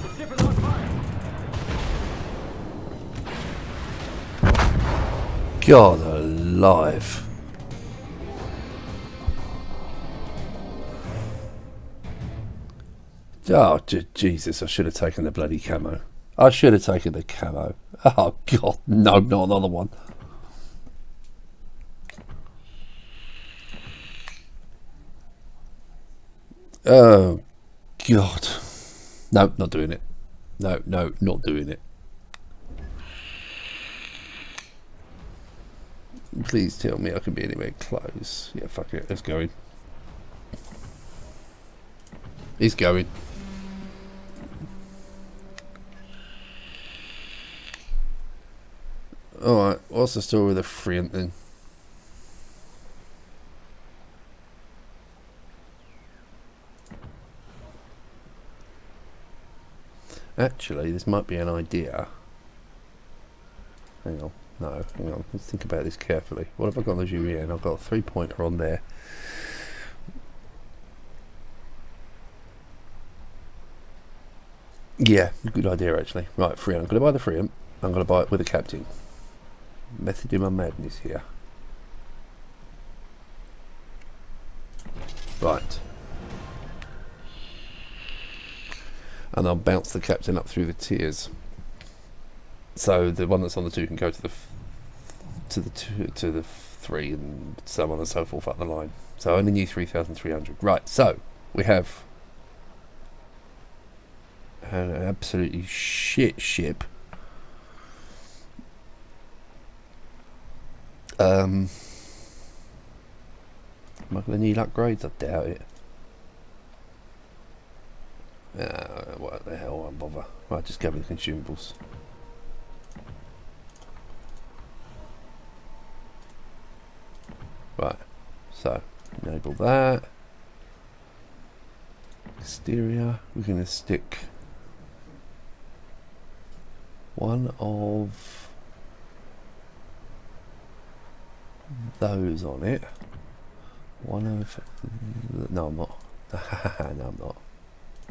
The ship is on fire. God alive. Oh, Jesus, I should have taken the bloody camo. I should have taken the camo. Oh, God, no, not another one. Oh, God. No, not doing it. No, not doing it. Please tell me I can be anywhere close. Yeah, fuck it, let's go in. He's going. Alright, what's the story with the Friant then? Actually, this might be an idea. Hang on. No, hang on. Let's think about this carefully. What have I got on the UEN? I've got a 3-pointer on there. Yeah, good idea actually. Right, Friant. I'm going to buy the Friant. I'm going to buy it with a captain. Method in my madness here. Right. And I'll bounce the captain up through the tiers. So the one that's on the 2 can go to the to the 3 and so on and so forth up the line. So I only need 3,300. Right, so we have an absolutely shit ship. Am I going to need upgrades? I doubt it. What the hell, won't bother. Right, just go with the consumables. Right, so enable that. Exterior, we're going to stick one of those on it. One of... No, I'm not. No, I'm not.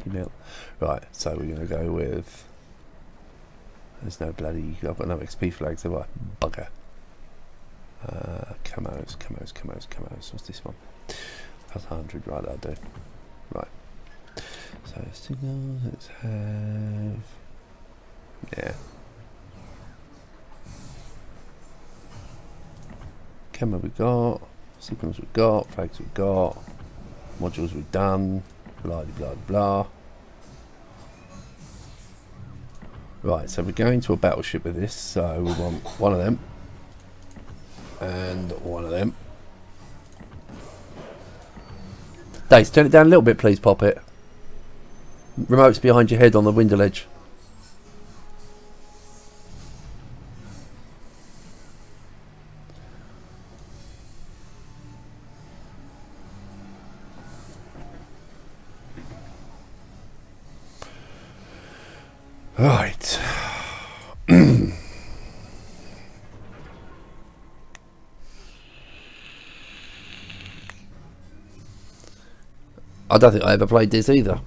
Email. Right, so we're going to go with... There's no bloody... I've got no XP flags, have I? Bugger. Camos. What's this one? Plus 100, right, that'll do. Right. So signals, let's have... Yeah. Camera we got, signals we got, flags we got, modules we've done, blah blah blah. Right, so we're going to a battleship with this, so we want one of them and one of them. Dace, turn it down a little bit, please, pop it. Remote's behind your head on the window ledge. Right. I don't think I ever played this either.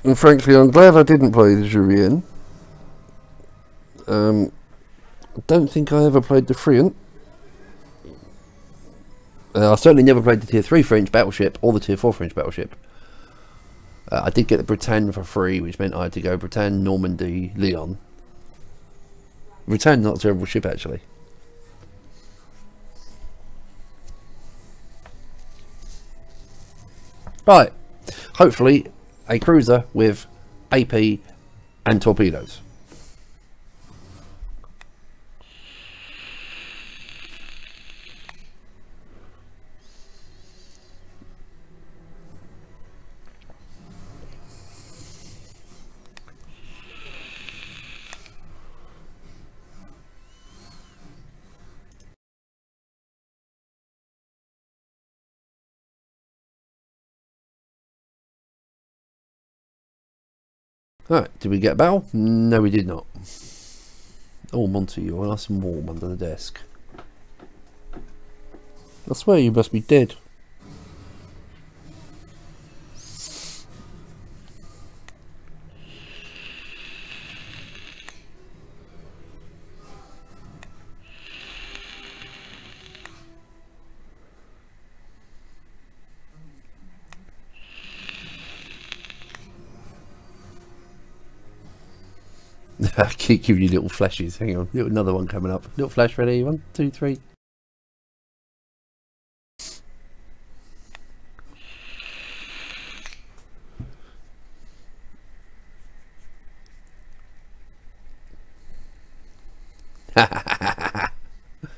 And frankly, I'm glad I didn't play the Jurien. I don't think I ever played the Friant. I certainly never played the Tier 3 French battleship or the Tier 4 French battleship. I did get the Bretagne for free, which meant I had to go Bretagne, Normandy, Lyon. Bretagne's not a terrible ship, actually. Right. Hopefully, a cruiser with AP and torpedoes. Right, did we get a battle? No, we did not. Oh, Monty, you're nice and warm under the desk. I swear you must be dead. I keep giving you little flashes. Hang on, another one coming up. Little flash ready. 1, 2, 3.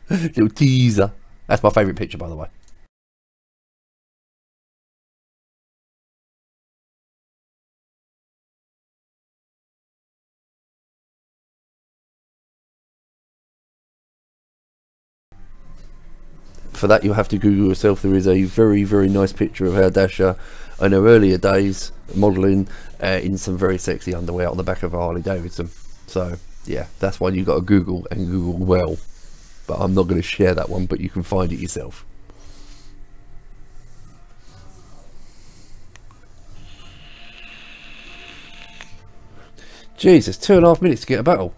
Little teaser. That's my favourite picture, by the way. For that, you'll have to Google yourself. There is a very, very nice picture of our Dasher in her earlier days modelling in some very sexy underwear on the back of a Harley Davidson. So yeah, that's one you got to Google, and Google well. But I'm not going to share that one, but you can find it yourself. Jesus, 2.5 minutes to get a battle.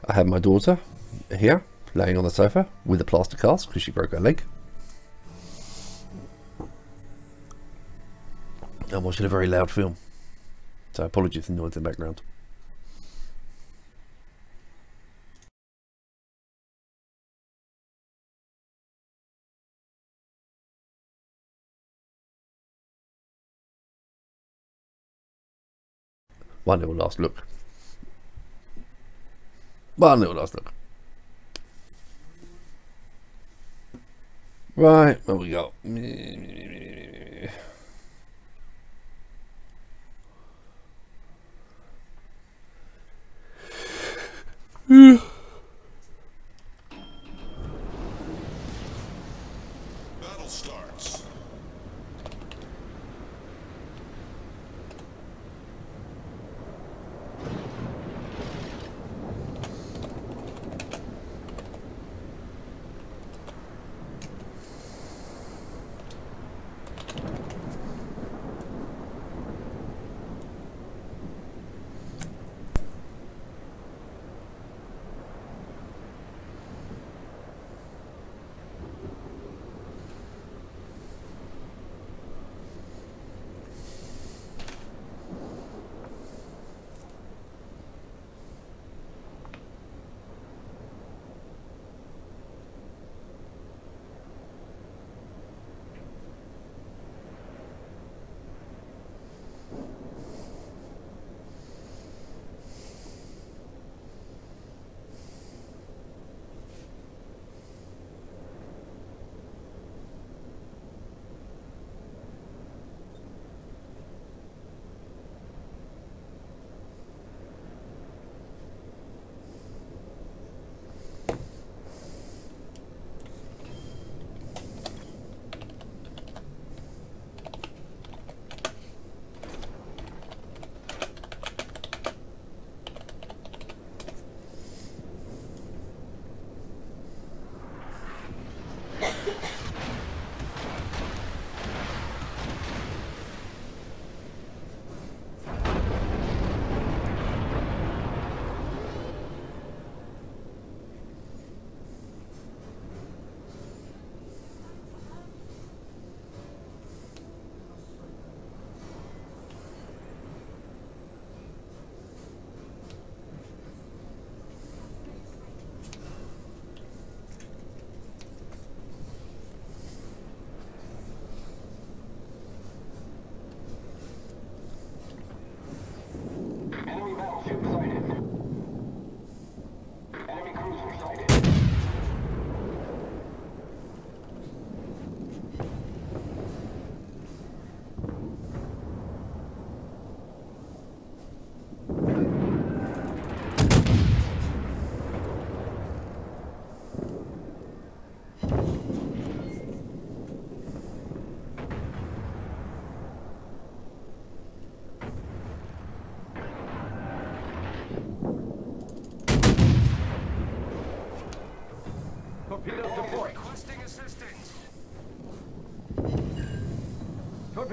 I have my daughter here, laying on the sofa with a plaster cast because she broke her leg. I'm watching a very loud film, so apologies for the noise in the background. One little last look. One little last look. Right, what we got? Battle starts.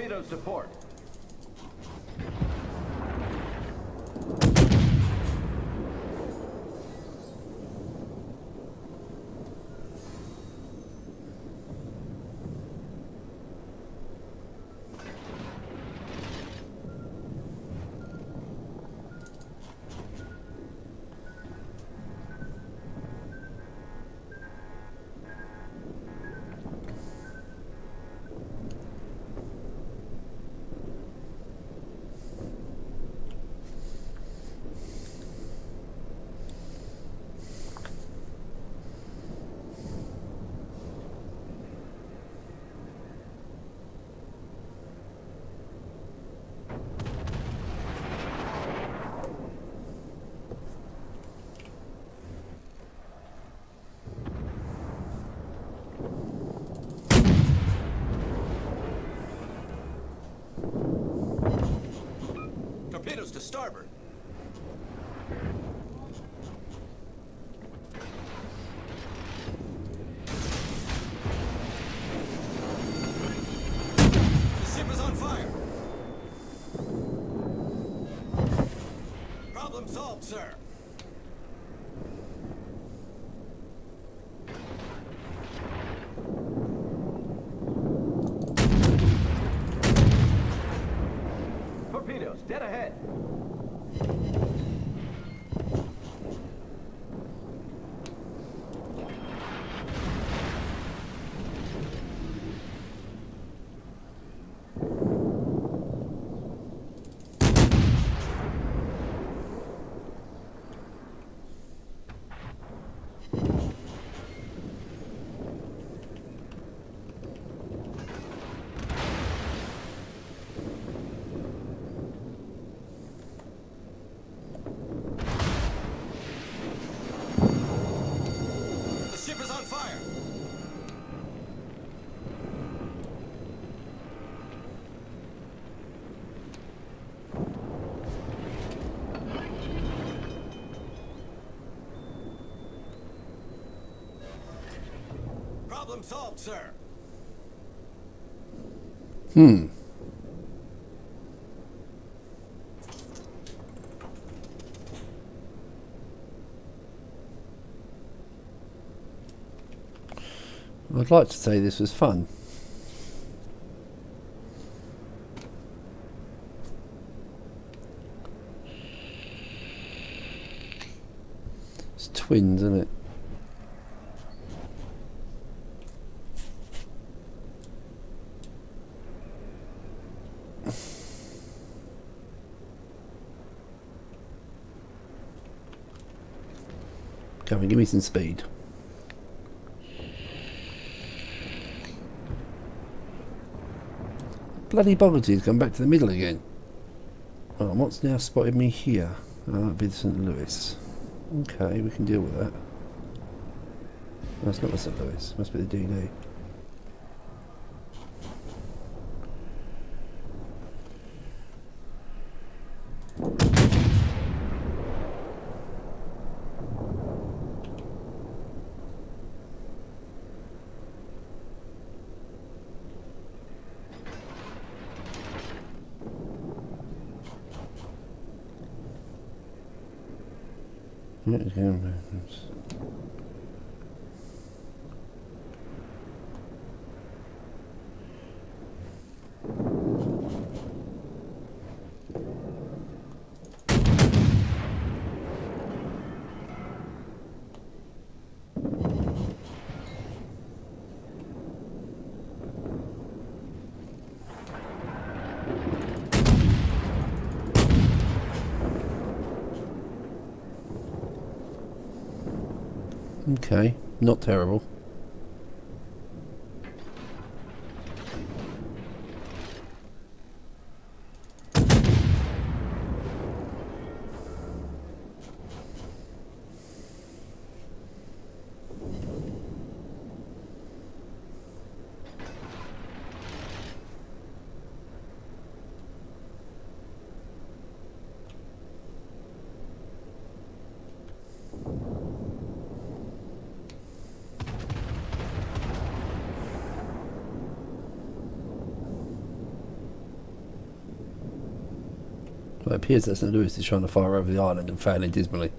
Torpedoes to port. Torpedoes to starboard. The ship is on fire. Problem solved, sir. Torpedoes, dead ahead. The ship is on fire. Problem solved, sir. I'd like to say this was fun. It's twins, isn't it? Come on, give me some speed. Bloody Boggarty's come back to the middle again. Oh, what's now spotted me here? Oh, that'd be the St. Louis. Okay, we can deal with that. That's not the St. Louis, must be the DD. Okay, not terrible. Well, it appears that St. Louis is trying to fire over the island and failing dismally.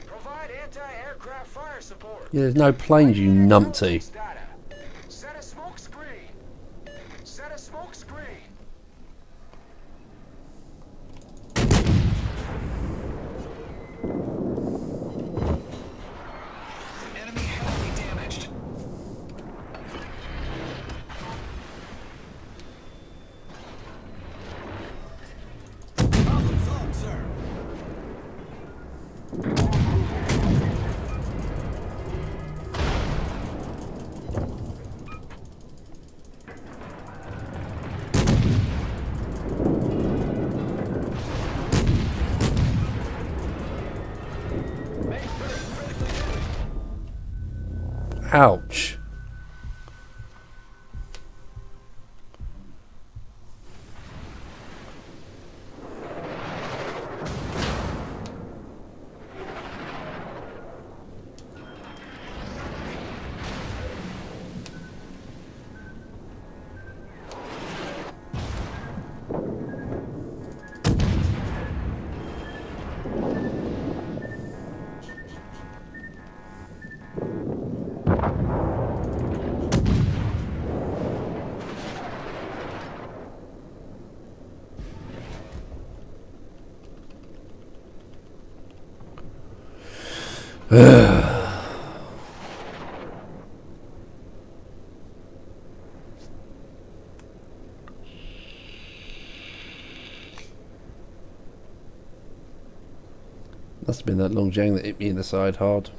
Provide anti-aircraft fire support. Yeah, there's no planes, you numpty. Set a smoke screen. Set a smoke screen. Enemy heavily damaged. Problem solved, sir. Ouch. Must have been that long jang that hit me in the side hard.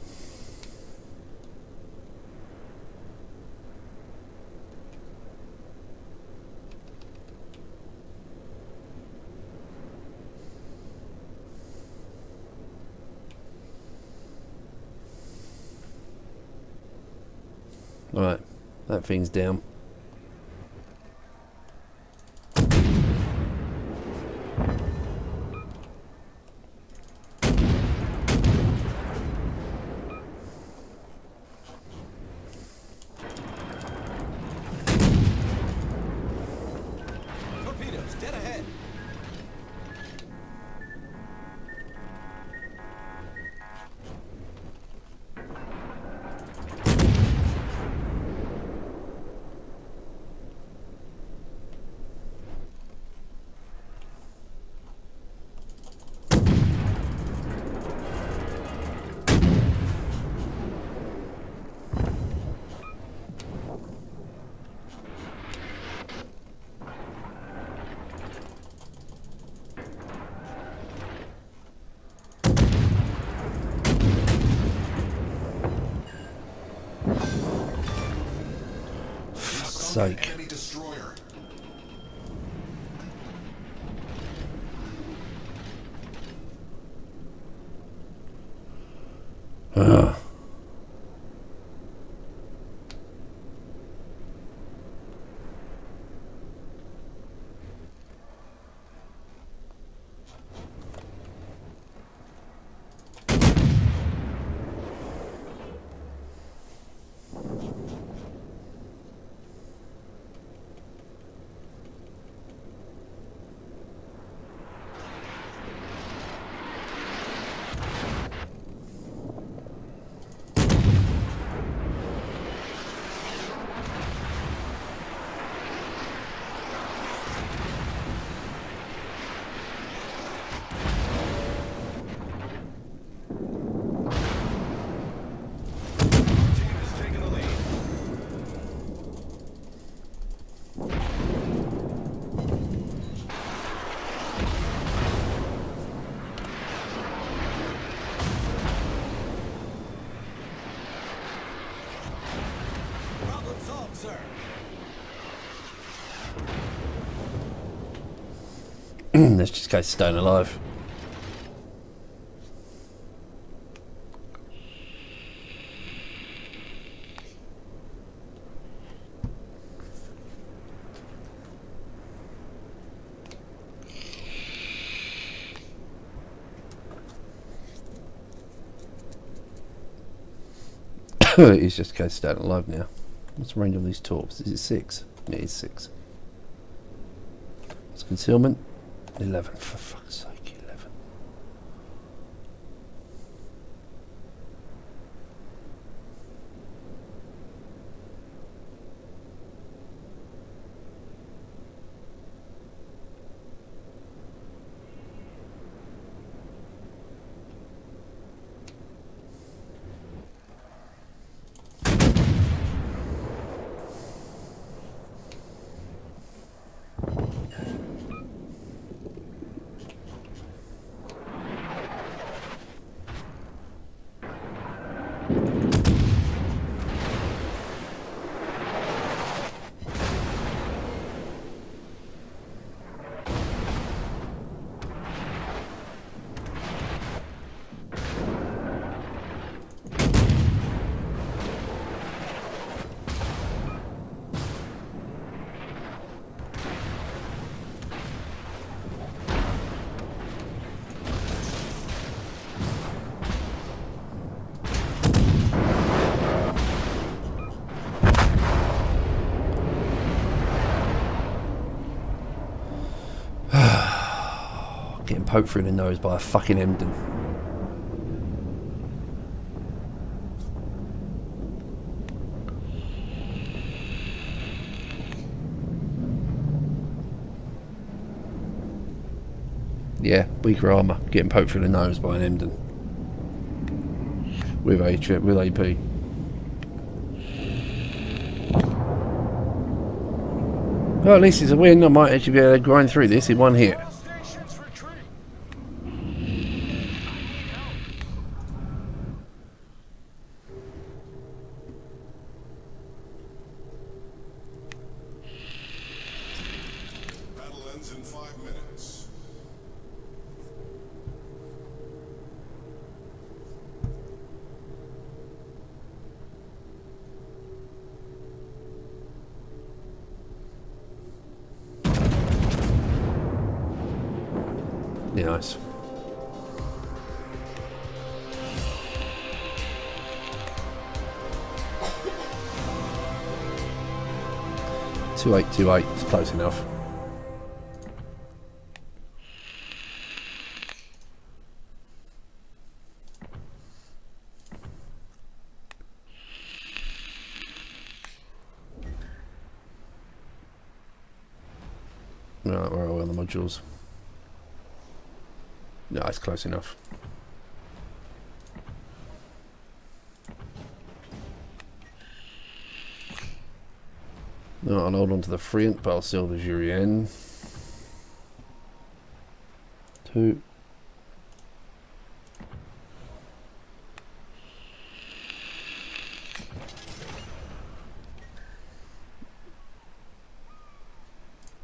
Alright, that thing's down. Torpedoes, dead ahead. Sake. Enemy destroyer. Problem solved, sir. Let's just go stone alive. He's just going to stay alive now. What's the range on these torps? Is it 6? Yeah, it's 6. It's concealment 11. For fuck's sake, 11. Getting poked through the nose by a fucking Emden. Yeah, weaker armour. Getting poked through the nose by an Emden. With AP. Well, at least it's a win. I might actually be able to grind through this in one hit. All stations retreat. Battle ends in 5 minutes. Yeah, nice. Two 828. It's close enough. Right, where are we on the modules? No, it's close enough. No, I'll hold on to the Friant, but I'll seal the Jurien. 2.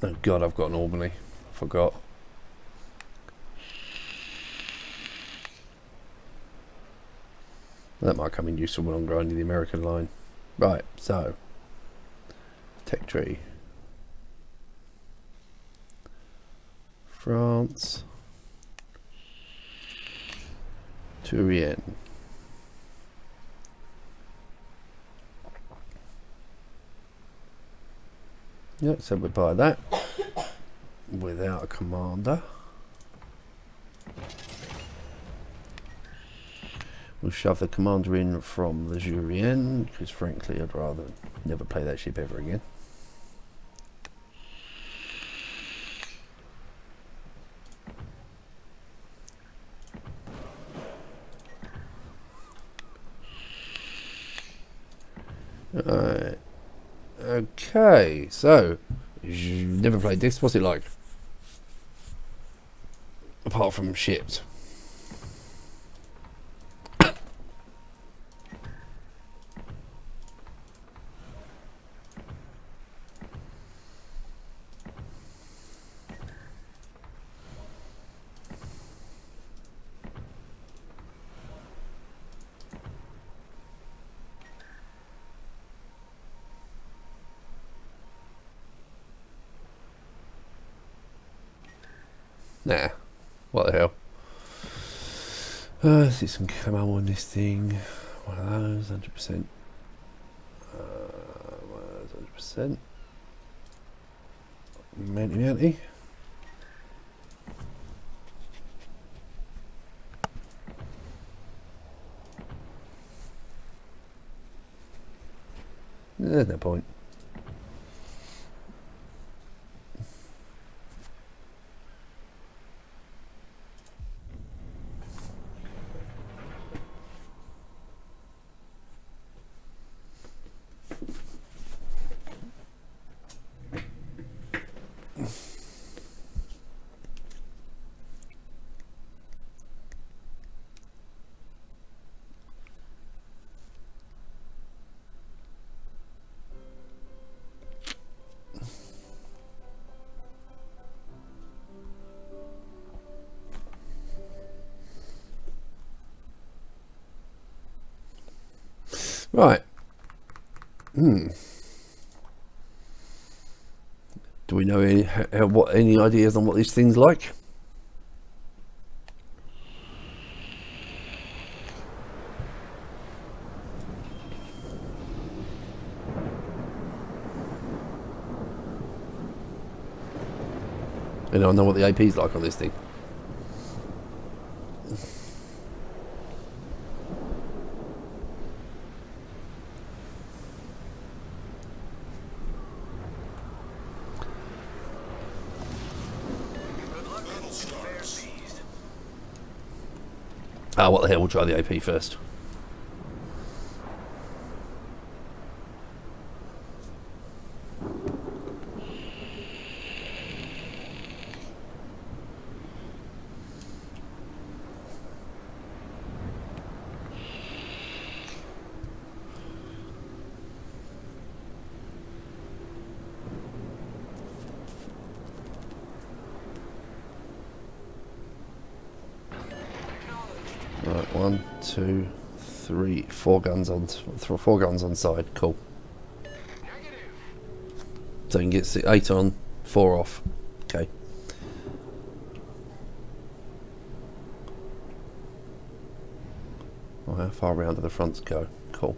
Oh god, I've got an Albany. Forgot. That might come in useful when I'm grinding the American line. Right, so tech tree. France. Turien. Yeah, so we buy that without a commander. We'll shove the commander in from the Jurien, because frankly I'd rather never play that ship ever again. Alright. Okay, so never played this. What's it like? Apart from ships. Nah, what the hell. Let's see some camo on this thing. One of those, 100%. 100%. Manty. There's no point. Right. Do we know any ideas on what these things like? I don't know what the AP's like on this thing. Ah, what the hell, we'll try the AP first. Right, 1, 2, 3, 4 guns on, 4 guns on side. Cool. So you can get 8 on, 4 off. Okay. Oh, how far around do the fronts go? Cool.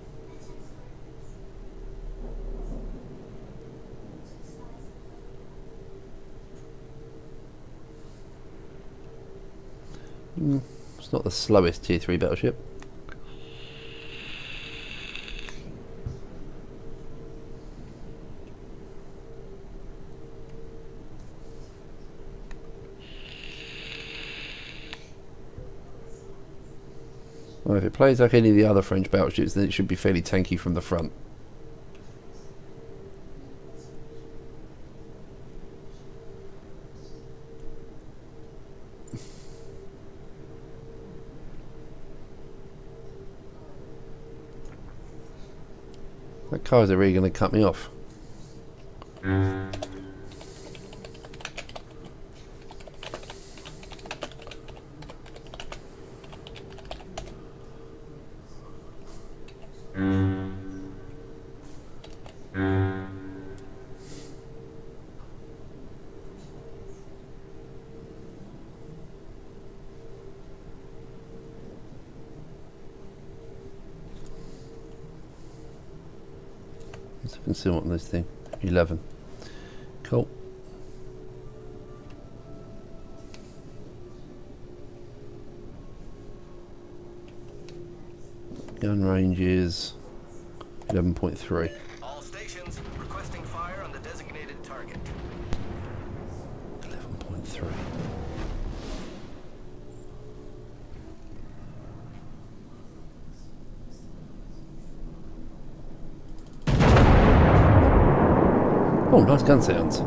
It's not the slowest tier 3 battleship. Well, if it plays like any of the other French battleships, then it should be fairly tanky from the front. That car's really going to cut me off. Let's concealment on this thing. 11. Cool. Gun range is 11.3. All stations requesting fire on the designated target. 11.3. Oh, nice gun sounds.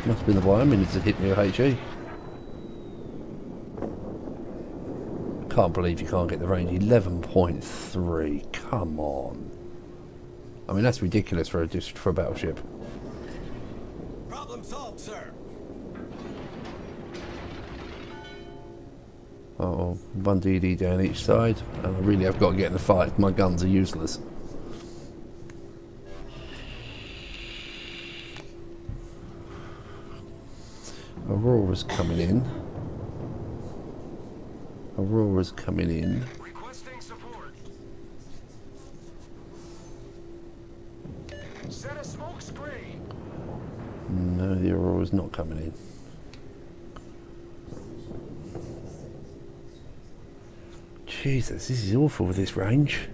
Must have been the wire minutes that hit me with HE. can't believe you can't get the range. 11.3. Come on. I mean, that's ridiculous for a battleship. Problem solved, sir. Oh, one DD down each side, and I really have got to get in the fight. My guns are useless. Aurora's coming in. Aurora's coming in. Requesting support. Set a smoke screen. No, the Aurora's not coming in. Jesus, this is awful with this range.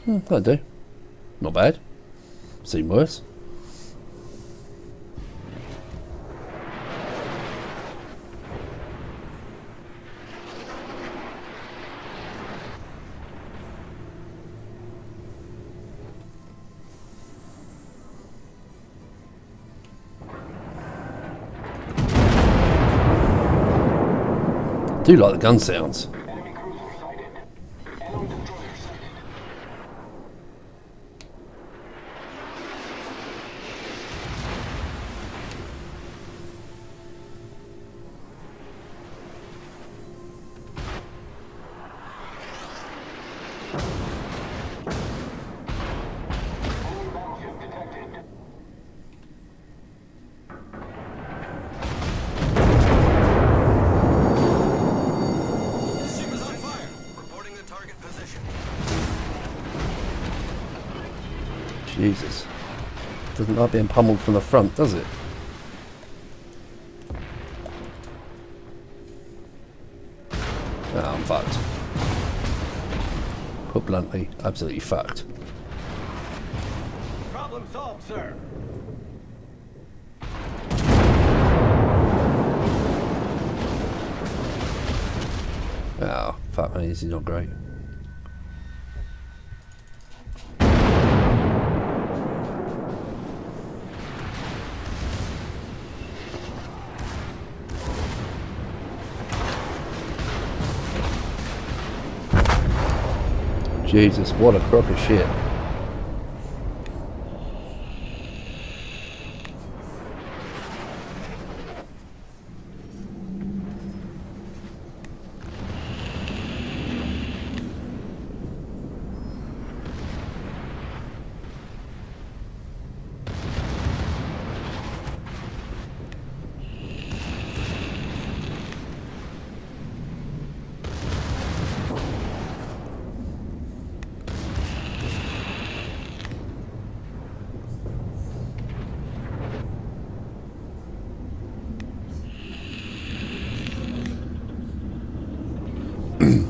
That'll do. Not bad. Seen worse. I do like the gun sounds. Enemy cruiser sighted. Enemy destroyer sighted. Enemy battleship detected. The ship is on fire. Reporting the target position. Jesus. Doesn't like being pummeled from the front, does it? Oh, I'm fucked. Put bluntly, absolutely fucked. Problem solved, sir. Oh, fuck me, this is not great. Jesus, what a crock of shit.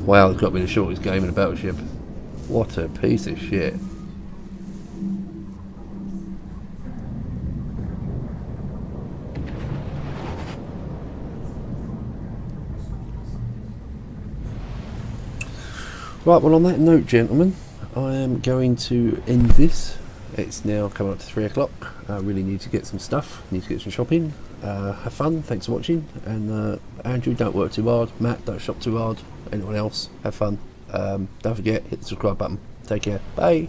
Wow, it's got to be the shortest game in a battleship. What a piece of shit. Right, well on that note, gentlemen, I am going to end this. It's now coming up to 3 o'clock. I really need to get some stuff, need to get some shopping. Have fun, thanks for watching, and Andrew, don't work too hard. Matt, don't shop too hard. Anyone else, have fun. Don't forget, hit the subscribe button. Take care, bye.